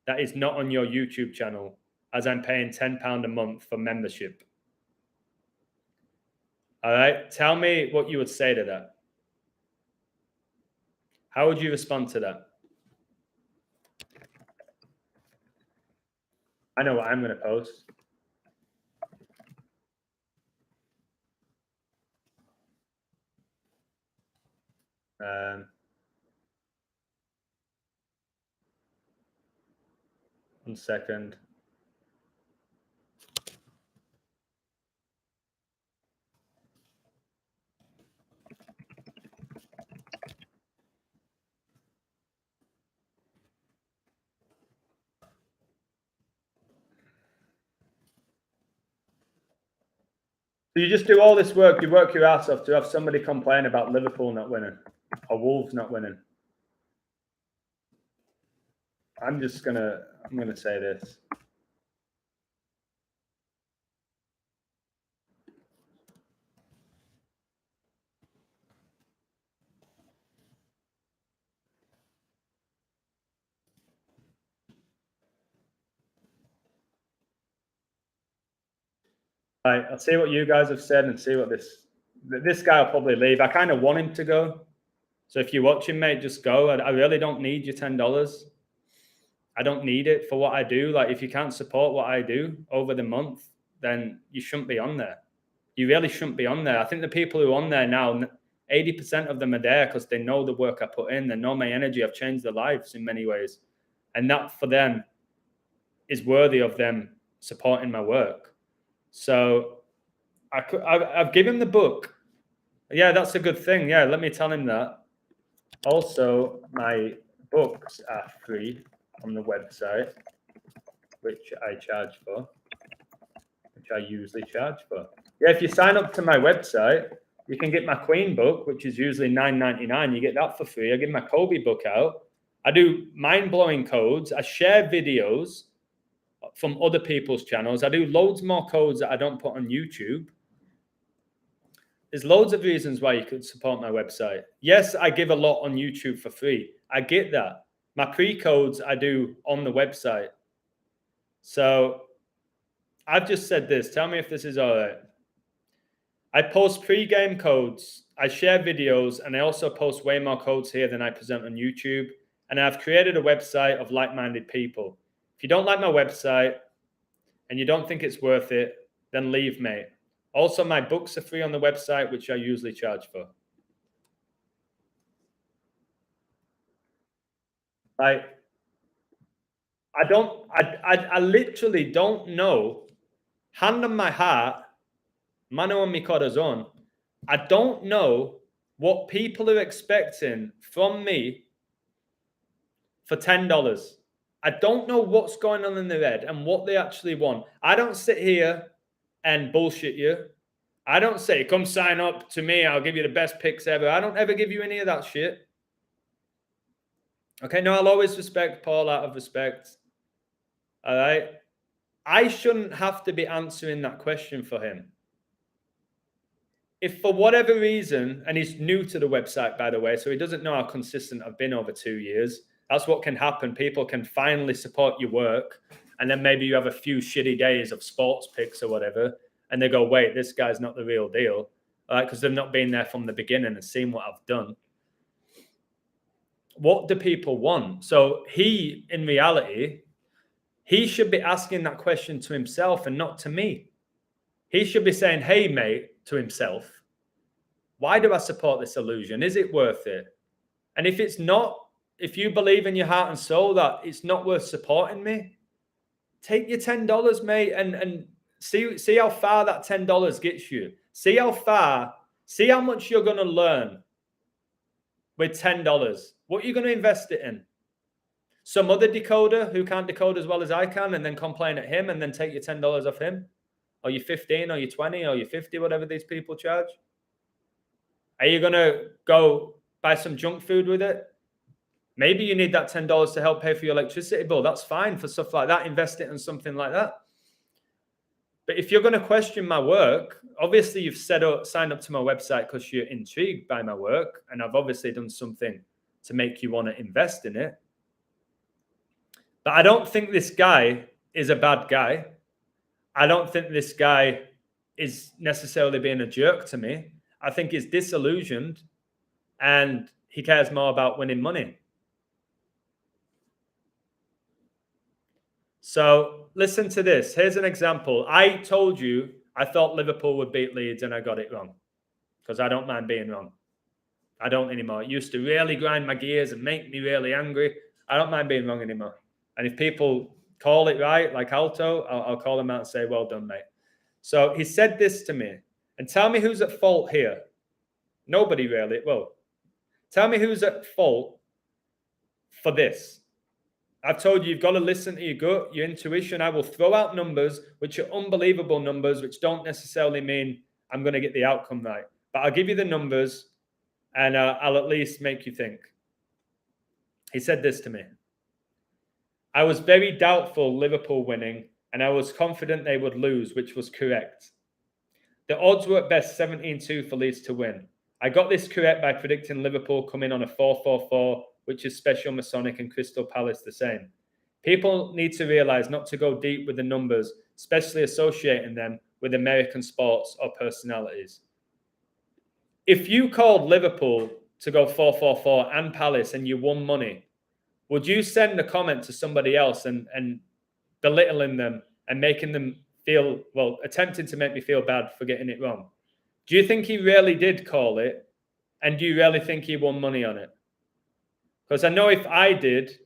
That is not on your YouTube channel, as I'm paying £10 a month for membership. All right, tell me what you would say to that. How would you respond to that? I know what I'm going to post. One second. So you just do all this work, you work your ass off to have somebody complain about Liverpool not winning or Wolves not winning. I'm going to say this. All right, I'll see what you guys have said and see what this guy will probably leave. I kind of want him to go. So if you're watching, mate, just go. I really don't need your $10. I don't need it for what I do. Like, if you can't support what I do over the month, then you shouldn't be on there. You really shouldn't be on there. I think the people who are on there now, 80% of them are there because they know the work I put in. They know my energy. I've changed their lives in many ways. And that, for them, is worthy of them supporting my work. So I've given him the book. Yeah, that's a good thing. Yeah, let me tell him that. Also, my books are free on the website, which I charge for, which I usually charge for. Yeah, if you sign up to my website, you can get my Queen book, which is usually $9.99. You get that for free. I give my Kobe book out. I do mind-blowing codes. I share videos from other people's channels. I do loads more codes that I don't put on YouTube. There's loads of reasons why you could support my website. Yes, I give a lot on YouTube for free. I get that. My pre-codes I do on the website. So I've just said this. Tell me if this is all right. I post pre-game codes. I share videos, and I also post way more codes here than I present on YouTube. And I've created a website of like-minded people. If you don't like my website and you don't think it's worth it, then leave, mate. Also, my books are free on the website, which I usually charge for. Like, I literally don't know. Hand on my heart, mano on mi corazon. I don't know what people are expecting from me for $10. I don't know what's going on in their head and what they actually want. I don't sit here and bullshit you. I don't say, come sign up to me. I'll give you the best picks ever. I don't ever give you any of that shit. Okay, no, I'll always respect Paul out of respect. All right. I shouldn't have to be answering that question for him. If for whatever reason, and he's new to the website, by the way, so he doesn't know how consistent I've been over 2 years. That's what can happen. People can finally support your work, and then maybe you have a few shitty days of sports picks or whatever, and they go, wait, this guy's not the real deal, because they've not been there from the beginning and seen what I've done. What do people want? So he, in reality, he should be asking that question to himself and not to me. He should be saying, hey, mate, to himself, why do I support this illusion? Is it worth it? And if it's not, if you believe in your heart and soul that it's not worth supporting me, take your $10, mate, and see how far that $10 gets you. See how much you're going to learn with $10. What are you going to invest it in? Some other decoder who can't decode as well as I can and then complain at him and then take your $10 off him? Or you 15 or you 20 or you 50, whatever these people charge? Are you going to go buy some junk food with it? Maybe you need that $10 to help pay for your electricity bill. That's fine for stuff like that. Invest it in something like that. But if you're going to question my work, obviously you've signed up to my website because you're intrigued by my work. And I've obviously done something to make you want to invest in it. But I don't think this guy is a bad guy. I don't think this guy is necessarily being a jerk to me. I think he's disillusioned and he cares more about winning money. So listen to this. Here's an example. I told you I thought Liverpool would beat Leeds and I got it wrong because I don't mind being wrong. I don't anymore. It used to really grind my gears and make me really angry. I don't mind being wrong anymore. And if people call it right, like Alto, I'll call them out and say, well done, mate. So he said this to me. And tell me who's at fault here. Nobody really. Well, tell me who's at fault for this. I've told you, you've got to listen to your gut, your intuition. I will throw out numbers, which are unbelievable numbers, which don't necessarily mean I'm going to get the outcome right. But I'll give you the numbers and I'll at least make you think. He said this to me. I was very doubtful Liverpool winning, and I was confident they would lose, which was correct. The odds were at best 17-2 for Leeds to win. I got this correct by predicting Liverpool coming on a 4-4-4, which is special Masonic, and Crystal Palace the same. People need to realise not to go deep with the numbers, especially associating them with American sports or personalities. If you called Liverpool to go 4-4-4 and Palace and you won money, would you send a comment to somebody else and belittling them and making them feel, well, attempting to make me feel bad for getting it wrong? Do you think he really did call it? And do you really think he won money on it? Because I know if I did,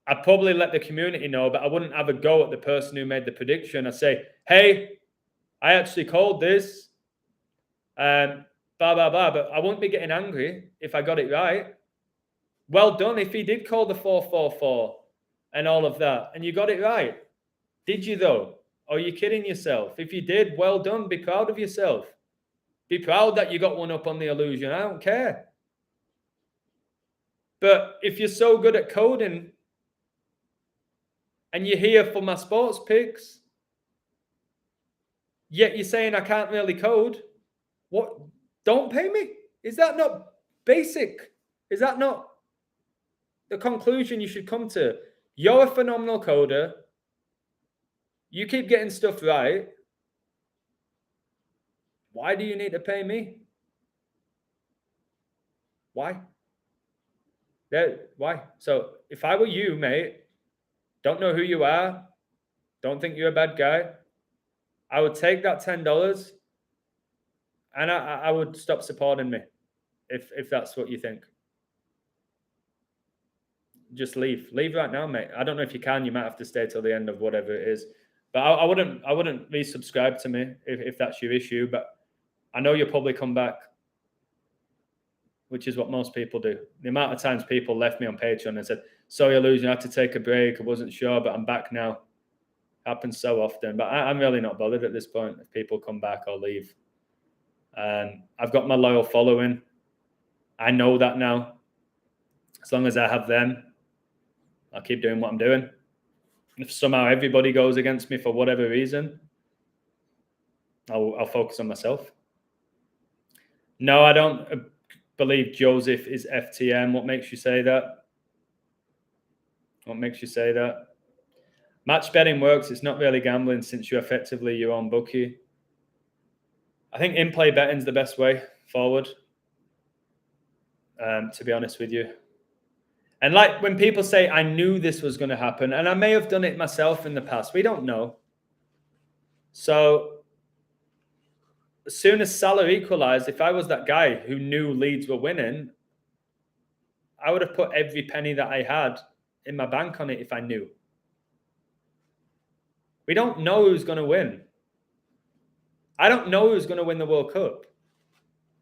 I'd probably let the community know, but I wouldn't have a go at the person who made the prediction. I'd say, hey, I actually called this, blah, blah, blah, but I won't be getting angry if I got it right. Well done if he did call the 4-4-4 and all of that, and you got it right. Did you, though? Or are you kidding yourself? If you did, well done. Be proud of yourself. Be proud that you got one up on the illusion. I don't care. But if you're so good at coding and you're here for my sports picks, yet you're saying I can't really code, what? Don't pay me? Is that not basic? Is that not the conclusion you should come to? You're a phenomenal coder. You keep getting stuff right. Why do you need to pay me? Why? Why? So if I were you, mate, don't know who you are, don't think you're a bad guy, I would take that $10 and I would stop supporting me if that's what you think. just leave. Leave right now, mate. I don't know if you can. You might have to stay till the end of whatever it is. But I wouldn't resubscribe to me if that's your issue. But I know you'll probably come back, which is what most people do. The amount of times people left me on Patreon and said, "Sorry, Illusion, I had to take a break. I wasn't sure, but I'm back now." Happens so often. But I'm really not bothered at this point if people come back or leave. I've got my loyal following. I know that now. As long as I have them, I'll keep doing what I'm doing. If somehow everybody goes against me for whatever reason, I'll focus on myself. No, I don't believe Joseph is FTM. What makes you say that? What makes you say that? Match betting works. It's not really gambling since you're effectively your own bookie. I think in-play betting is the best way forward, to be honest with you. And like when people say, I knew this was going to happen, and I may have done it myself in the past, we don't know. So as soon as Salah equalized, if I was that guy who knew Leeds were winning, I would have put every penny that I had in my bank on it if I knew. We don't know who's going to win. I don't know who's going to win the World Cup.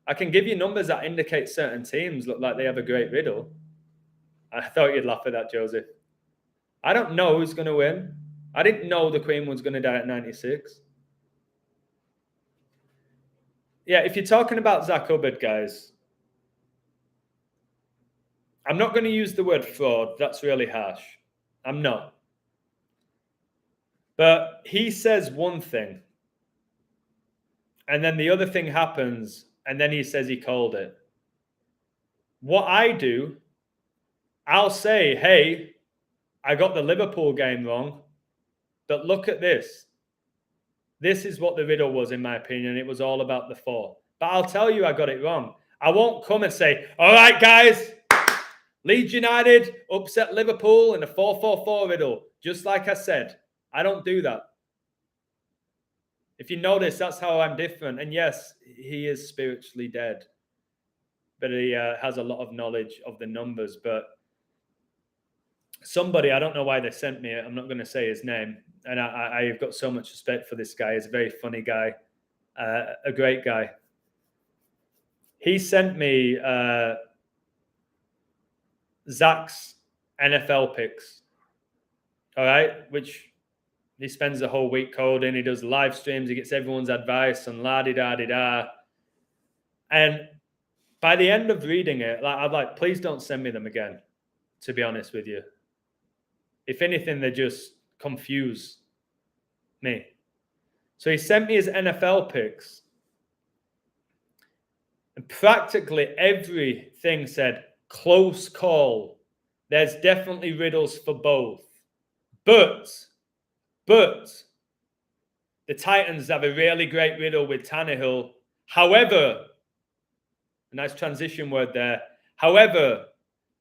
I can give you numbers that indicate certain teams look like they have a great riddle. I thought you'd laugh at that, Joseph. I don't know who's going to win. I didn't know the Queen was going to die at 96. Yeah, if you're talking about Zach Hubbard, guys, I'm not going to use the word fraud. That's really harsh. I'm not. But he says one thing, and then the other thing happens, and then he says he called it. What I do, I'll say, hey, I got the Liverpool game wrong, but look at this. This is what the riddle was, in my opinion. It was all about the 4. But I'll tell you I got it wrong. I won't come and say, all right, guys, Leeds United upset Liverpool in a 4-4-4 riddle. Just like I said, I don't do that. If you notice, that's how I'm different. And yes, he is spiritually dead. But he has a lot of knowledge of the numbers. But somebody, I don't know why they sent me it. I'm not going to say his name. And I've got so much respect for this guy. He's a very funny guy, a great guy. He sent me Zach's NFL picks, all right, which he spends the whole week coding. He does live streams. He gets everyone's advice and la-di-da-di-da. And by the end of reading it, I'm like, please don't send me them again, to be honest with you. If anything, they just confuse me. So he sent me his NFL picks. And practically everything said, close call. There's definitely riddles for both. But the Titans have a really great riddle with Tannehill. However, a nice transition word there. However,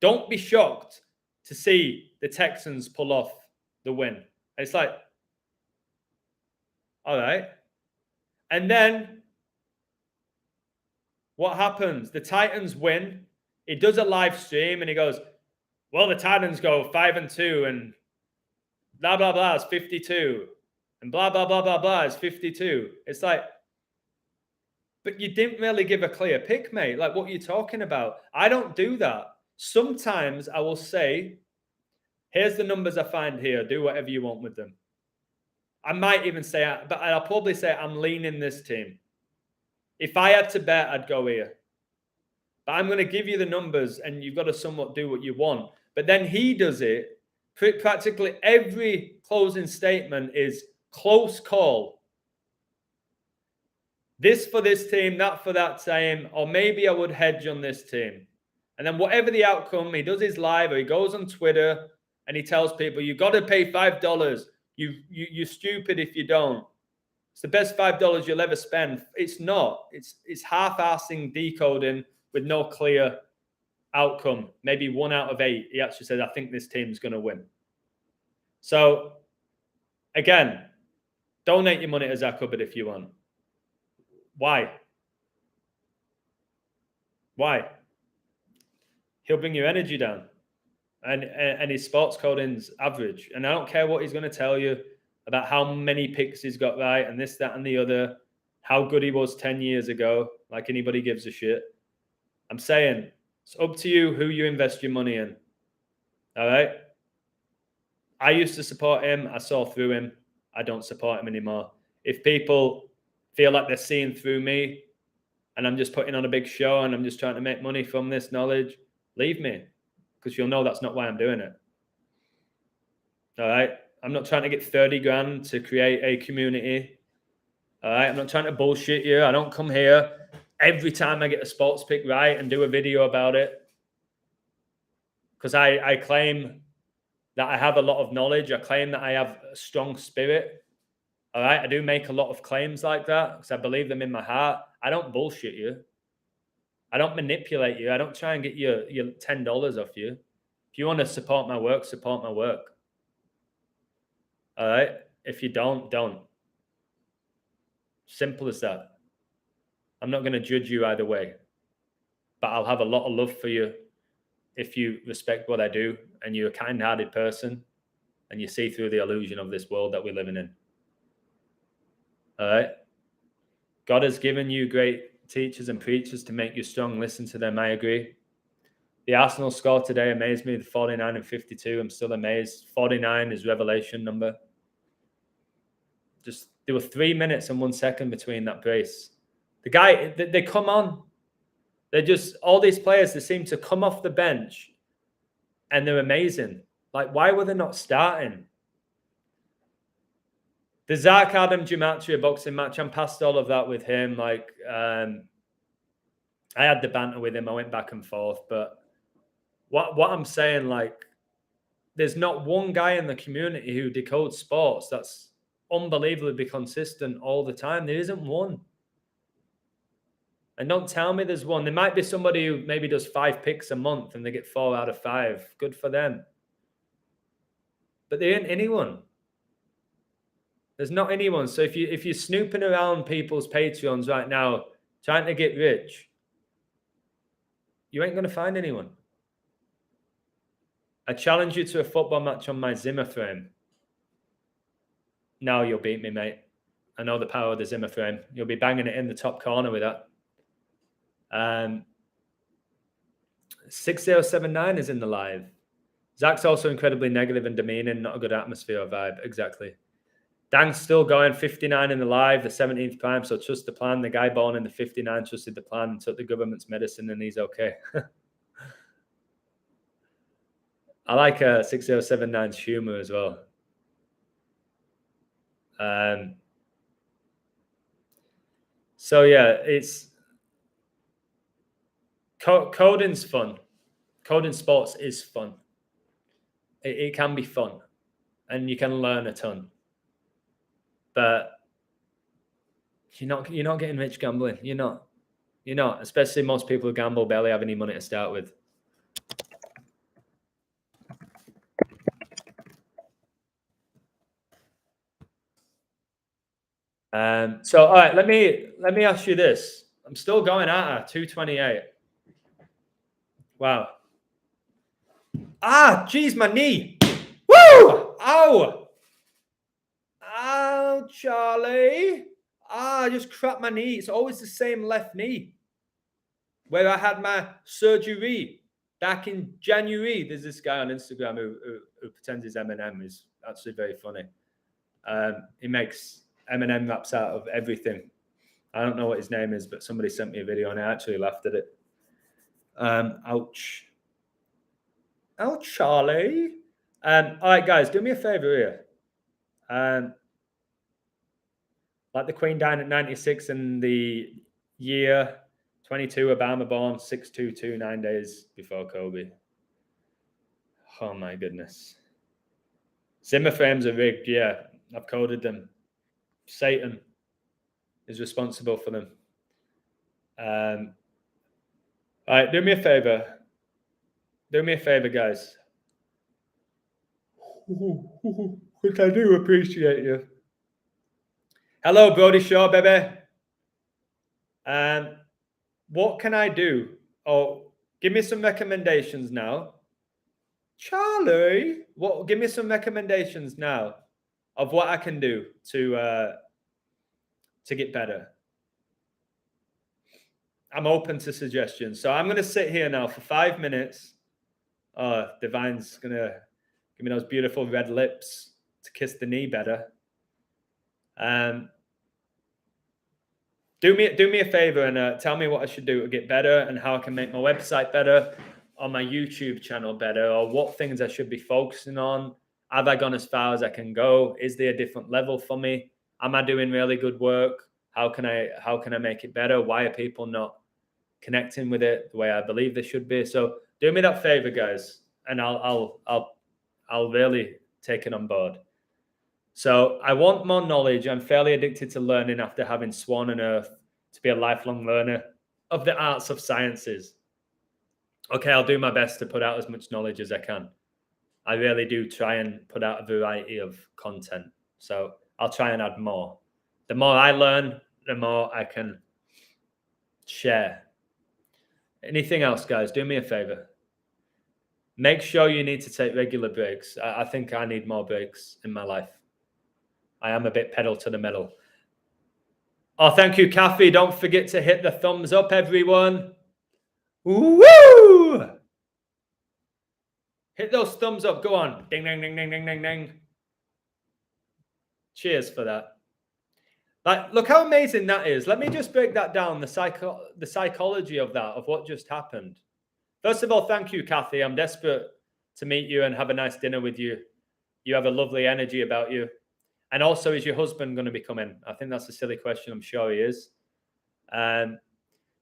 don't be shocked to see the Texans pull off the win. It's like, all right. And then what happens? The Titans win. He does a live stream and he goes, well, the Titans go 5-2 and blah, blah, blah is 52. And blah, blah, blah, blah, blah is 52. It's like, but you didn't really give a clear pick, mate. Like, what are you talking about? I don't do that. Sometimes I will say, here's the numbers I find here. Do whatever you want with them. I might even say, but I'll probably say I'm leaning this team. If I had to bet, I'd go here. But I'm going to give you the numbers and you've got to somewhat do what you want. But then he does it. Practically every closing statement is close call. This for this team, that for that team, or maybe I would hedge on this team. And then whatever the outcome, he does his live or he goes on Twitter and he tells people, you've got to pay $5. You're stupid if you don't. It's the best $5 you'll ever spend. It's not. It's half-assing decoding with no clear outcome. Maybe 1 out of 8. He actually said, I think this team's going to win. So, again, donate your money to Zach Hubbard if you want. Why? Why? He'll bring your energy down. and his sports coding's average. And I don't care what he's going to tell you about how many picks he's got right and this, that, and the other, how good he was 10 years ago, like anybody gives a shit. I'm saying it's up to you who you invest your money in. All right? I used to support him. I saw through him. I don't support him anymore. If people feel like they're seeing through me and I'm just putting on a big show and I'm just trying to make money from this knowledge, leave me, because you'll know that's not why I'm doing it. All right? I'm not trying to get 30 grand to create a community. All right? I'm not trying to bullshit you. I don't come here every time I get a sports pick right and do a video about it, because I claim that I have a lot of knowledge. I claim that I have a strong spirit. All right? I do make a lot of claims like that because I believe them in my heart. I don't bullshit you. I don't manipulate you. I don't try and get your $10 off you. If you want to support my work, support my work. All right? If you don't. Simple as that. I'm not going to judge you either way. But I'll have a lot of love for you if you respect what I do and you're a kind-hearted person and you see through the illusion of this world that we're living in. All right? God has given you great teachers and preachers to make you strong. Listen to them. I agree. The Arsenal score today amazed me. The 49 and 52. I'm still amazed. 49 is revelation number. Just there were 3 minutes and 1 second between that brace. The guy, they come on. They're just, all these players, they seem to come off the bench and they're amazing. Like, why were they not starting? The Zark Adam Gematria boxing match, I'm past all of that with him. Like, I had the banter with him. I went back and forth. But what I'm saying, like, there's not one guy in the community who decodes sports that's unbelievably consistent all the time. There isn't one. And don't tell me there's one. There might be somebody who maybe does 5 picks a month and they get 4 out of 5. Good for them. But there ain't anyone. There's not anyone. So if you're snooping around people's Patreons right now, trying to get rich, you ain't going to find anyone. I challenge you to a football match on my Zimmer frame. No, you'll beat me, mate. I know the power of the Zimmer frame. You'll be banging it in the top corner with that. 6079 is in the live. Zach's also incredibly negative and demeaning, not a good atmosphere or vibe. Exactly. Dang's still going 59 in the live, the 17th prime, so trust the plan. The guy born in the 59 trusted the plan and took the government's medicine and he's okay. I like 6079's humor as well. So yeah, it's coding's fun. Coding sports is fun. It can be fun, and you can learn a ton. But you're not getting rich gambling. You're not. Especially most people who gamble barely have any money to start with. So all right, let me ask you this. I'm still going at 228. Wow. Geez, my knee. Woo! Ow! Ow, Charlie. I just cracked my knee. It's always the same left knee where I had my surgery back in January. There's this guy on Instagram who pretends he's Eminem. He's actually very funny. He makes Eminem raps out of everything. I don't know what his name is, but somebody sent me a video and I actually laughed at it. Ouch. Oh, Charlie. All right, guys, do me a favor here. Like the Queen died at 96 and the year 22, Obama born 6/22, 9 days before Kobe. Oh, my goodness. Zimmer frames are rigged. Yeah, I've coded them. Satan is responsible for them. All right, do me a favor. Do me a favor, guys. Which I do appreciate you. Hello, Brody Shaw, baby. What can I do? Oh, give me some recommendations now. Charlie, what? Give me some recommendations now of what I can do to get better. I'm open to suggestions. So I'm going to sit here now for 5 minutes. Divine's going to give me those beautiful red lips to kiss the knee better. Do me a favor and tell me what I should do to get better and how I can make my website better or my YouTube channel better, or what things I should be focusing on. Have I gone as far as I can go? Is there a different level for me? Am I doing really good work? How can I make it better? Why are people not connecting with it the way I believe they should be? So do me that favor, guys, and I'll really take it on board. So I want more knowledge. I'm fairly addicted to learning after having sworn on earth to be a lifelong learner of the arts of sciences. Okay, I'll do my best to put out as much knowledge as I can. I really do try and put out a variety of content. So I'll try and add more. The more I learn, the more I can share. Anything else, guys? Do me a favor. Make sure you need to take regular breaks. I think I need more breaks in my life. I am a bit pedal to the metal. Oh, thank you, Kathy. Don't forget to hit the thumbs up, everyone. Woo! Hit those thumbs up. Go on. Ding, ding, ding, ding, ding, ding, ding. Cheers for that. Like, look how amazing that is. Let me just break that down, the psychology of that, of what just happened. First of all, thank you, Kathy. I'm desperate to meet you and have a nice dinner with you. You have a lovely energy about you. And also, is your husband going to be coming? I think that's a silly question. I'm sure he is.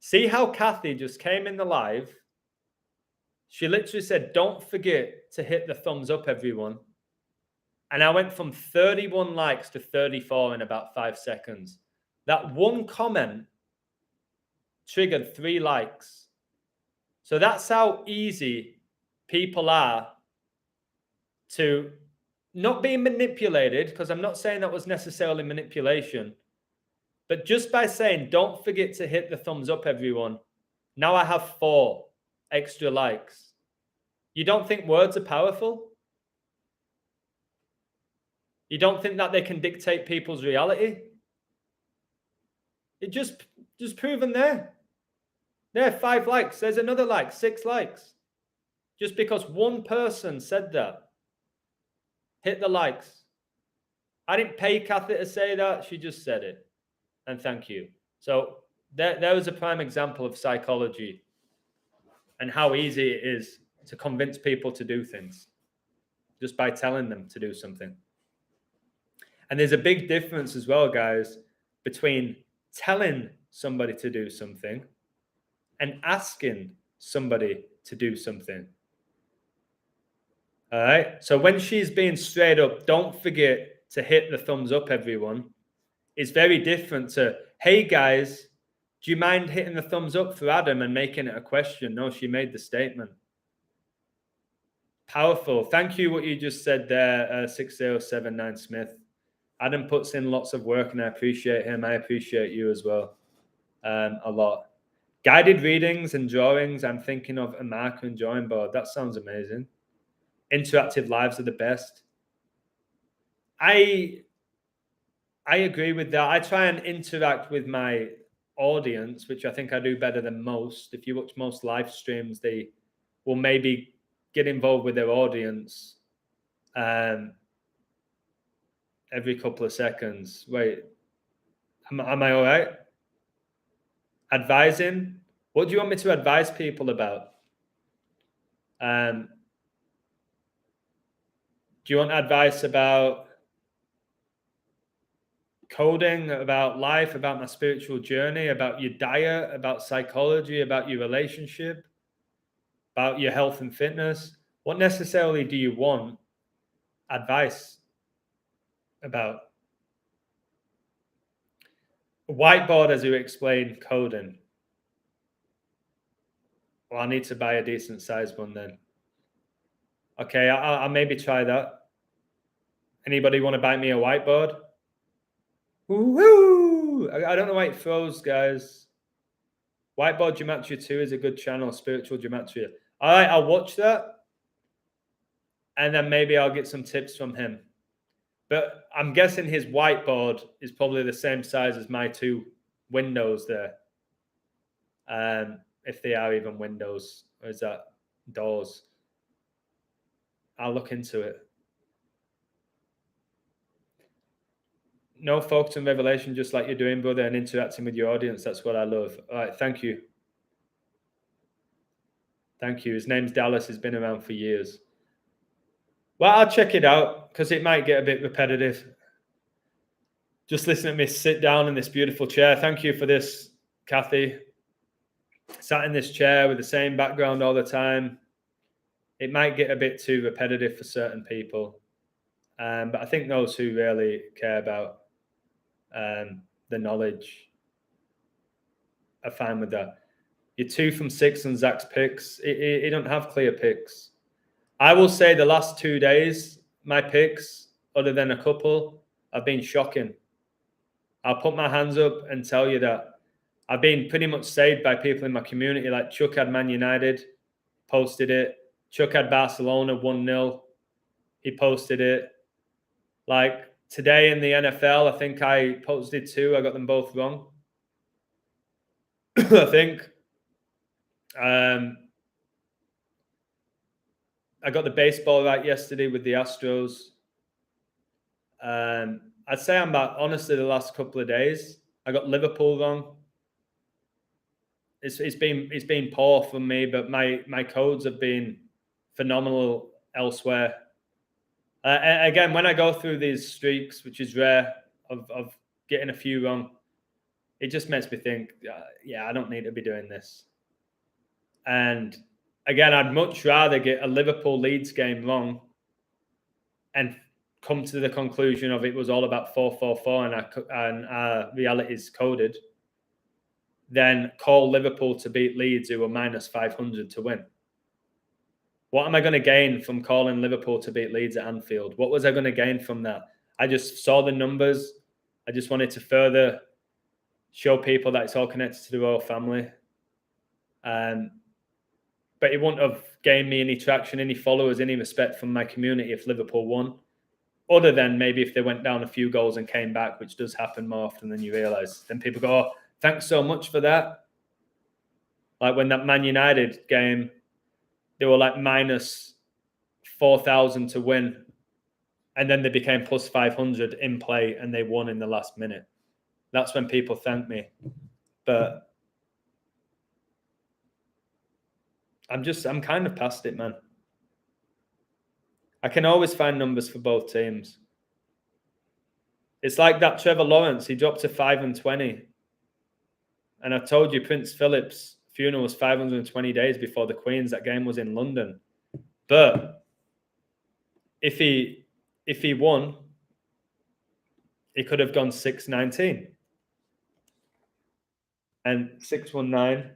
See how Kathy just came in the live. She literally said, don't forget to hit the thumbs up, everyone. And I went from 31 likes to 34 in about 5 seconds. That one comment triggered 3 likes. So that's how easy people are to not being manipulated, because I'm not saying that was necessarily manipulation, but just by saying, don't forget to hit the thumbs up, everyone. Now I have 4 extra likes. You don't think words are powerful? You don't think that they can dictate people's reality? It just proven there. There, 5 likes. There's another like, 6 likes. Just because one person said that. Hit the likes. I didn't pay Kathy to say that. She just said it. And thank you. So there was a prime example of psychology and how easy it is to convince people to do things just by telling them to do something. And there's a big difference as well, guys, between telling somebody to do something and asking somebody to do something. All right. So when she's being straight up, don't forget to hit the thumbs up, everyone. It's very different to, hey, guys, do you mind hitting the thumbs up for Adam and making it a question? No, she made the statement. Powerful. Thank you what you just said there, 6079 Smith. Adam puts in lots of work and I appreciate him. I appreciate you as well a lot. Guided readings and drawings. I'm thinking of a marker and drawing board. That sounds amazing. Interactive lives are the best. I agree with that. I try and interact with my audience, which I think I do better than most. If you watch most live streams, they will maybe get involved with their audience every couple of seconds. Wait, am I all right? Advising? What do you want me to advise people about? Do you want advice about coding, about life, about my spiritual journey, about your diet, about psychology, about your relationship, about your health and fitness? What necessarily do you want advice about? A whiteboard, as you explained, coding. Well, I need to buy a decent sized one then. Okay, I'll maybe try that. Anybody want to buy me a whiteboard? Woo! I don't know why it froze, guys. Whiteboard Gematria 2 is a good channel, Spiritual Gematria. All right, I'll watch that. and then maybe I'll get some tips from him. But I'm guessing his whiteboard is probably the same size as my 2 windows there. If they are even windows, or is that doors? I'll look into it. No focus and revelation, just like you're doing, brother, and interacting with your audience. That's what I love. All right, thank you. Thank you. His name's Dallas. He's been around for years. Well, I'll check it out because it might get a bit repetitive. Just listen to me sit down in this beautiful chair. Thank you for this, Kathy. Sat in this chair with the same background all the time. It might get a bit too repetitive for certain people. But I think those who really care about the knowledge are fine with that. You're 2 from 6 on Zach's picks. He don't have clear picks. I will say the last 2 days, my picks, other than a couple, have been shocking. I'll put my hands up and tell you that I've been pretty much saved by people in my community. Like Chuck had Man United, posted it. Chuck had Barcelona 1-0. He posted it. Like today in the NFL, I think I posted 2. I got them both wrong. I think. I got the baseball right yesterday with the Astros. I'd say I'm about, honestly, the last couple of days, I got Liverpool wrong. It's been poor for me, but my codes have been phenomenal elsewhere. Again, when I go through these streaks, which is rare, of getting a few wrong, it just makes me think, yeah, I don't need to be doing this. And again, I'd much rather get a Liverpool Leeds game wrong and come to the conclusion of it was all about 4-4-4 and our reality is coded than call Liverpool to beat Leeds, who were minus 500 to win. What am I going to gain from calling Liverpool to beat Leeds at Anfield? What was I going to gain from that? I just saw the numbers. I just wanted to further show people that it's all connected to the royal family. But it wouldn't have gained me any traction, any followers, any respect from my community if Liverpool won. Other than maybe if they went down a few goals and came back, which does happen more often than you realise. Then people go, oh, thanks so much for that. Like when that Man United game, they were like minus 4,000 to win. And then they became plus 500 in play and they won in the last minute. That's when people thank me. But I'm kind of past it, man. I can always find numbers for both teams. It's like that Trevor Lawrence, he dropped to 5-20. And I told you Prince Philip's funeral was 520 days before the Queen's. That game was in London. But if he won, he could have gone 6-19. And 619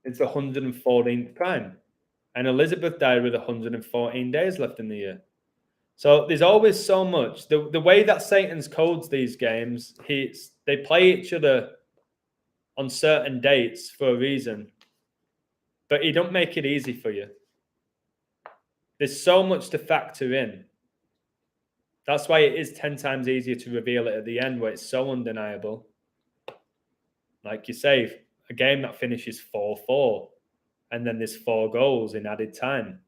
is the 114th prime. And Elizabeth died with 114 days left in the year. So there's always so much. The way that Satan's codes these games, they play each other on certain dates for a reason. But he don't make it easy for you. There's so much to factor in. That's why it is 10 times easier to reveal it at the end, where it's so undeniable. Like you say, a game that finishes 4-4, and then there's 4 goals in added time.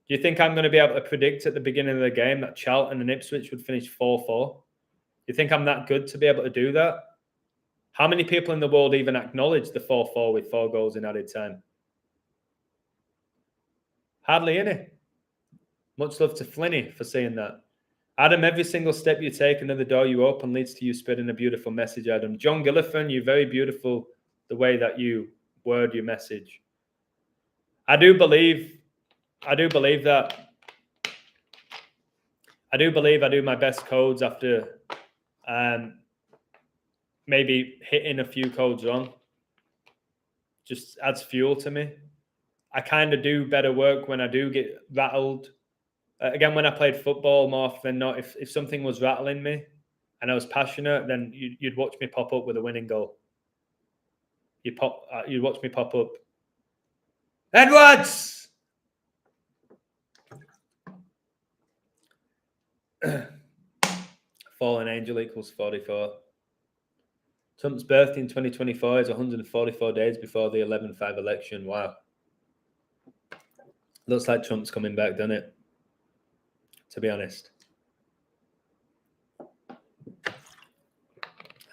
Do you think I'm going to be able to predict at the beginning of the game that Charlton and Ipswich would finish 4-4? You think I'm that good to be able to do that? How many people in the world even acknowledge the 4-4 with 4 goals in added time? Hardly any. Much love to Flinny for saying that. Adam, every single step you take, another door you open leads to you spreading a beautiful message, Adam. John Gillifan, you're very beautiful the way that you word your message. I do believe that. I do believe I do my best codes after maybe hitting a few codes wrong. Just adds fuel to me. I kind of do better work when I do get rattled. Again, when I played football, more often than not, if something was rattling me and I was passionate, then you'd watch me pop up with a winning goal. You'd watch me pop up. Edwards! Fallen angel equals 44. Trump's birthday in 2024 is 144 days before the 11/5 election. Wow. Looks like Trump's coming back, doesn't it? To be honest.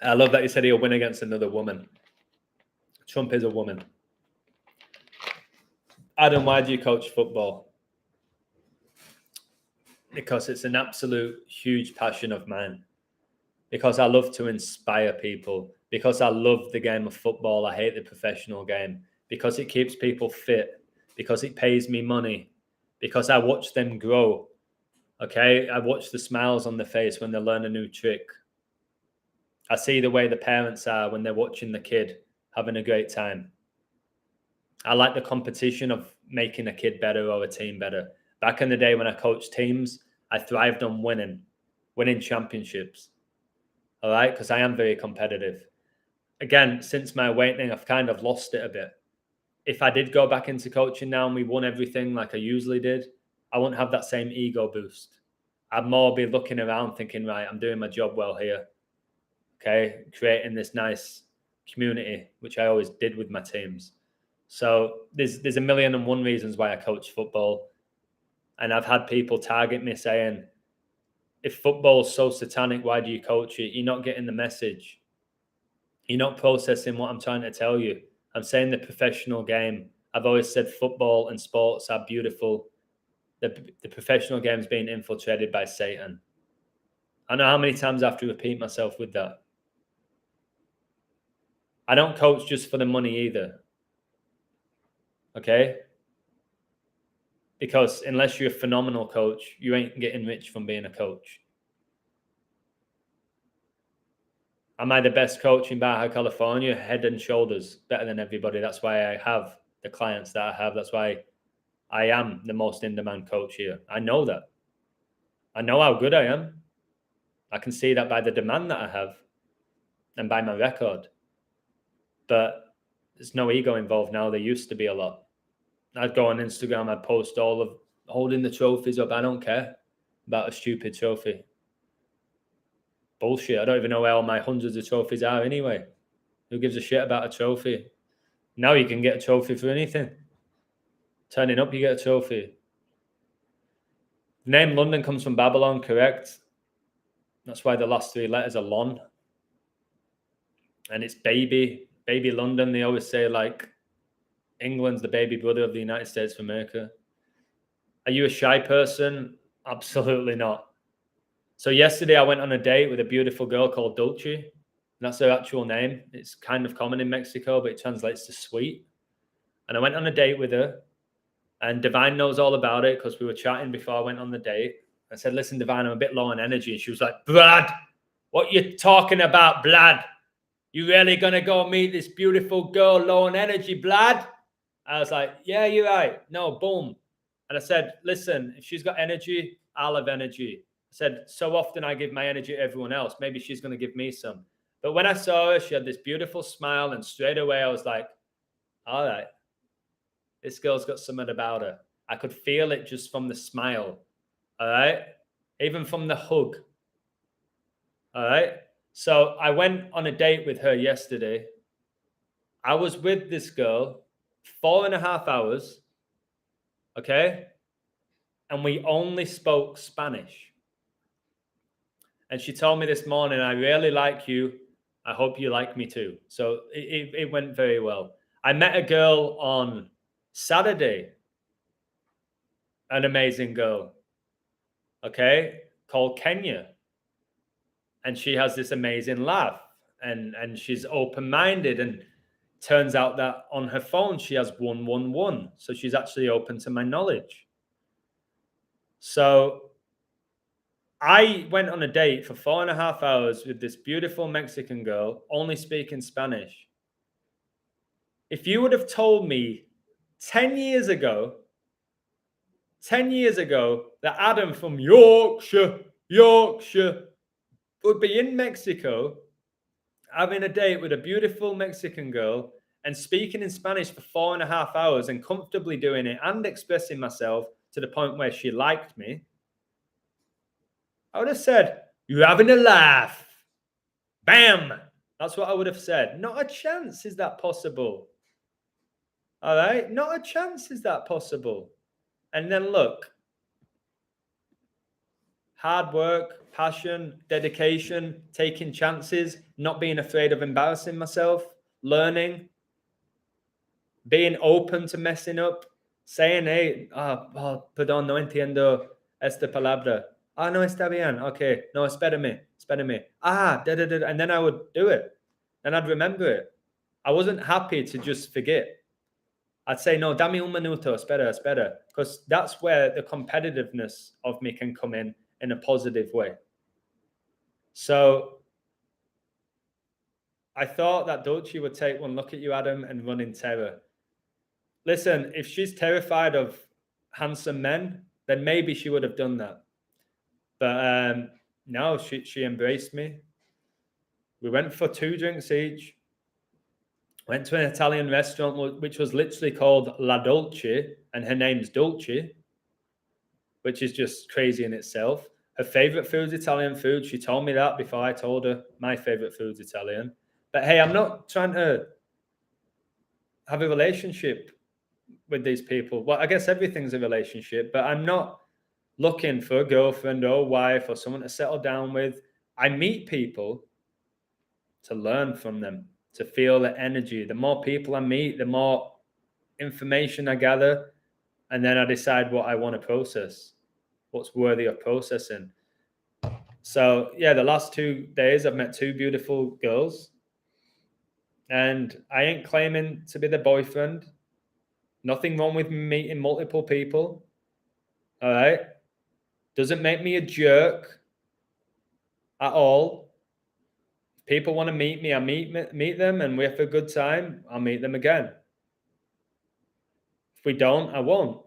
I love that he said he'll win against another woman. Trump is a woman. Adam, why do you coach football? Because it's an absolute huge passion of mine. Because I love to inspire people. Because I love the game of football. I hate the professional game. Because it keeps people fit. Because it pays me money. Because I watch them grow. Okay? I watch the smiles on their face when they learn a new trick. I see the way the parents are when they're watching the kid having a great time. I like the competition of making a kid better or a team better. Back in the day when I coached teams, I thrived on winning championships. All right, because I am very competitive. Again, since my awakening, I've kind of lost it a bit. If I did go back into coaching now and we won everything like I usually did, I wouldn't have that same ego boost. I'd more be looking around thinking, right, I'm doing my job well here. Okay, creating this nice community, which I always did with my teams. So there's a million and one reasons why I coach football. And I've had people target me saying, if football's so satanic, why do you coach it? You're not getting the message. You're not processing what I'm trying to tell you. I'm saying the professional game. I've always said football and sports are beautiful. The professional game is being infiltrated by Satan. I know how many times I have to repeat myself with that. I don't coach just for the money either. Okay? Because unless you're a phenomenal coach, you ain't getting rich from being a coach. Am I the best coach in Baja California? Head and shoulders better than everybody. That's why I have the clients that I have. That's why I am the most in-demand coach here. I know that. I know how good I am. I can see that by the demand that I have and by my record. But there's no ego involved now. There used to be a lot. I'd go on Instagram, I'd post all of holding the trophies up. I don't care about a stupid trophy. Bullshit. I don't even know where all my hundreds of trophies are anyway. Who gives a shit about a trophy? Now you can get a trophy for anything. Turning up, you get a trophy. The name London comes from Babylon, correct? That's why the last three letters are Lon. And it's baby London. They always say, like, England's the baby brother of the United States of America. Are you a shy person? Absolutely not. So yesterday I went on a date with a beautiful girl called Dulce. And that's her actual name. It's kind of common in Mexico, but it translates to sweet. And I went on a date with her. And Divine knows all about it because we were chatting before I went on the date. I said, listen, Divine, I'm a bit low on energy. And she was like, Brad, what you talking about, Blad? You really going to go meet this beautiful girl low on energy, Blad? I was like, yeah, you're right. No, boom. And I said, listen, if she's got energy, I'll have energy. I said, so often I give my energy to everyone else. Maybe she's going to give me some. But when I saw her, she had this beautiful smile. And straight away, I was like, all right, this girl's got something about her. I could feel it just from the smile. All right. Even from the hug. All right. So I went on a date with her yesterday. I was with this girl 4.5 hours. Okay. And we only spoke Spanish. And she told me this morning, I really like you. I hope you like me too. So it went very well. I met a girl on Saturday. An amazing girl. Okay. Called Kenya. And she has this amazing laugh. And she's open-minded. And turns out that on her phone, she has 111. So she's actually open to my knowledge. So I went on a date for 4.5 hours with this beautiful Mexican girl, only speaking Spanish. If you would have told me 10 years ago that Adam from Yorkshire would be in Mexico having a date with a beautiful Mexican girl and speaking in Spanish for 4.5 hours and comfortably doing it and expressing myself to the point where she liked me, I would have said, "You're having a laugh." Bam! That's what I would have said. Not a chance is that possible. All right? Not a chance is that possible. And then look, hard work, passion, dedication, taking chances, not being afraid of embarrassing myself, learning, being open to messing up, saying, hey, perdón, no entiendo esta palabra. Ah, no está bien. Okay, no, espérame. Ah, da, da, da. And then I would do it. And I'd remember it. I wasn't happy to just forget. I'd say, no, dame un minuto, espera. Because that's where the competitiveness of me can come in a positive way. So I thought that Dulce would take one look at you, Adam, and run in terror. Listen, if she's terrified of handsome men, then maybe she would have done that. But no, she embraced me. We went for 2 drinks each. Went to an Italian restaurant, which was literally called La Dolce, and her name's Dulce, which is just crazy in itself. Her favorite food's Italian food. She told me that before I told her my favorite food's Italian. But hey, I'm not trying to have a relationship with these people. Well, I guess everything's a relationship, but I'm not looking for a girlfriend or a wife or someone to settle down with. I meet people to learn from them, to feel the energy. The more people I meet, the more information I gather, and then I decide what I want to process, what's worthy of processing. So yeah, the last 2 days I've met 2 beautiful girls, and I ain't claiming to be the boyfriend. Nothing wrong with meeting multiple people. All right. Doesn't make me a jerk at all. If people want to meet me, I meet them, and we have a good time, I'll meet them again. If we don't, I won't.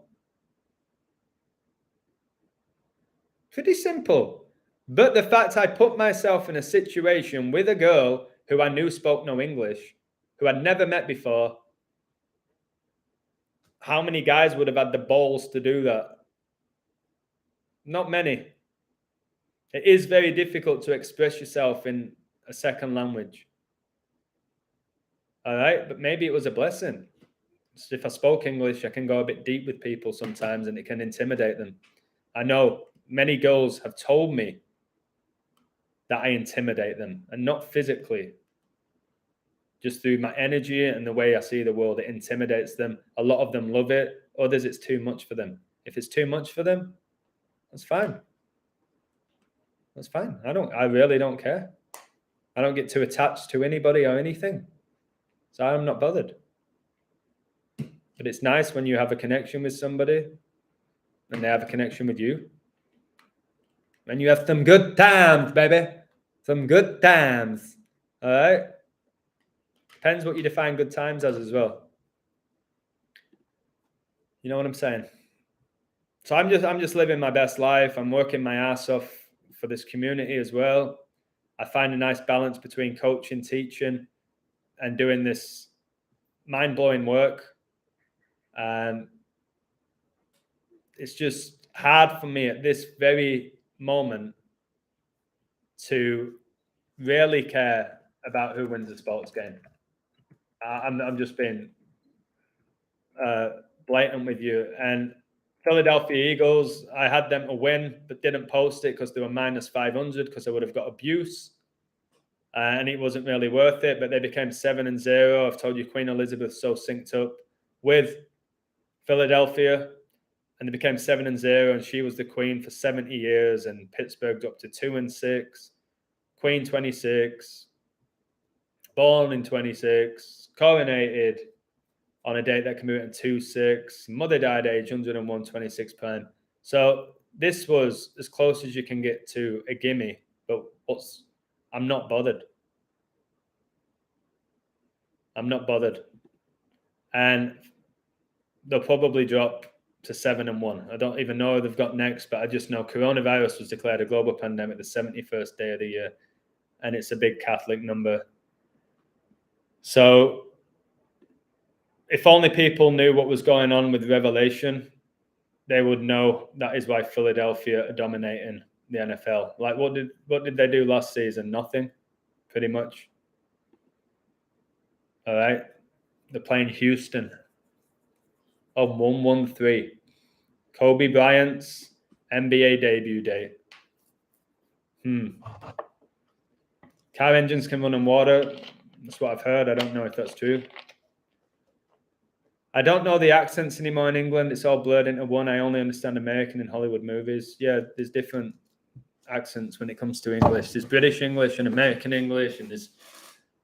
Pretty simple. But the fact I put myself in a situation with a girl who I knew spoke no English, who I'd never met before, how many guys would have had the balls to do that? Not many. It is very difficult to express yourself in a second language. All right, but maybe it was a blessing. So if I spoke English, I can go a bit deep with people sometimes and it can intimidate them. I know many girls have told me that I intimidate them, and not physically, just through my energy and the way I see the world. It intimidates them. A lot of them love it. Others, it's too much for them. If it's too much for them, that's fine. That's fine. I really don't care. I don't get too attached to anybody or anything. So I'm not bothered. But it's nice when you have a connection with somebody and they have a connection with you. And you have some good times, baby. Some good times. All right? Depends what you define good times as well. You know what I'm saying? So I'm just living my best life. I'm working my ass off for this community as well. I find a nice balance between coaching, teaching, and doing this mind-blowing work. It's just hard for me at this very moment to really care about who wins the sports game. I'm just being blatant with you. And Philadelphia Eagles, I had them to win, but didn't post it because they were minus 500 because I would have got abuse. And it wasn't really worth it, but they became 7-0. I've told you Queen Elizabeth's so synced up with Philadelphia, and they became 7-0, and she was the queen for 70 years, and Pittsburgh's up to 2-6. Queen 26, born in 26, coronated on a date that can be written 2-6. Mother died age 101, 26 prime. So this was as close as you can get to a gimme, but I'm not bothered. I'm not bothered. And they'll probably drop to 7-1. I don't even know who they've got next, but I just know coronavirus was declared a global pandemic the 71st day of the year, and it's a big Catholic number. So if only people knew what was going on with Revelation, they would know that is why Philadelphia are dominating the NFL. Like, what did they do last season? Nothing, pretty much. All right, they're playing Houston. Oh, 1-1-3. Kobe Bryant's NBA debut date. Car engines can run on water. That's what I've heard. I don't know if that's true. I don't know the accents anymore in England. It's all blurred into one. I only understand American and Hollywood movies. Yeah, there's different accents when it comes to English. There's British English and American English, and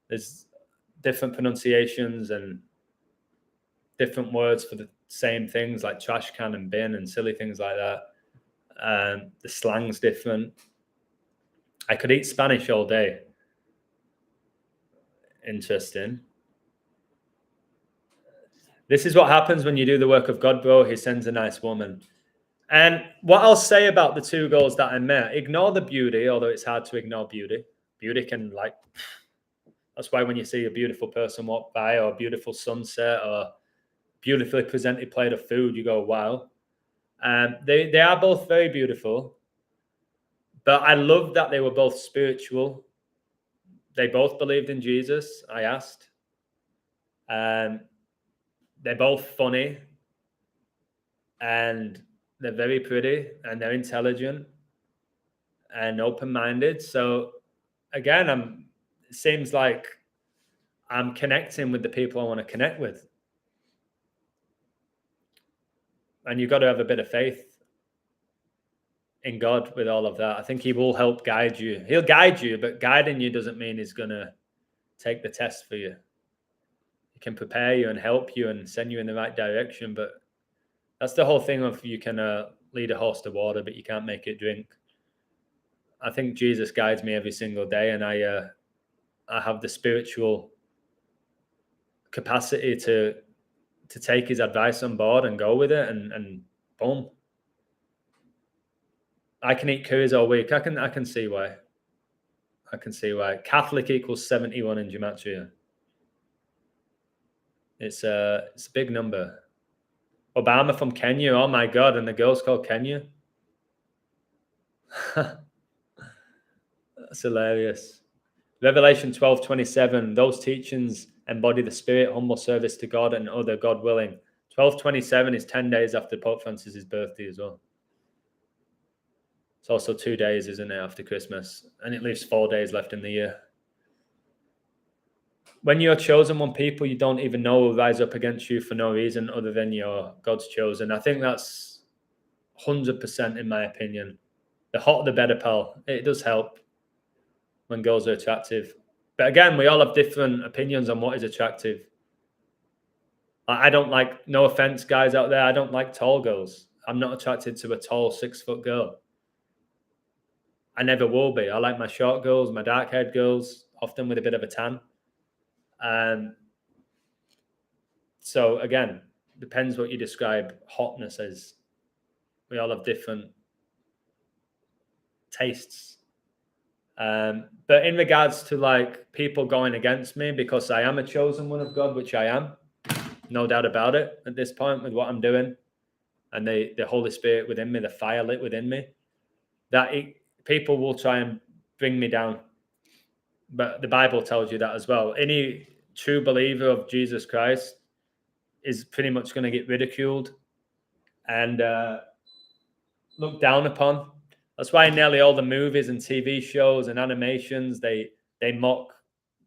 there's different pronunciations and different words for the same things like trash can and bin and silly things like that. The slang's different. I could eat Spanish all day. Interesting. This is what happens when you do the work of God, bro. He sends a nice woman. And what I'll say about the two girls that I met, ignore the beauty, although it's hard to ignore beauty. Beauty can, like, that's why when you see a beautiful person walk by or a beautiful sunset or beautifully presented plate of food, you go, wow. They are both very beautiful. But I love that they were both spiritual. They both believed in Jesus, I asked. They're both funny. And they're very pretty. And they're intelligent. And open-minded. So, again, it seems like I'm connecting with the people I want to connect with. And you've got to have a bit of faith in God with all of that. I think he will help guide you. He'll guide you, but guiding you doesn't mean he's going to take the test for you. He can prepare you and help you and send you in the right direction. But that's the whole thing of you can lead a horse to water, but you can't make it drink. I think Jesus guides me every single day, and I have the spiritual capacity to take his advice on board and go with it, and boom. I can eat curries all week. I can see why. I can see why. Catholic equals 71 in Gematria. It's a big number. Obama from Kenya. Oh my God. And the girl's called Kenya. That's hilarious. Revelation 12:27. Those teachings embody the spirit, humble service to God and other, God willing. 12:27 is 10 days after Pope Francis's birthday as well. It's also 2 days, isn't it, after Christmas? And it leaves 4 days left in the year. When you're chosen one, people you don't even know will rise up against you for no reason other than you're God's chosen. I think that's 100% in my opinion. The hotter the better, pal. It does help when girls are attractive. But again, we all have different opinions on what is attractive. I don't like, no offense, guys out there, I don't like tall girls. I'm not attracted to a tall 6-foot girl. I never will be. I like my short girls, my dark-haired girls, often with a bit of a tan. So again, depends what you describe hotness as. We all have different tastes. But in regards to like people going against me because I am a chosen one of God, which I am, no doubt about it at this point with what I'm doing, and the Holy Spirit within me, the fire lit within me, people will try and bring me down. But the Bible tells you that as well. Any true believer of Jesus Christ is pretty much going to get ridiculed and looked down upon. That's why nearly all the movies and TV shows and animations, they mock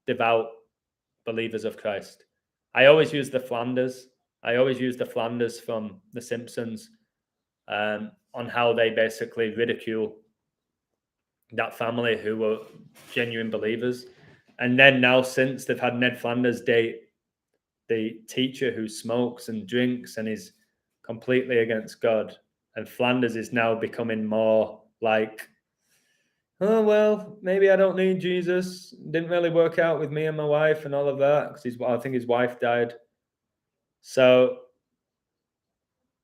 devout believers of Christ. I always use the Flanders. I always use the Flanders from The Simpsons on how they basically ridicule that family who were genuine believers. And then now, since they've had Ned Flanders date the teacher who smokes and drinks and is completely against God, and Flanders is now becoming more like, oh, well, maybe I don't need Jesus. Didn't really work out with me and my wife and all of that because I think his wife died. So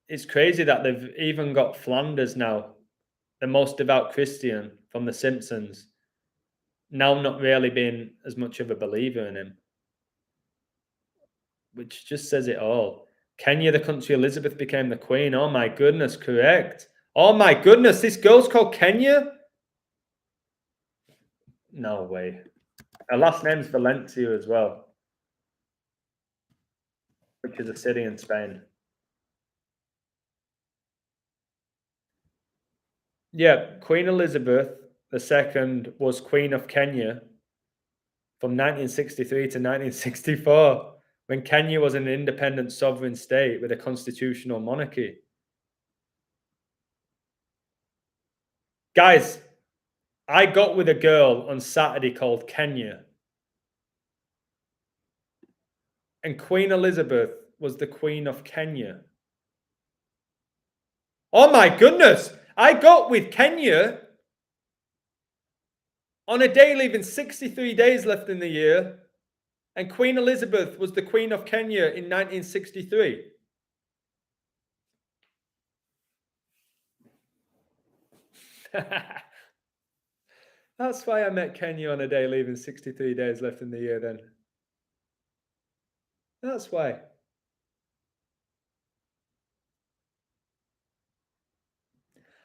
it's crazy that they've even got Flanders now, the most devout Christian from The Simpsons, now not really being as much of a believer in him, which just says it all. Kenya, the country Elizabeth became the queen. Oh my goodness, correct. Oh my goodness, this girl's called Kenya? No way. Her last name's Valencia as well, which is a city in Spain. Yeah, Queen Elizabeth II was Queen of Kenya from 1963 to 1964, when Kenya was an independent sovereign state with a constitutional monarchy. Guys, I got with a girl on Saturday called Kenya. And Queen Elizabeth was the Queen of Kenya. Oh my goodness! I got with Kenya on a day leaving 63 days left in the year. And Queen Elizabeth was the Queen of Kenya in 1963. That's why I met Kenya on a day leaving 63 days left in the year then. That's why.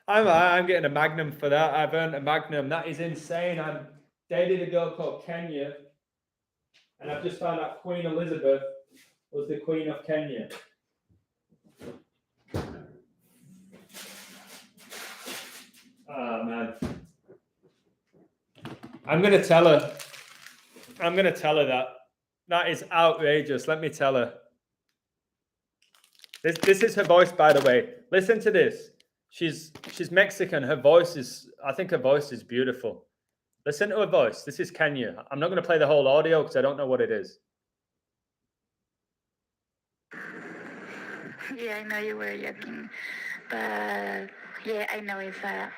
I'm getting a Magnum for that. I've earned a Magnum. That is insane. I'm dating a girl called Kenya. And I've just found out Queen Elizabeth was the Queen of Kenya. Oh, man. I'm going to tell her. I'm going to tell her that. That is outrageous. Let me tell her. This is her voice, by the way. Listen to this. She's Mexican. Her voice is, I think her voice is beautiful. Listen to her voice. This is Kenya. I'm not going to play the whole audio because I don't know what it is. Yeah, I know you were joking, but yeah, I know it's a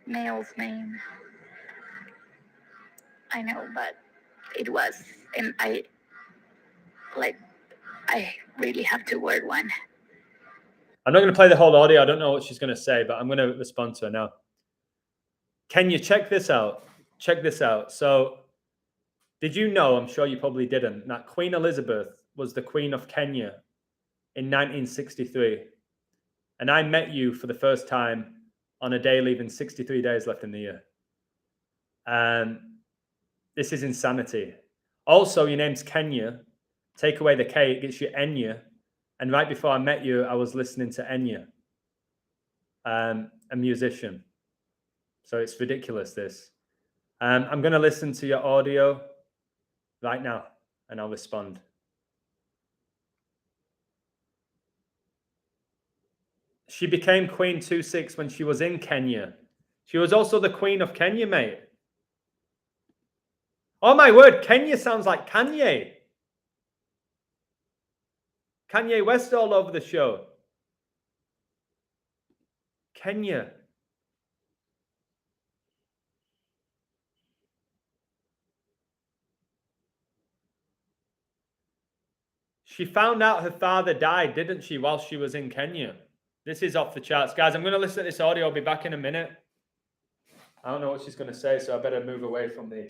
male's name. I know, but it was, and I really have to word one. I'm not going to play the whole audio. I don't know what she's going to say, but I'm going to respond to her now. Kenya, check this out. Check this out. So, did you know, I'm sure you probably didn't, that Queen Elizabeth was the Queen of Kenya in 1963? And I met you for the first time on a day leaving 63 days left in the year. This is insanity. Also, your name's Kenya. Take away the K, it gets you Enya. And right before I met you, I was listening to Enya, a musician. So it's ridiculous, this. I'm going to listen to your audio right now, and I'll respond. She became Queen 2-6 when she was in Kenya. She was also the Queen of Kenya, mate. Oh my word, Kenya sounds like Kanye. Kanye West all over the show. Kenya. She found out her father died, didn't she, while she was in Kenya? This is off the charts. Guys, I'm going to listen to this audio. I'll be back in a minute. I don't know what she's going to say, so I better move away from the...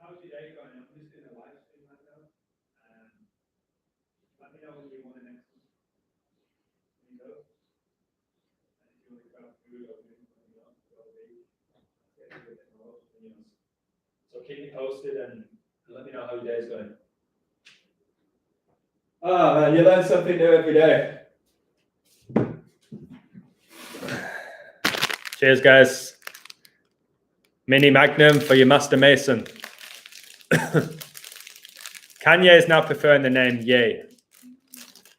How's your day going? I'm just doing a live stream right now. Let me know when you want to next go. And if you want to grab food or drink, so keep me posted and let me know how your day is going. Oh man, you learn something new every day. Cheers, guys. Mini Magnum for your Master Mason. Kanye is now preferring the name Ye.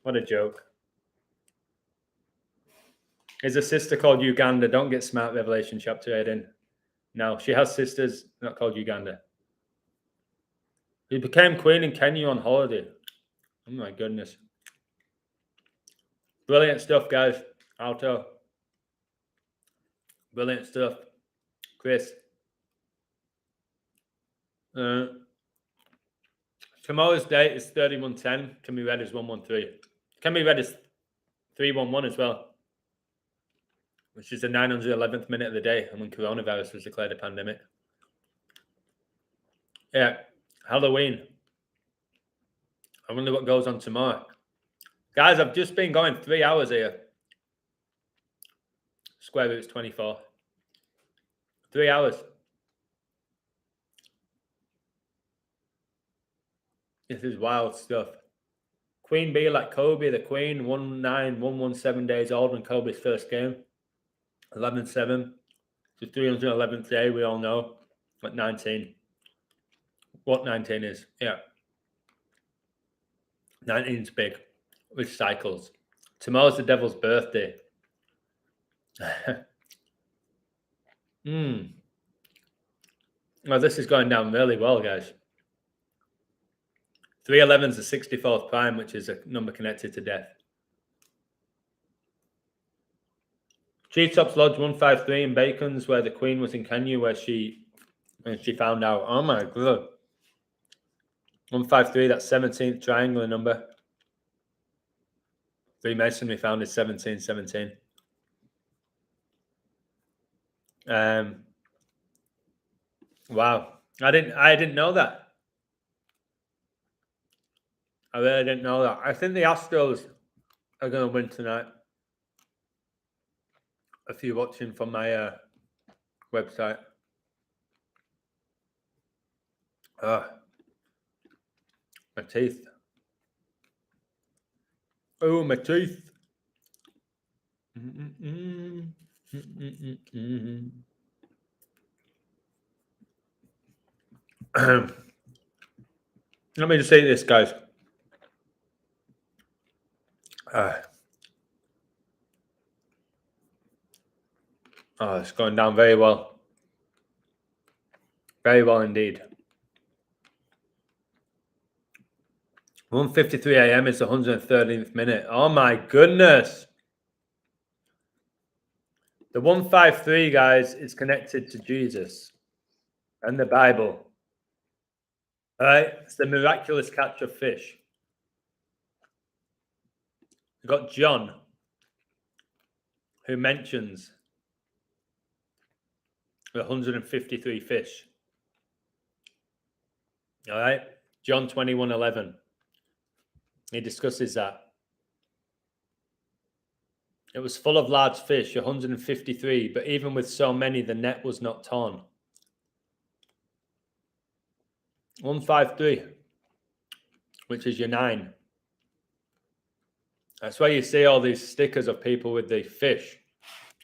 What a joke. Is a sister called Uganda. Don't get smart, Revelation chapter 8 in. No, she has sisters not called Uganda. He became queen in Kenya on holiday. Oh my goodness. Brilliant stuff, guys. Alto. Brilliant stuff. Chris. Tomorrow's date is 3110. Can be read as 113. Can be read as 311 as well, which is the 911th minute of the day, and when coronavirus was declared a pandemic. Yeah, Halloween. I wonder what goes on tomorrow. Guys, I've just been going 3 hours here. Square root's 24. 3 hours. This is wild stuff. Queen Bee like Kobe, the Queen, 19117 days old when Kobe's first game. 11-7. The 311th day, we all know. At 19. What 19 is. Yeah. 19's big. With cycles. Tomorrow's the devil's birthday. Well, this is going down really well, guys. 311's the 64th prime, which is a number connected to death. Chief Tops Lodge 153 in Bacon's, where the Queen was in Kenya, where she found out. Oh my god. 153, that's 17th triangular number. Freemasonry founded 1717. Wow. I didn't know that. I really didn't know that. I think the Astros are going to win tonight. If you're watching from my website. My teeth. Oh, my teeth. Let me just say this, guys. It's going down very well. Very well indeed. 1:53 a.m. is the 113th minute. Oh my goodness. The 153, guys, is connected to Jesus and the Bible. All right? It's the miraculous catch of fish. We've got John, who mentions the 153 fish. All right? John 21:11. He discusses that. It was full of large fish, 153, but even with so many, the net was not torn. 153, which is your 9. That's why you see all these stickers of people with the fish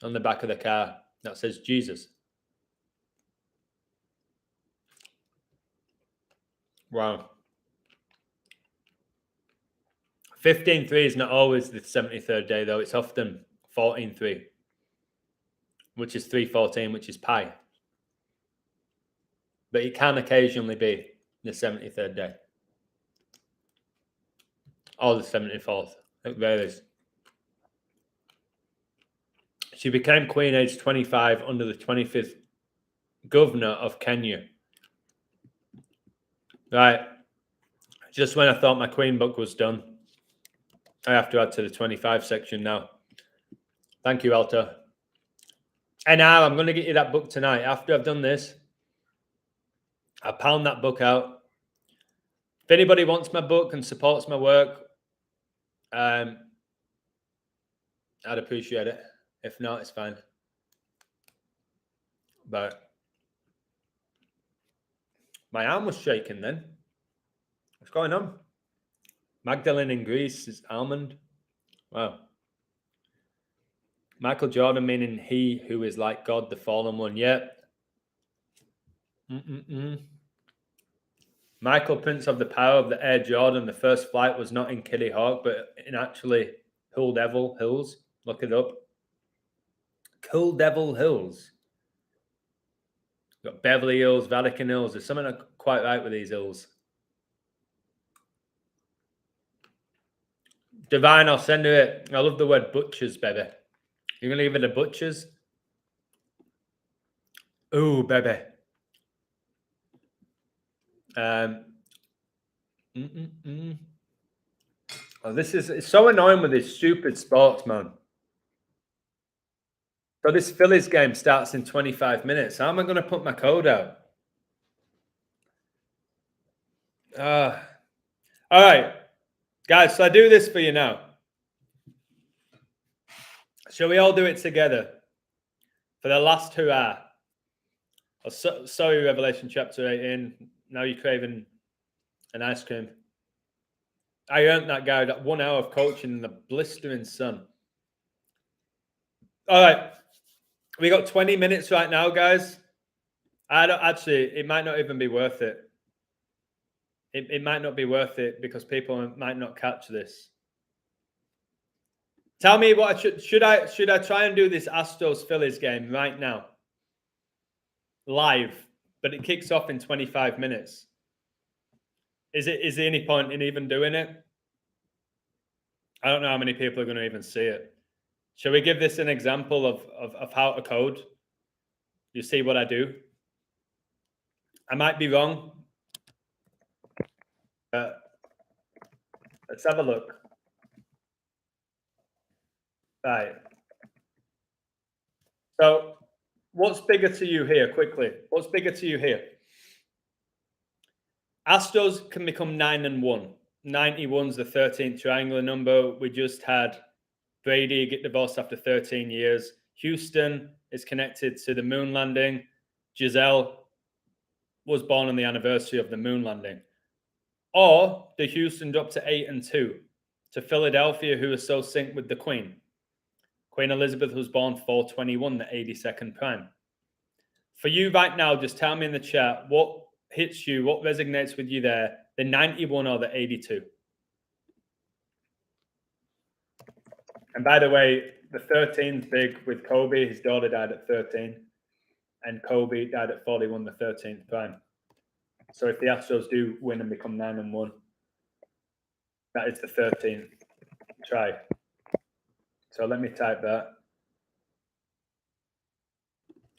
on the back of the car that says Jesus. Wow. 15-3 is not always the 73rd day, though. It's often 14-3, which is 314, which is pi. But it can occasionally be the 73rd day. Or the 74th. It varies. She became queen aged 25 under the 25th governor of Kenya. Right. Just when I thought my queen book was done, I have to add to the 25 section now. Thank you, Alto. And now I'm going to get you that book tonight. After I've done this, I'll pound that book out. If anybody wants my book and supports my work, I'd appreciate it. If not, it's fine. But my arm was shaking then. What's going on? Magdalene in Greece is almond. Wow. Michael Jordan meaning he who is like God, the fallen one. Yeah. Michael, Prince of the Power of the Air Jordan. The first flight was not in Kitty Hawk, but in actually Cool Devil Hills. Look it up. Cool Devil Hills. You've got Beverly Hills, Vatican Hills. There's something not quite right with these hills. Divine, I'll send you it. I love the word butchers, baby. You're going to give it a butchers? Ooh, baby. Oh, it's so annoying with this stupid sports, man. So this Phillies game starts in 25 minutes. How am I going to put my code out? All right, guys, so I do this for you now. Shall we all do it together for the last hurrah? Oh, sorry, Revelation chapter 18. Now you're craving an ice cream. I earned that guy that 1 hour of coaching in the blistering sun. All right, we got 20 minutes right now, guys. I don't actually. It might not even be worth it. It might not be worth it because people might not catch this. Tell me what should I try and do this Astros Phillies game right now, live, but it kicks off in 25 minutes. Is there any point in even doing it? I don't know how many people are going to even see it. Shall we give this an example of how to code? You see what I do? I might be wrong. Let's have a look. Right. So what's bigger to you here, quickly? What's bigger to you here? Astros can become 9-1. 91's the 13th triangular number. We just had Brady get divorced after 13 years. Houston is connected to the moon landing. Giselle was born on the anniversary of the moon landing. Or the Houston up to 8-2 to Philadelphia, who is so synced with the Queen. Queen Elizabeth was born 4/21, the 82nd prime. For you right now, just tell me in the chat what hits you, what resonates with you there, the 91 or the 82. And by the way, the 13's big with Kobe. His daughter died at 13. And Kobe died at 41, the 13th prime. So if the Astros do win and become 9-1, that is the 13th try. So let me type that.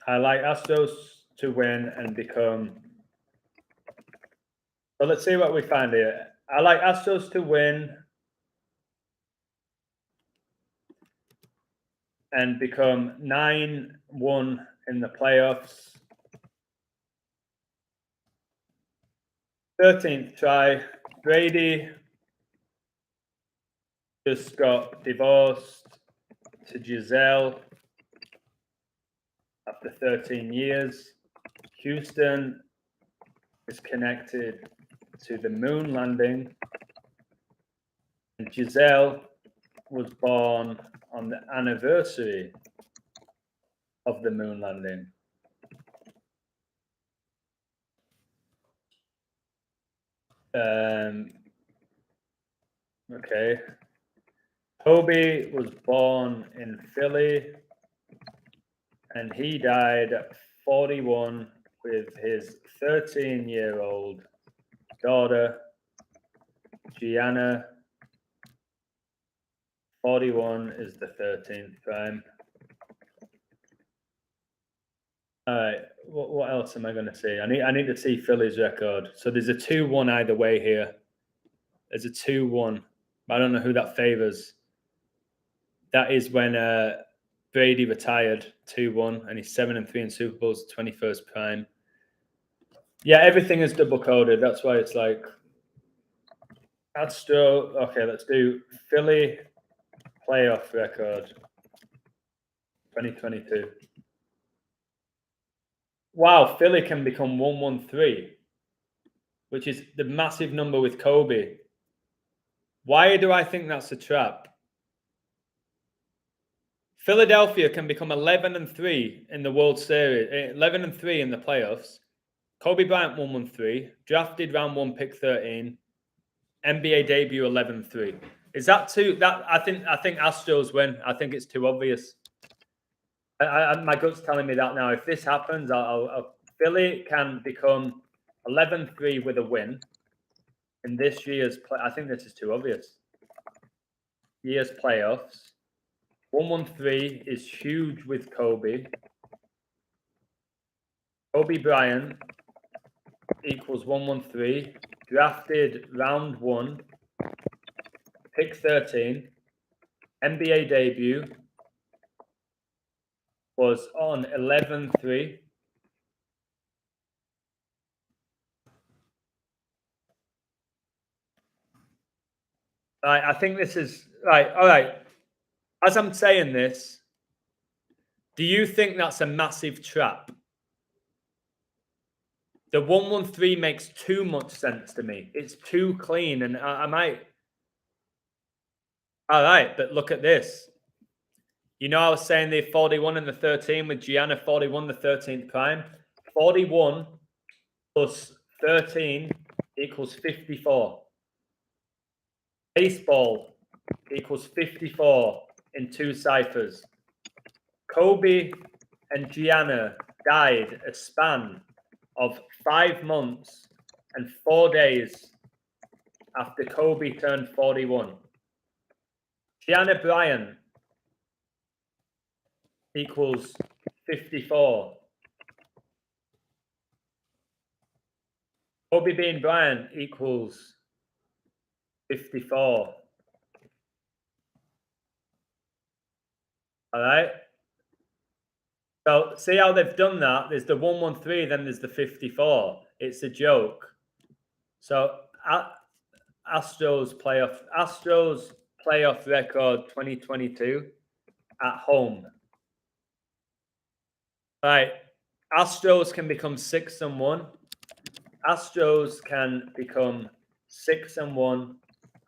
I like Astros to win and become. So let's see what we find here. I like Astros to win and become 9-1 in the playoffs. 13th try. Brady just got divorced to Giselle after 13 years. Houston is connected to the moon landing. And Giselle was born on the anniversary of the moon landing. Okay. Kobe was born in Philly and he died at 41 with his 13-year-old daughter, Gianna. 41 is the 13th prime. All right, what else am I going to see? I need to see Philly's record. So there's a 2-1 either way here. There's a 2-1. I don't know who that favors. That is when Brady retired 2-1 and he's 7-3 in Super Bowls, 21st prime. Yeah, everything is double coded. That's why it's like Astro. Okay, let's do Philly playoff record 2022. Wow, Philly can become 1-3, which is the massive number with Kobe. Why do I think that's a trap? Philadelphia can become 11-3 in the World Series, 11-3 in the playoffs. Kobe Bryant 1-3, drafted round 1, pick 13, NBA debut 11-3. Is that too? That I think Astros win. I think it's too obvious. My gut's telling me that now. If this happens, Philly can become 11-3 with a win in this year's play. I think this is too obvious. Year's playoffs. 1-3 is huge with Kobe. Kobe Bryant equals 113. Drafted round 1, pick 13. NBA debut was on 11-3. Right, I think this is right. All right. As I'm saying this, do you think that's a massive trap? The 113 makes too much sense to me. It's too clean, and I might. All right, but look at this. You know, I was saying the 41 and the 13 with Gianna 41, the 13th prime. 41 plus 13 equals 54. Baseball equals 54 in 2 ciphers. Kobe and Gianna died a span of 5 months and 4 days after Kobe turned 41. Gianna Bryant equals 54. Kobe Bean Bryant equals 54. All right. So see how they've done that? There's the 113, then there's the 54. It's a joke. So Astros playoff record 2022 at home. All right. Astros can become 6-1. Astros can become 6-1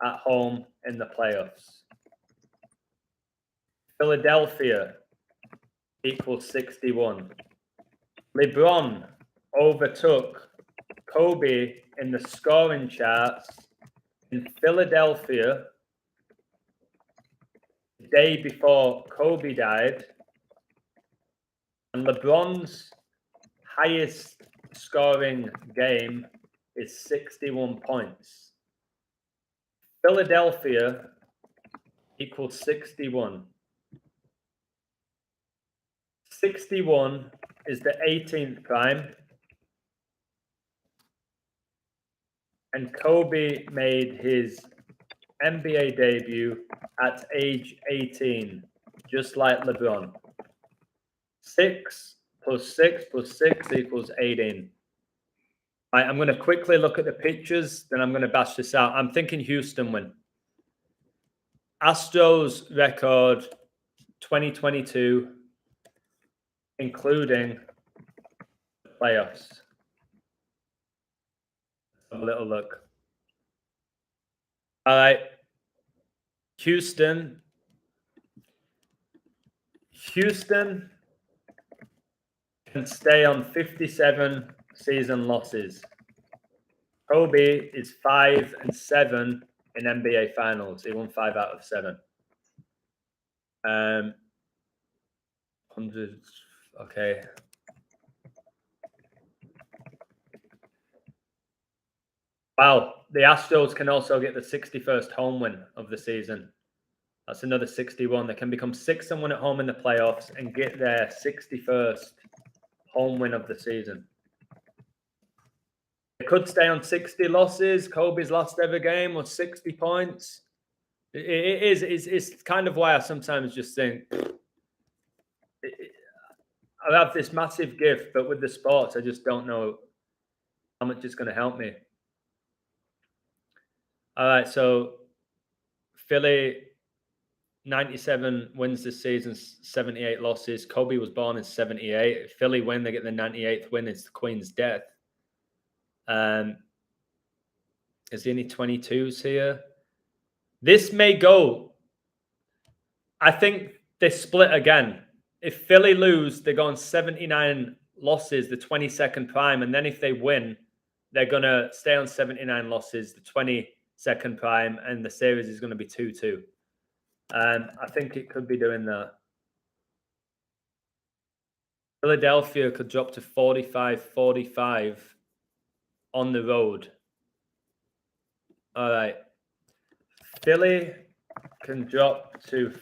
at home in the playoffs. Philadelphia equals 61. LeBron overtook Kobe in the scoring charts in Philadelphia the day before Kobe died. And LeBron's highest scoring game is 61 points. Philadelphia equals 61. 61 is the 18th prime. And Kobe made his NBA debut at age 18, just like LeBron. 6 plus 6 plus 6 equals 18. Right, I'm going to quickly look at the pictures, then I'm going to bash this out. I'm thinking Houston win. Astros record 2022, including playoffs. Have a little look. All right. Houston can stay on 57 season losses. Kobe is 5-7 in NBA Finals. He won 5 out of 7. 100. Okay. Wow. The Astros can also get the 61st home win of the season. That's another 61. They can become 6-1 at home in the playoffs and get their 61st home win of the season. They could stay on 60 losses. Kobe's last ever game was 60 points. It's kind of why I sometimes just think I have this massive gift, but with the sports, I just don't know how much it's going to help me. All right, so Philly, 97 wins this season, 78 losses. Kobe was born in 78. If Philly win, they get the 98th win. It's the Queen's death. Is there any 22s here? This may go. I think they split again. If Philly lose, they go on 79 losses, the 22nd prime. And then if they win, they're going to stay on 79 losses, the 22nd prime. And the series is going to be 2-2. I think it could be doing that. Philadelphia could drop to 45-45 on the road. All right. Philly can drop to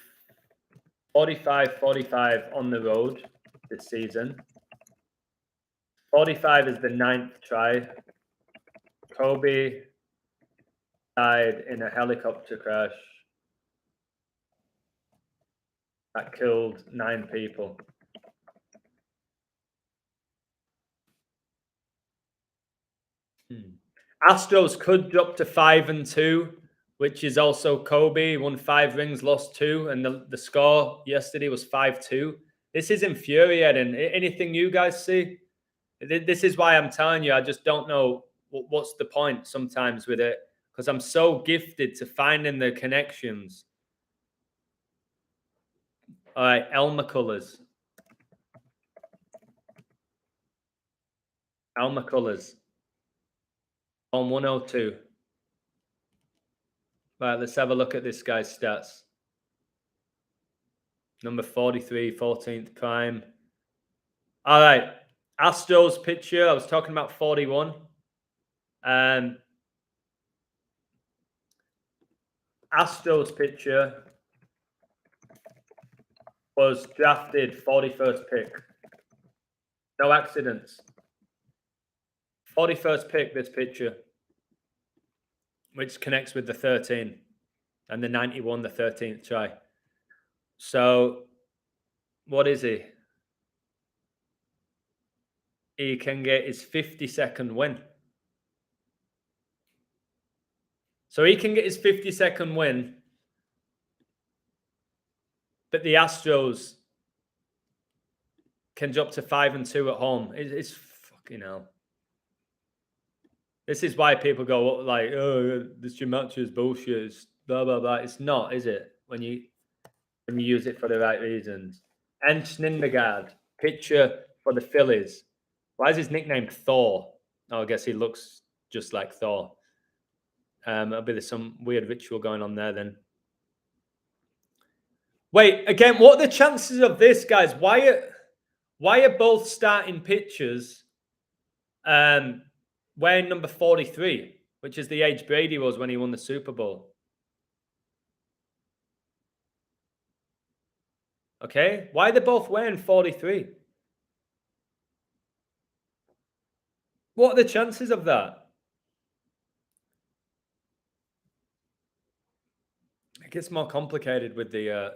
45-45 on the road this season. 45 is the 9th try. Kobe died in a helicopter crash that killed 9 people. Astros could drop to 5-2, which is also Kobe. Won 5 rings, lost 2, and the score yesterday was 5-2. This is infuriating. Anything you guys see? This is why I'm telling you, I just don't know what's the point sometimes with it, because I'm so gifted to finding the connections. All right, Elmer Colors. Elmer Colors. On 102. Right, let's have a look at this guy's stats. Number 43, 14th prime. All right, Astros pitcher. I was talking about 41. Astros pitcher was drafted 41st pick. No accidents. 41st pick, this pitcher, which connects with the 13 and the 91, the 13th try. So, what is he? He can get his 52nd win. So he can get his 52nd win, but the Astros can drop to 5-2 at home. It's fucking hell. This is why people go like, "Oh, this Jim match is bullshit." It's blah blah blah. It's not, is it? When you use it for the right reasons. And Syndergaard, pitcher for the Phillies. Why is his nickname Thor? Oh, I guess he looks just like Thor. There'll be some weird ritual going on there then. Wait, again, what are the chances of this, guys? Why are both starting pitchers wearing number 43, which is the age Brady was when he won the Super Bowl? Okay, why are they both wearing 43? What are the chances of that? It gets more complicated with the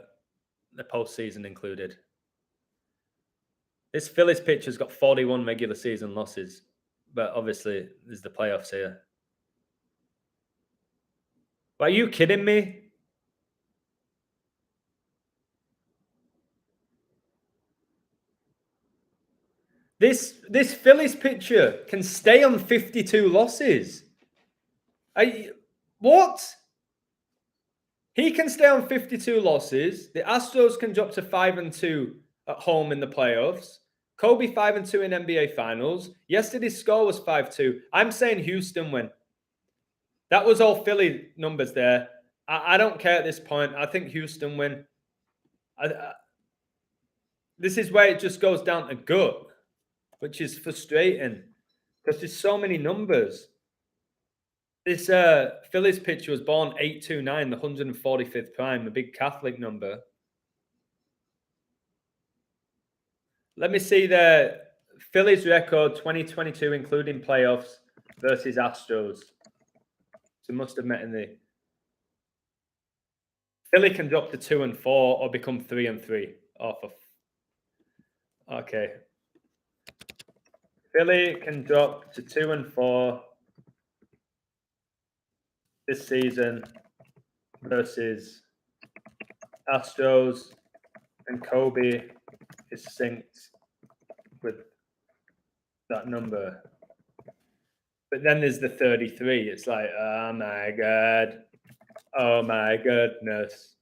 postseason included. This Phillies pitcher's got 41 regular season losses, but obviously there's the playoffs here. Are you kidding me? This Phillies pitcher can stay on 52 losses. What? He can stay on 52 losses. The Astros can drop to 5-2 at home in the playoffs. Kobe 5-2 in NBA Finals. Yesterday's score was 5-2. I'm saying Houston win. That was all Philly numbers there. I don't care at this point. I think Houston win. This is where it just goes down to gut, which is frustrating because there's so many numbers. This Phillies pitcher was born 829, the 145th prime, the big Catholic number. Let me see the Phillies record 2022, including playoffs, versus Astros. So must have met in the... Philly can drop to 2-4 or become 3-3. Okay. Philly can drop to 2-4 this season versus Astros, and Kobe is synced with that number. But then there's the 33. It's like, oh my God. Oh my goodness.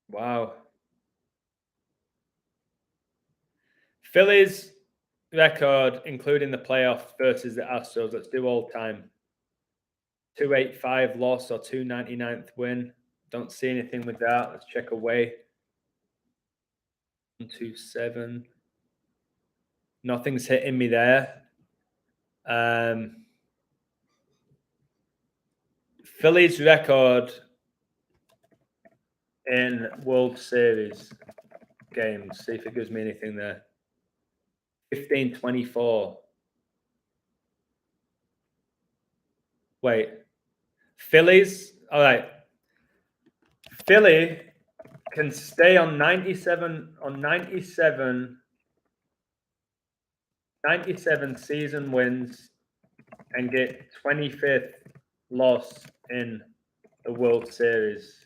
Wow. Phillies record, including the playoffs versus the Astros. Let's do all time. 285 loss or 299th win. Don't see anything with that. Let's check away. 127. Nothing's hitting me there. Phillies record in World Series. games. See if it gives me anything there. 15-24. Wait. Phillies. All right. Philly can stay on 97 season wins and get 25th loss in the World Series.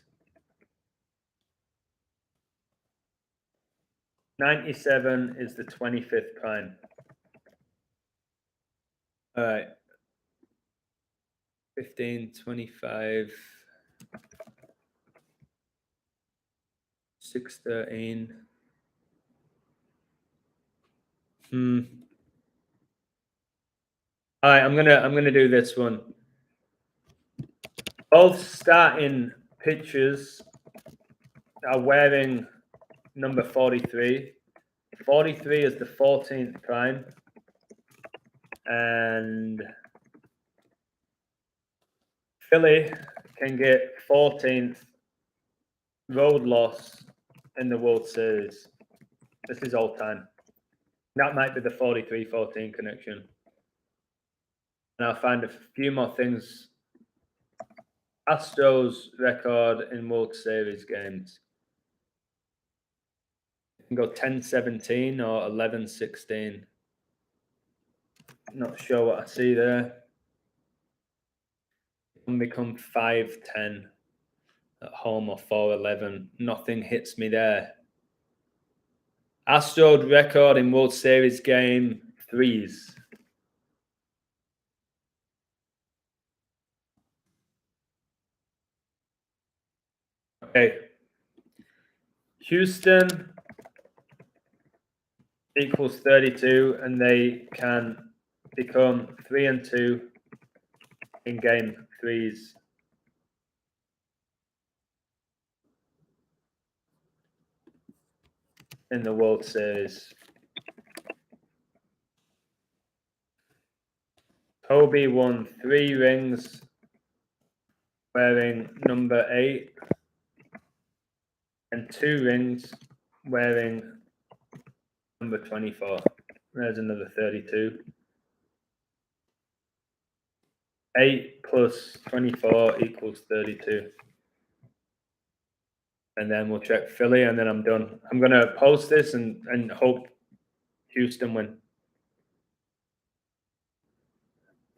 97 is the 25th prime. All right. 15, 25, 6-13. All right, I'm gonna do this one. Both starting pitchers are wearing number 43. 43 is the 14th prime, and Philly can get 14th road loss in the World Series. This is all time. That might be the 43-14 connection. And I'll find a few more things. Astros record in World Series games. You can go 10-17 or 11-16. Not sure what I see there. It can become 5-10 at home or 4-11. Nothing hits me there. Astros record in World Series game 3s. Okay. Houston equals 32, and they can become 3-2 in game 3s. In the World Series. Kobe won 3 rings wearing number 8 and 2 rings wearing number 24. There's another 32. 8 plus 24 equals 32. And then we'll check Philly, and then I'm done. I'm going to post this and hope Houston win.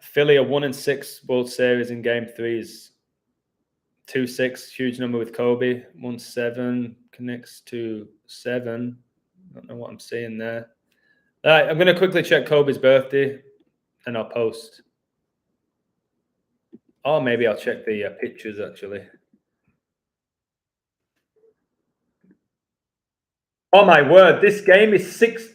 Philly are 1-6 World Series in game 3s. 2-6, huge number with Kobe. 1-7 connects to 7. I don't know what I'm seeing there. All right, I'm going to quickly check Kobe's birthday, and I'll post. Or maybe I'll check the pictures, actually. Oh, my word. This game is 6.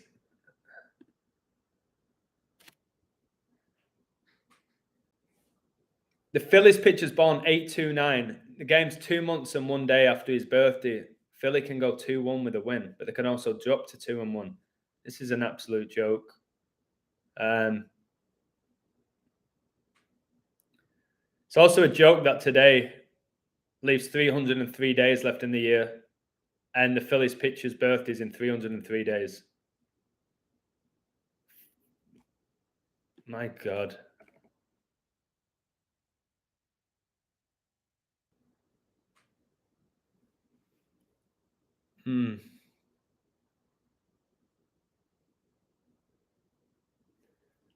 The Phillies pitcher's born 8-2-9. The game's 2 months and 1 day after his birthday. Philly can go 2-1 with a win, but they can also drop to 2-1. This is an absolute joke. It's also a joke that today leaves 303 days left in the year, and the Phillies pitcher's birthday is in 303 days. My God.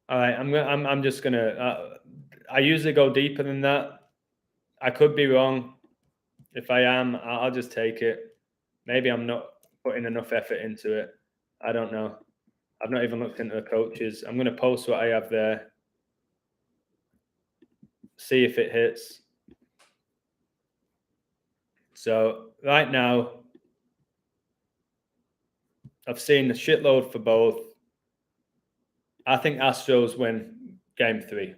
All right, I'm just gonna. I usually go deeper than that. I could be wrong. If I am, I'll just take it. Maybe I'm not putting enough effort into it. I don't know. I've not even looked into the coaches. I'm gonna post what I have there. See if it hits. So right now, I've seen a shitload for both. I think Astros win game 3.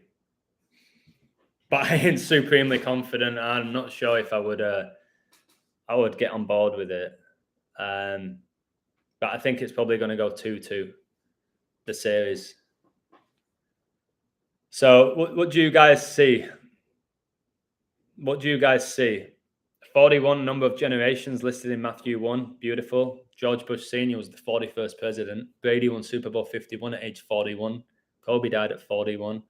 But I ain't supremely confident. I'm not sure if I would get on board with it. But I think it's probably going to go 2-2, the series. So what do you guys see? What do you guys see? 41 number of generations listed in Matthew 1. Beautiful. George Bush Sr. was the 41st president. Brady won Super Bowl 51 at age 41. Kobe died at 41.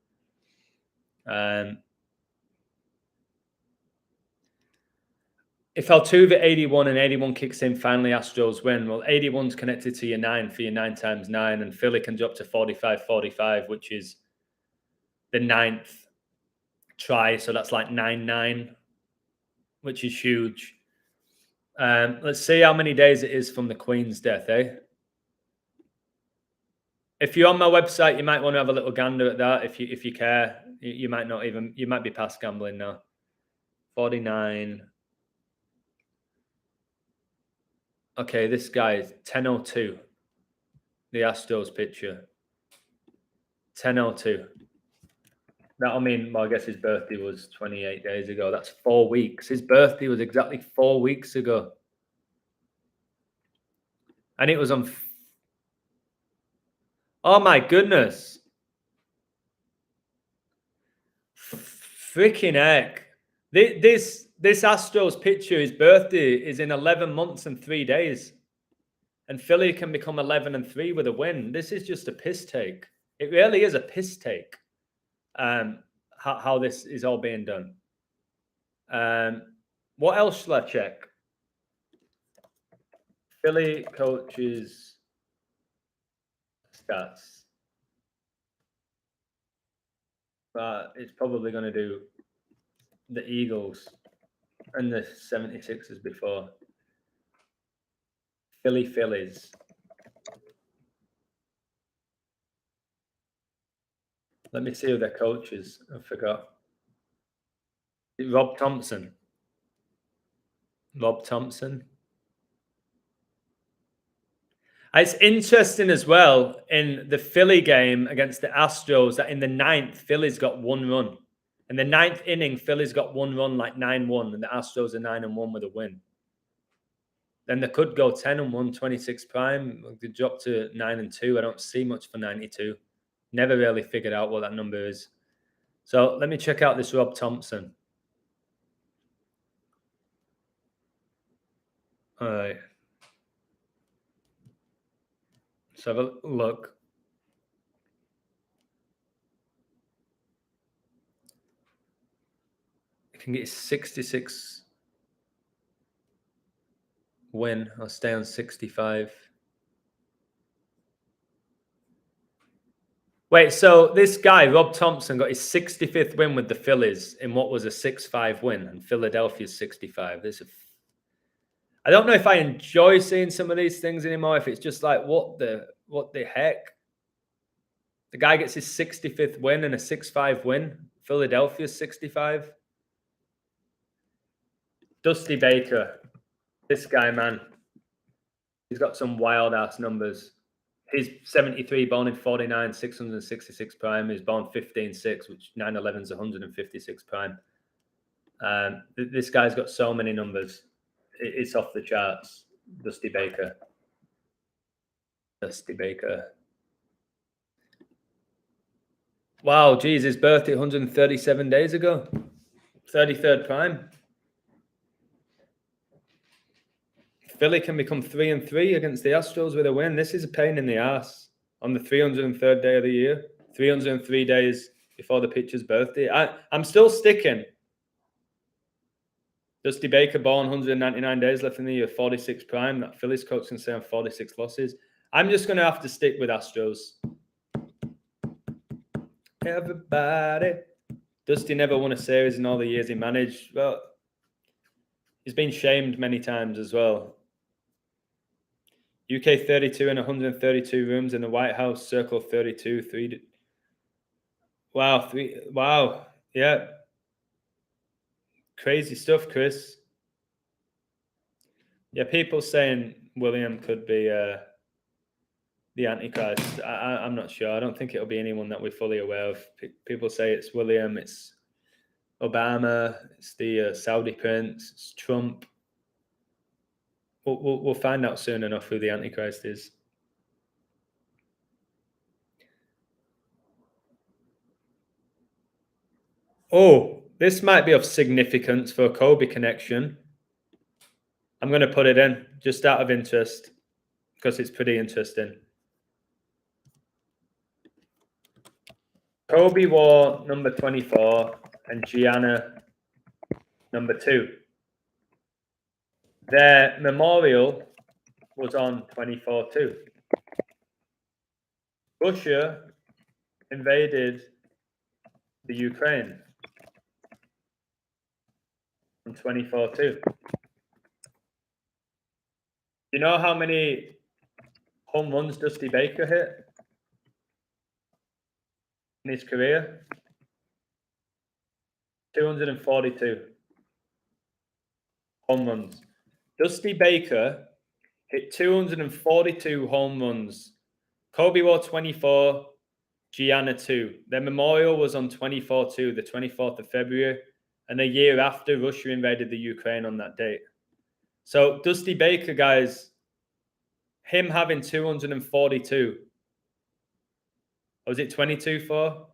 If Altuve 81 and 81 kicks in, finally Astros win. Well, 81's connected to your 9 for your 9 times 9, and Philly can drop to 45-45, which is the 9th try. So that's like 9-9, which is huge. Let's see how many days it is from the Queen's death, eh? If you're on my website, you might want to have a little gander at that. If you care, you might not even, you might be past gambling now. 49. Okay, this guy is 10:02. The Astros picture. 10:02. That'll mean, well, I guess his birthday was 28 days ago. That's 4 weeks. His birthday was exactly 4 weeks ago. And it was on... Oh, my goodness. Freaking heck. This Astros picture, his birthday is in 11 months and 3 days. And Philly can become 11-3 with a win. This is just a piss take. It really is a piss take. How this is all being done. What else shall I check? Philly coaches stats. But it's probably going to do the Eagles and the 76ers before. Phillies. Let me see who their coach is. I forgot. Rob Thompson. It's interesting as well in the Philly game against the Astros that in the 9th, Philly's got 1 run. In the 9th inning, Philly's got 1 run, like 9-1, and the Astros are 9-1 with a win. Then they could go 10-1, 26 prime. They drop to 9-2. I don't see much for 92. Never really figured out what that number is. So let me check out this Rob Thompson. All right. Let's have a look. I can get 66 win. I'll stay on 65. Wait, so this guy, Rob Thompson, got his 65th win with the Phillies in what was a 6-5 win, and Philadelphia's 65. I don't know if I enjoy seeing some of these things anymore, if it's just like, what the heck? The guy gets his 65th win and a 6-5 win. Philadelphia's 65. Dusty Baker. This guy, man. He's got some wild-ass numbers. He's 73, born in 49, 666 prime. He's born 15-6, which 9/11's 156 prime. This guy's got so many numbers. It's off the charts. Dusty Baker. Wow, geez, his birthday 137 days ago. 33rd prime. Philly can become 3-3 against the Astros with a win. This is a pain in the ass on the 303rd day of the year. 303 days before the pitcher's birthday. I'm still sticking. Dusty Baker born 199 days left in the year, 46 prime. That Phillies coach can say on 46 losses. I'm just going to have to stick with Astros. Everybody. Dusty never won a series in all the years he managed. Well, he's been shamed many times as well. UK 32 and 132 rooms in the White House, Circle 32, 3. Wow. Yeah. Crazy stuff, Chris. Yeah, people saying William could be the Antichrist. I'm not sure. I don't think it'll be anyone that we're fully aware of. People say it's William, it's Obama, it's the Saudi prince, it's Trump. We'll find out soon enough who the Antichrist is. Oh, this might be of significance for a Kobe connection. I'm going to put it in just out of interest because it's pretty interesting. Kobe wore number 24 and Gianna number 2. Their memorial was on 24 too. Russia invaded the Ukraine on 24 too. You know how many home runs Dusty Baker hit in his career? 242 home runs. Dusty Baker hit 242 home runs. Kobe wore 24, Gianna 2. Their memorial was on 24 too, the 24th of February, and a year after Russia invaded the Ukraine on that date. So Dusty Baker, guys, him having 242. Or was it 22 for?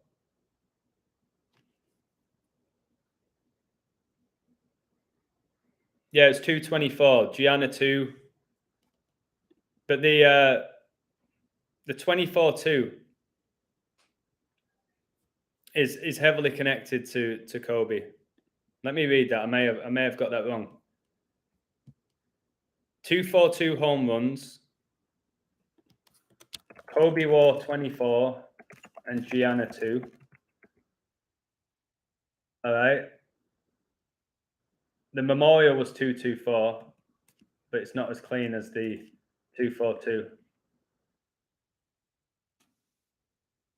Yeah, it's 224. Gianna 2. But the 24-2 is heavily connected to Kobe. Let me read that. I may have got that wrong. 242 home runs. Kobe wore 24 and Gianna 2. All right. The memorial was 224, but it's not as clean as the 242.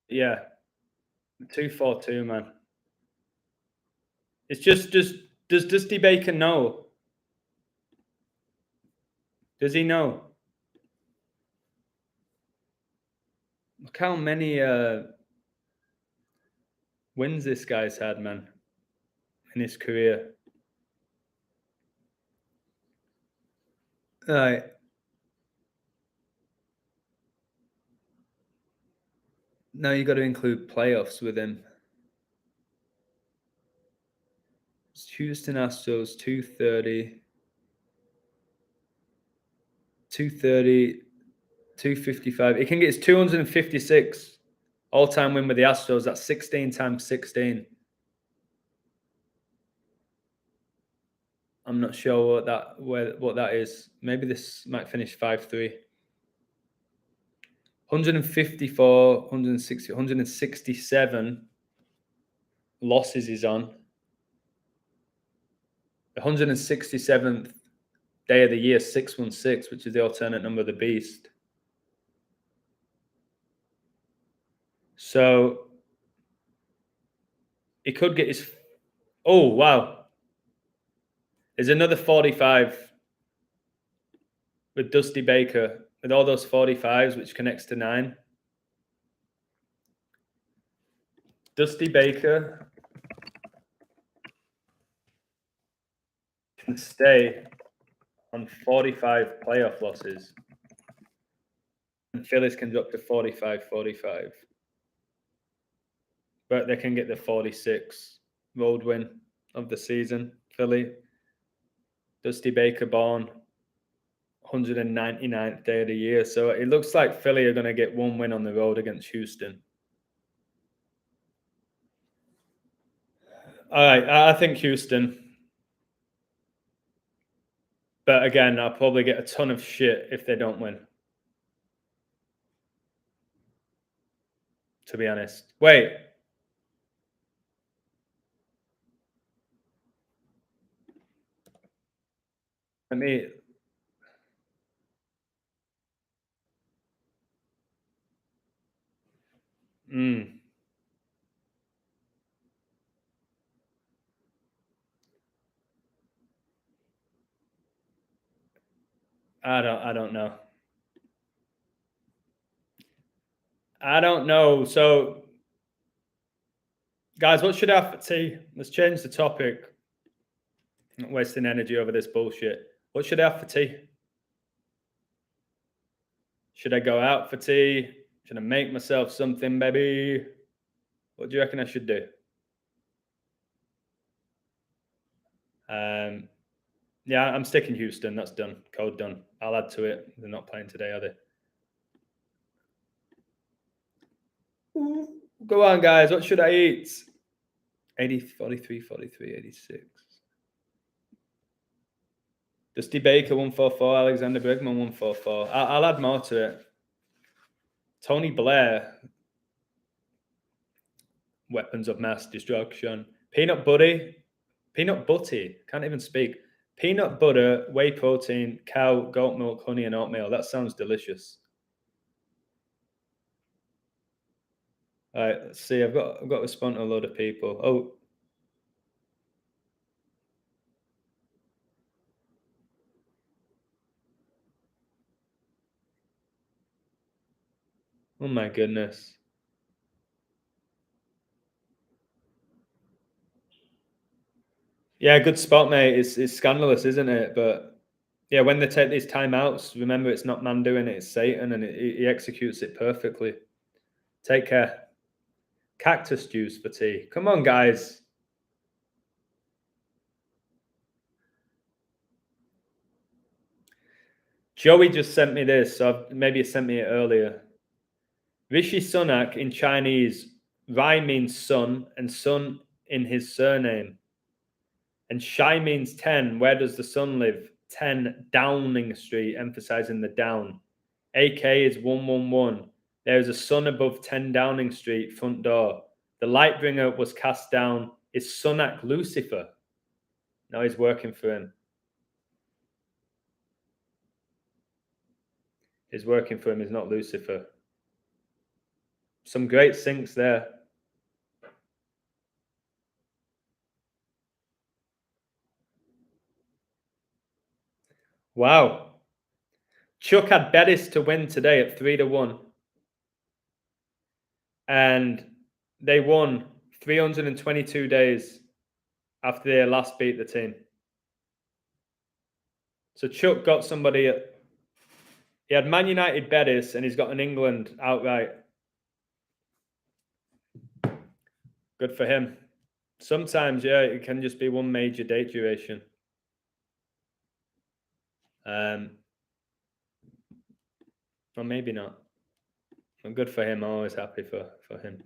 Yeah. 242, man. It's just does Dusty Baker know? Does he know? Look how many wins this guy's had, man, in his career. All right. Now you got to include playoffs with him. Houston Astros 230, 255. It can get his 256 all-time win with the Astros. That's 16 times 16. I'm not sure what that is. Maybe this might finish 5-3. 154, 160, 167 losses he's on. The 167th day of the year, 616, which is the alternate number of the beast. So he could get his... Oh, wow. There's another 45 with Dusty Baker, with all those 45s, which connects to 9. Dusty Baker can stay on 45 playoff losses. And Phillies can drop to 45. But they can get the 46 road win of the season. Philly. Dusty Baker born 199th day of the year. So it looks like Philly are going to get one win on the road against Houston. All right, I think Houston. But again, I'll probably get a ton of shit if they don't win. To be honest. Wait. Let me... I don't know. I don't know. So, guys, what should I have for tea? Let's change the topic. I'm not wasting energy over this bullshit. What should I have for tea? Should I go out for tea? Should I make myself something, baby? What do you reckon I should do? Yeah, I'm sticking Houston. That's done. Code done. I'll add to it. They're not playing today, are they? Go on, guys. What should I eat? 80, 43, 43, 86. Dusty Baker 144, Alexander Bregman 144. I'll add more to it. Tony Blair, weapons of mass destruction. Peanut Butty, can't even speak. Peanut butter, whey protein, cow, goat milk, honey, and oatmeal. That sounds delicious. All right, let's see. I've got to respond to a load of people. Oh my goodness. Yeah, good spot, mate. It's scandalous, isn't it? But yeah, when they take these timeouts, remember it's not man doing it, it's Satan, and he executes it perfectly. Take care. Cactus juice for tea. Come on, guys. Joey just sent me this, so maybe he sent me it earlier. Rishi Sunak in Chinese, Rai means son, and son in his surname. And Shai means 10. Where does the son live? 10 Downing Street, emphasizing the down. AK is 111. There is a sun above 10 Downing Street, front door. The light bringer was cast down. Is Sunak Lucifer? Now he's working for him. He's working for him. He's not Lucifer. Some great syncs there. Wow. Chuck had Bettis to win today at 3-1. And they won 322 days after they last beat the team. So Chuck got somebody he had Man United Bettis and he's got an England outright. Good for him. Sometimes, yeah, it can just be one major date duration. Or maybe not. But good for him. I'm always happy for him.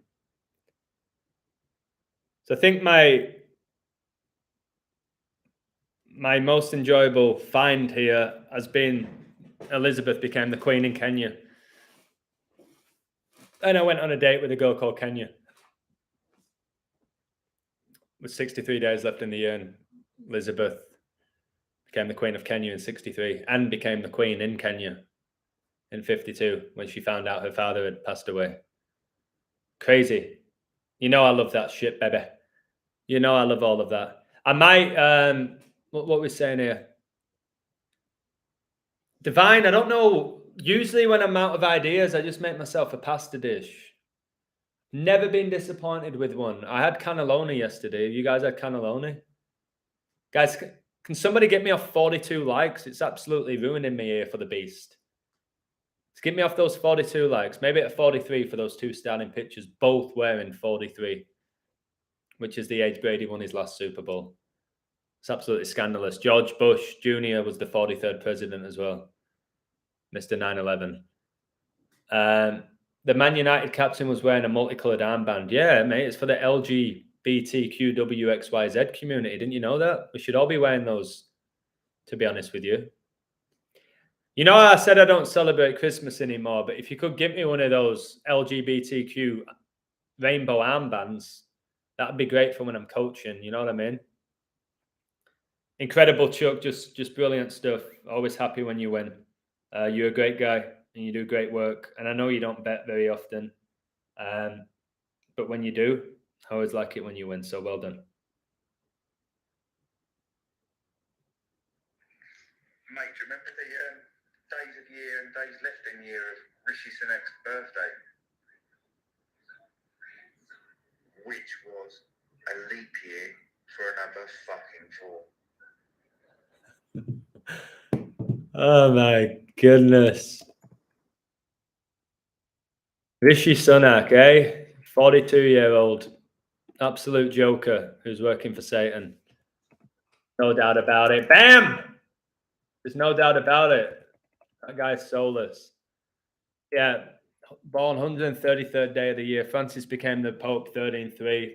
So I think my most enjoyable find here has been Elizabeth became the queen in Kenya. And I went on a date with a girl called Kenya. With 63 days left in the year, and Elizabeth became the queen of Kenya in 63 and became the queen in Kenya in 52 when she found out her father had passed away. Crazy. You know I love that shit, baby. You know I love all of that. I might, what we're saying here. Divine, I don't know. Usually when I'm out of ideas, I just make myself a pasta dish. Never been disappointed with one. I had cannelloni yesterday. You guys had cannelloni? Guys, can somebody get me off 42 likes? It's absolutely ruining me here for the beast. Let's get me off those 42 likes. Maybe at 43 for those two starting pitchers, both wearing 43, which is the age Brady won his last Super Bowl. It's absolutely scandalous. George Bush Jr. was the 43rd president as well. Mr. 9/11. The Man United captain was wearing a multicolored armband. Yeah, mate, it's for the LGBTQWXYZ community. Didn't you know that? We should all be wearing those, to be honest with you. You know, I said I don't celebrate Christmas anymore, but if you could give me one of those LGBTQ rainbow armbands, that'd be great for when I'm coaching. You know what I mean? Incredible, Chuck. Just brilliant stuff. Always happy when you win. You're a great guy and you do great work. And I know you don't bet very often, but when you do, I always like it when you win. So well done. Mate, do you remember the days of year and days left in year of Rishi Sunak's birthday? Which was a leap year for another fucking 4. Oh my goodness. Rishi Sunak, 42-year-old absolute joker who's working for Satan. No doubt about it. Bam! There's no doubt about it. That guy's soulless. Yeah, born 133rd day of the year. Francis became the Pope 13-3.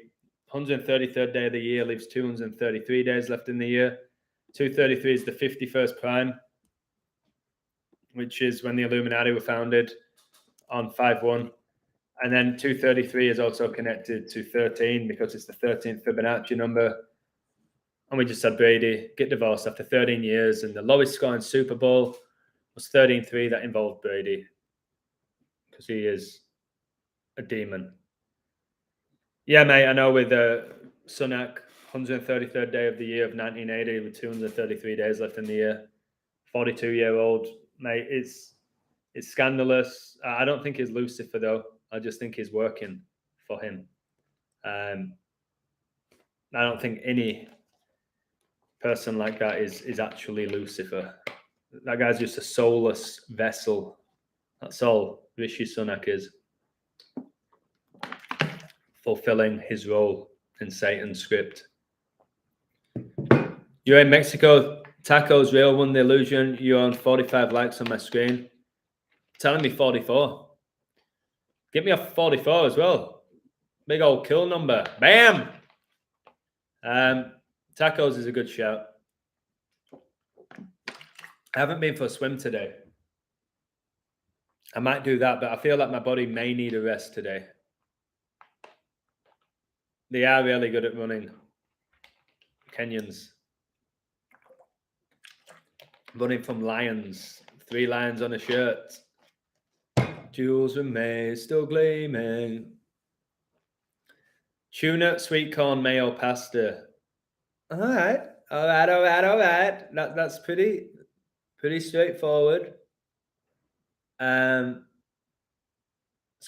133rd day of the year leaves 233 days left in the year. 233 is the 51st prime, which is when the Illuminati were founded on 5-1. And then 233 is also connected to 13 because it's the 13th Fibonacci number. And we just had Brady get divorced after 13 years. And the lowest scoring Super Bowl was 13-3. That involved Brady because he is a demon. Yeah, mate, I know with Sunak, 133rd day of the year of 1980 with 233 days left in the year. 42-year-old, mate, it's scandalous. I don't think he's Lucifer, though. I just think he's working for him. I don't think any person like that is actually Lucifer. That guy's just a soulless vessel. That's all Rishi Sunak is. Fulfilling his role in Satan's script. You're in Mexico. Tacos Real won the illusion. You're on 45 likes on my screen. Telling me 44. Get me off 44 as well. Big old kill number. Bam! Tacos is a good shout. I haven't been for a swim today. I might do that, but I feel like my body may need a rest today. They are really good at running. Kenyans. Running from lions. 3 lions on a shirt. Jewels were made, still gleaming. Tuna, sweet corn, mayo, pasta. All right. That's pretty straightforward. It's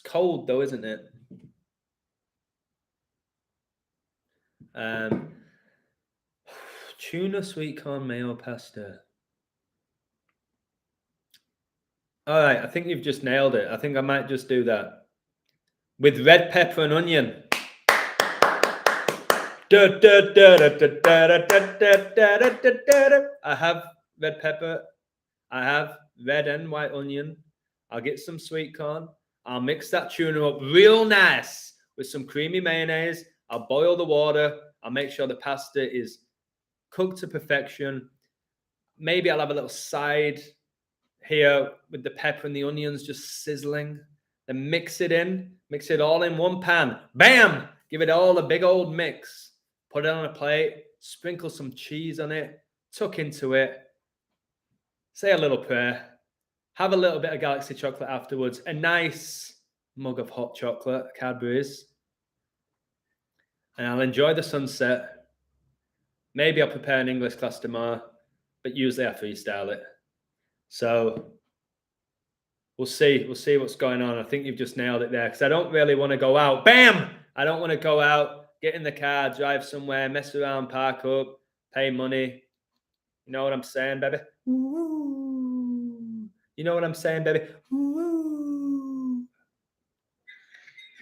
cold though, isn't it? Tuna, sweet corn, mayo, pasta. All right, I think you've just nailed it. I think I might just do that. With red pepper and onion. I have red pepper. I have red and white onion. I'll get some sweet corn. I'll mix that tuna up real nice with some creamy mayonnaise. I'll boil the water. I'll make sure the pasta is cooked to perfection. Maybe I'll have a little side here with the pepper and the onions just sizzling. Then mix it in. Mix it all in one pan. Bam! Give it all a big old mix. Put it on a plate. Sprinkle some cheese on it. Tuck into it. Say a little prayer. Have a little bit of Galaxy chocolate afterwards. A nice mug of hot chocolate, Cadbury's. And I'll enjoy the sunset. Maybe I'll prepare an English class tomorrow, but usually I freestyle it. So we'll see. We'll see what's going on. I think you've just nailed it there because I don't really want to go out. Bam! I don't want to go out, get in the car, drive somewhere, mess around, park up, pay money. You know what I'm saying, baby? Ooh. You know what I'm saying, baby? Ooh.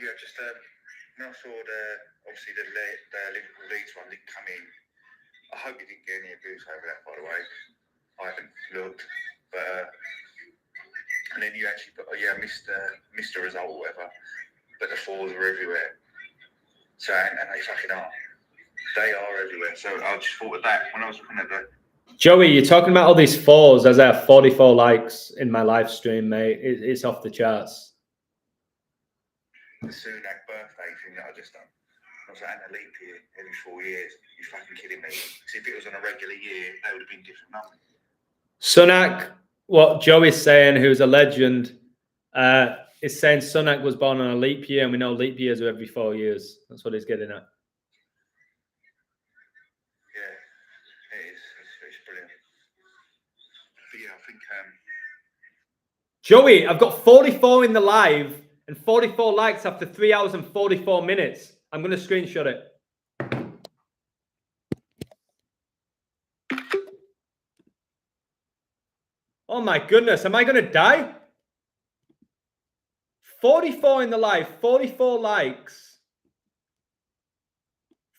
Yeah, just when I saw obviously the Liverpool Leeds one didn't come in. I hope you didn't get any abuse over that, by the way. I haven't looked, but and then you actually put missed a result or whatever, but the 4s were everywhere. So and they fucking are. They are everywhere. So I just thought of that when I was looking at the. Joey, you're talking about all these 4s as I have 44 likes in my live stream, mate. It's off the charts. The Sunak birthday thing that I just done. I was like, a leap year every 4 years. You fucking kidding me? See, if it was on a regular year, that would have been different numbers. Sunak, what Joey's saying, who's a legend, is saying Sunak was born on a leap year, and we know leap years are every 4 years. That's what he's getting at. Yeah, it is. It's brilliant. But yeah, I think. Joey, I've got 44 in the live and 44 likes after 3 hours and 44 minutes. I'm going to screenshot it. Oh my goodness, am I going to die? 44 in the live, 44 likes.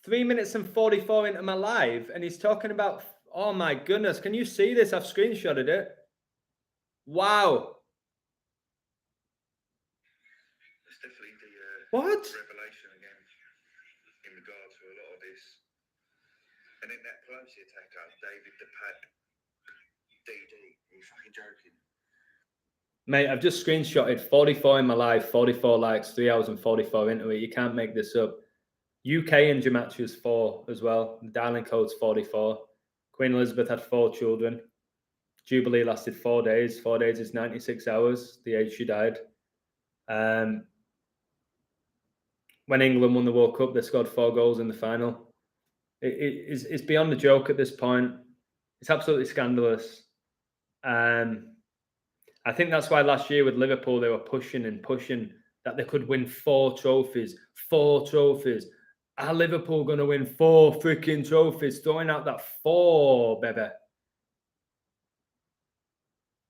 3 minutes and 44 into my live, and he's talking about, oh my goodness, can you see this? I've screenshotted it. Wow. It's definitely the What? revelation again in regard to a lot of this. And then that Pelosi attacker, David DD, are you fucking joking? Mate, I've just screenshotted 44 in my live, 44 likes, 3 hours and 44 into it. You can't make this up. UK in Gematria is 4 as well. The dialing code's 44. Queen Elizabeth had 4 children. Jubilee lasted 4 days. 4 days is 96 hours, the age she died. When England won the World Cup, they scored 4 goals in the final. It's beyond a joke at this point. It's absolutely scandalous. I think that's why last year with Liverpool, they were pushing that they could win 4 trophies. 4 trophies. Are Liverpool going to win 4 freaking trophies? Throwing out that 4, baby.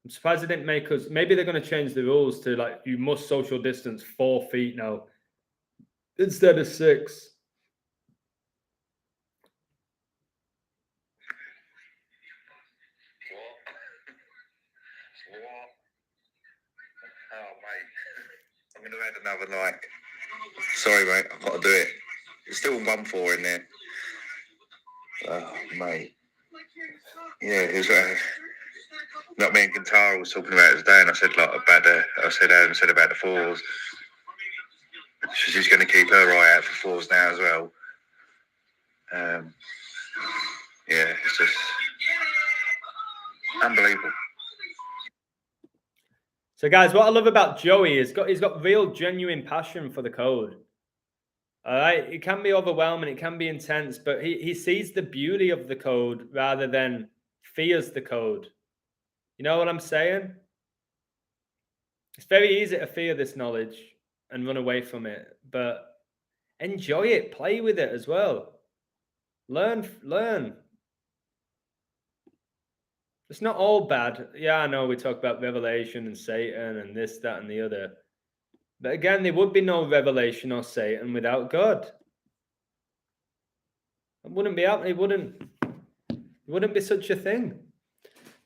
I'm surprised they didn't make us. Maybe they're going to change the rules to like you must social distance 4 feet now instead of 6. What? Oh, mate. I'm going to add another like. Sorry, mate. I've got to do it. There's still 1-4 in there. Oh, mate. Yeah, it was. Not me and Kantara was talking about it today, and I said like about the. I said about the 4s. She's going to keep her eye out for 4s now as well. Yeah, it's just unbelievable. So, guys, what I love about Joey is he's got real, genuine passion for the code. All right, it can be overwhelming, it can be intense, but he sees the beauty of the code rather than fears the code. You know what I'm saying? It's very easy to fear this knowledge and run away from it, but enjoy it, play with it as well. Learn. It's not all bad. Yeah, I know we talk about revelation and Satan and this, that, and the other. But again, there would be no revelation or Satan without God. It wouldn't be out. It wouldn't be such a thing.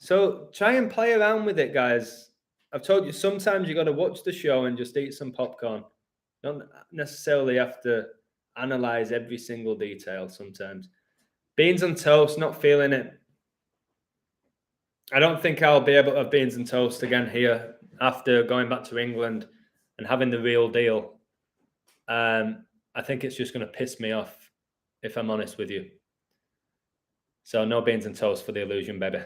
So try and play around with it, guys. I've told you sometimes you got to watch the show and just eat some popcorn. Don't necessarily have to analyze every single detail sometimes. Beans and toast, not feeling it. I don't think I'll be able to have beans and toast again here after going back to England and having the real deal. I think it's just going to piss me off, if I'm honest with you. So no beans and toast for the illusion, baby.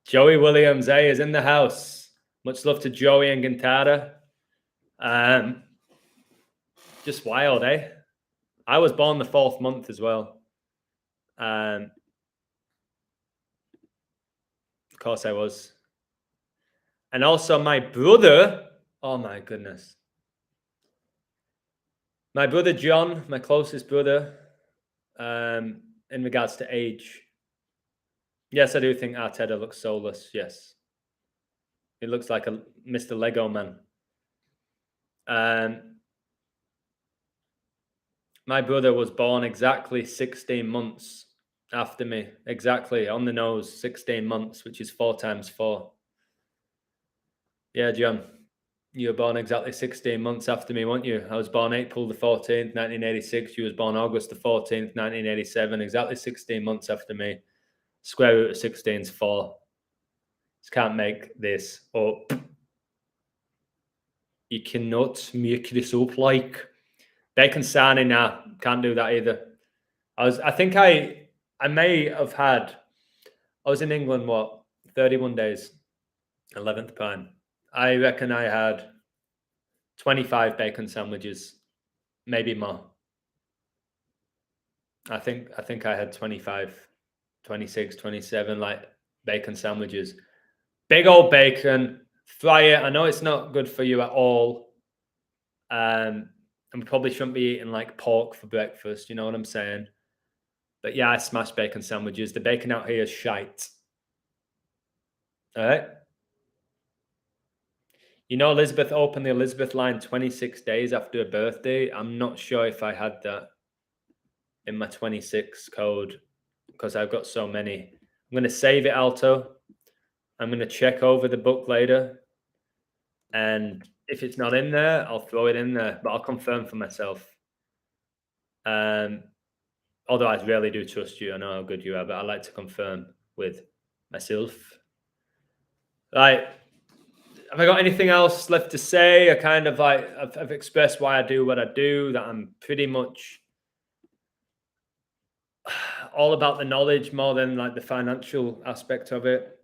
Joey Williams, is in the house. Much love to Joey and Gintara. Just wild, eh? I was born the 4th month as well. Of course I was. And also my brother, oh my goodness. My brother John, my closest brother, in regards to age. Yes, I do think Arteta looks soulless, yes. He looks like a Mr. Lego man. My brother was born exactly 16 months after me. Exactly, on the nose, 16 months, which is 4 times 4. Yeah, John, you were born exactly 16 months after me, weren't you? I was born April the 14th, 1986. You was born August the 14th, 1987. Exactly 16 months after me. Square root of 16 is 4. Just can't make this up. You cannot make this up like. Bacon Sani, nah, can't do that either. I think I may have had, I was in England, 31 days, 11th prime. I reckon I had 25 bacon sandwiches, maybe more. I think I had 25, 26, 27 like bacon sandwiches. Big old bacon, fry it. I know it's not good for you at all. And we probably shouldn't be eating like pork for breakfast, you know what I'm saying? But yeah, I smash bacon sandwiches. The bacon out here is shite. All right. You know, Elizabeth opened the Elizabeth line 26 days after her birthday. I'm not sure if I had that. in my 26 code because I've got so many. I'm going to save it, Alto. I'm going to check over the book later. And if it's not in there, I'll throw it in there, but I'll confirm for myself. Although I really do trust you. I know how good you are, but I like to confirm with myself. Right. Have I got anything else left to say? I kind of like, I've expressed why I do what I do, that I'm pretty much all about the knowledge more than like the financial aspect of it.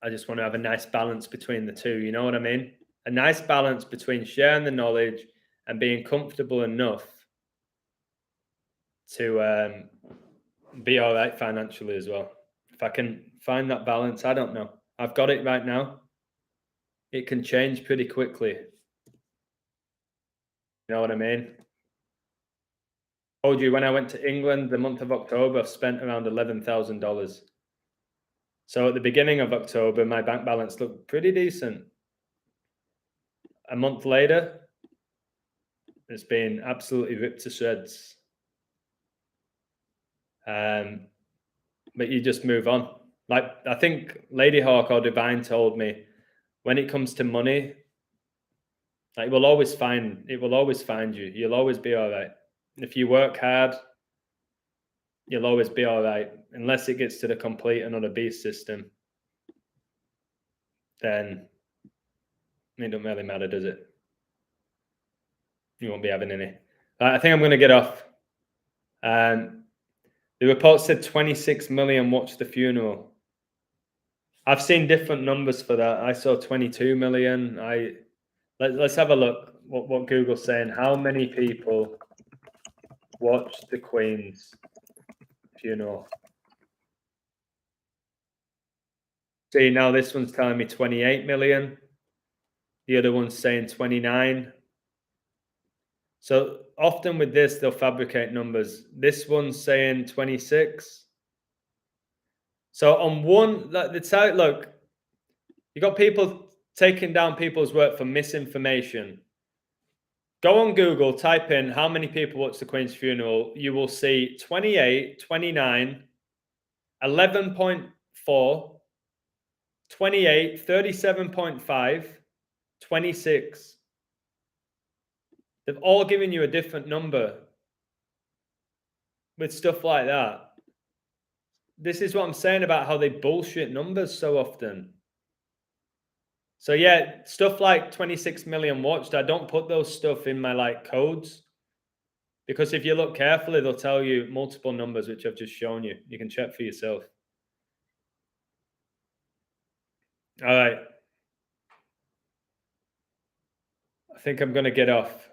I just want to have a nice balance between the two. You know what I mean? A nice balance between sharing the knowledge and being comfortable enough to be all right financially as well. If I can find that balance, I don't know. I've got it right now. It can change pretty quickly. You know what I mean? I told you when I went to England the month of October, I've spent around $11,000. So at the beginning of October, my bank balance looked pretty decent. A month later, it's been absolutely ripped to shreds. But you just move on. Like I think Lady Hawk or Divine told me, when it comes to money, like it will always find you. You'll always be all right. If you work hard, you'll always be all right. Unless it gets to the complete another beast system, then it don't really matter, does it? You won't be having any. I think I'm going to get off. The report said 26 million watched the funeral. I've seen different numbers for that. I saw 22 million. Let's have a look what Google's saying. How many people watched the Queen's funeral? See, now this one's telling me 28 million. The other one's saying 29. So often with this, they'll fabricate numbers. This one's saying 26. So on one, look, you got people taking down people's work for misinformation. Go on Google, type in how many people watched the Queen's funeral. You will see 28, 29, 11.4, 28, 37.5, 26. They've all given you a different number with stuff like that. This is what I'm saying about how they bullshit numbers so often. So yeah, stuff like 26 million watched, I don't put those stuff in my like codes, because if you look carefully, they'll tell you multiple numbers, which I've just shown you. You can check for yourself. All right. I think I'm going to get off.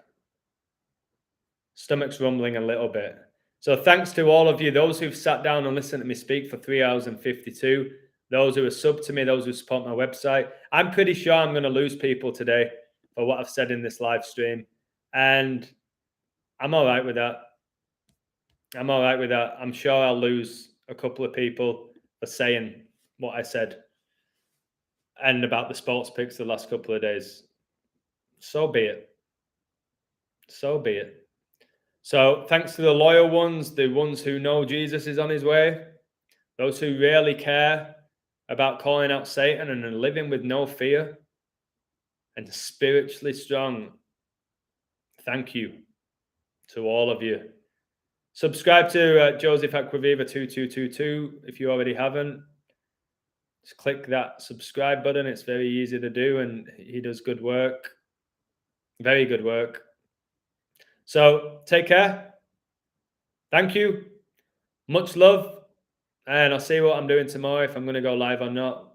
Stomach's rumbling a little bit. So thanks to all of you, those who've sat down and listened to me speak for 3 hours and 52, those who are sub to me, those who support my website. I'm pretty sure I'm going to lose people today for what I've said in this live stream. And I'm all right with that. I'm all right with that. I'm sure I'll lose a couple of people for saying what I said and about the sports picks the last couple of days. So be it. So be it. So thanks to the loyal ones, the ones who know Jesus is on his way, those who really care about calling out Satan and living with no fear and spiritually strong. Thank you to all of you. Subscribe to Joseph Aquaviva 2222 if you already haven't. Just click that subscribe button. It's very easy to do, and he does good work. Very good work. So take care. Thank you. Much love. And I'll see what I'm doing tomorrow, if I'm going to go live or not.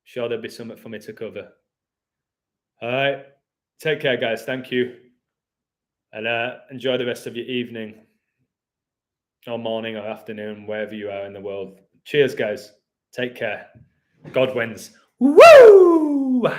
Sure, there'll be something for me to cover. All right. Take care, guys. Thank you. And enjoy the rest of your evening or morning or afternoon, wherever you are in the world. Cheers, guys. Take care. God wins. Woo!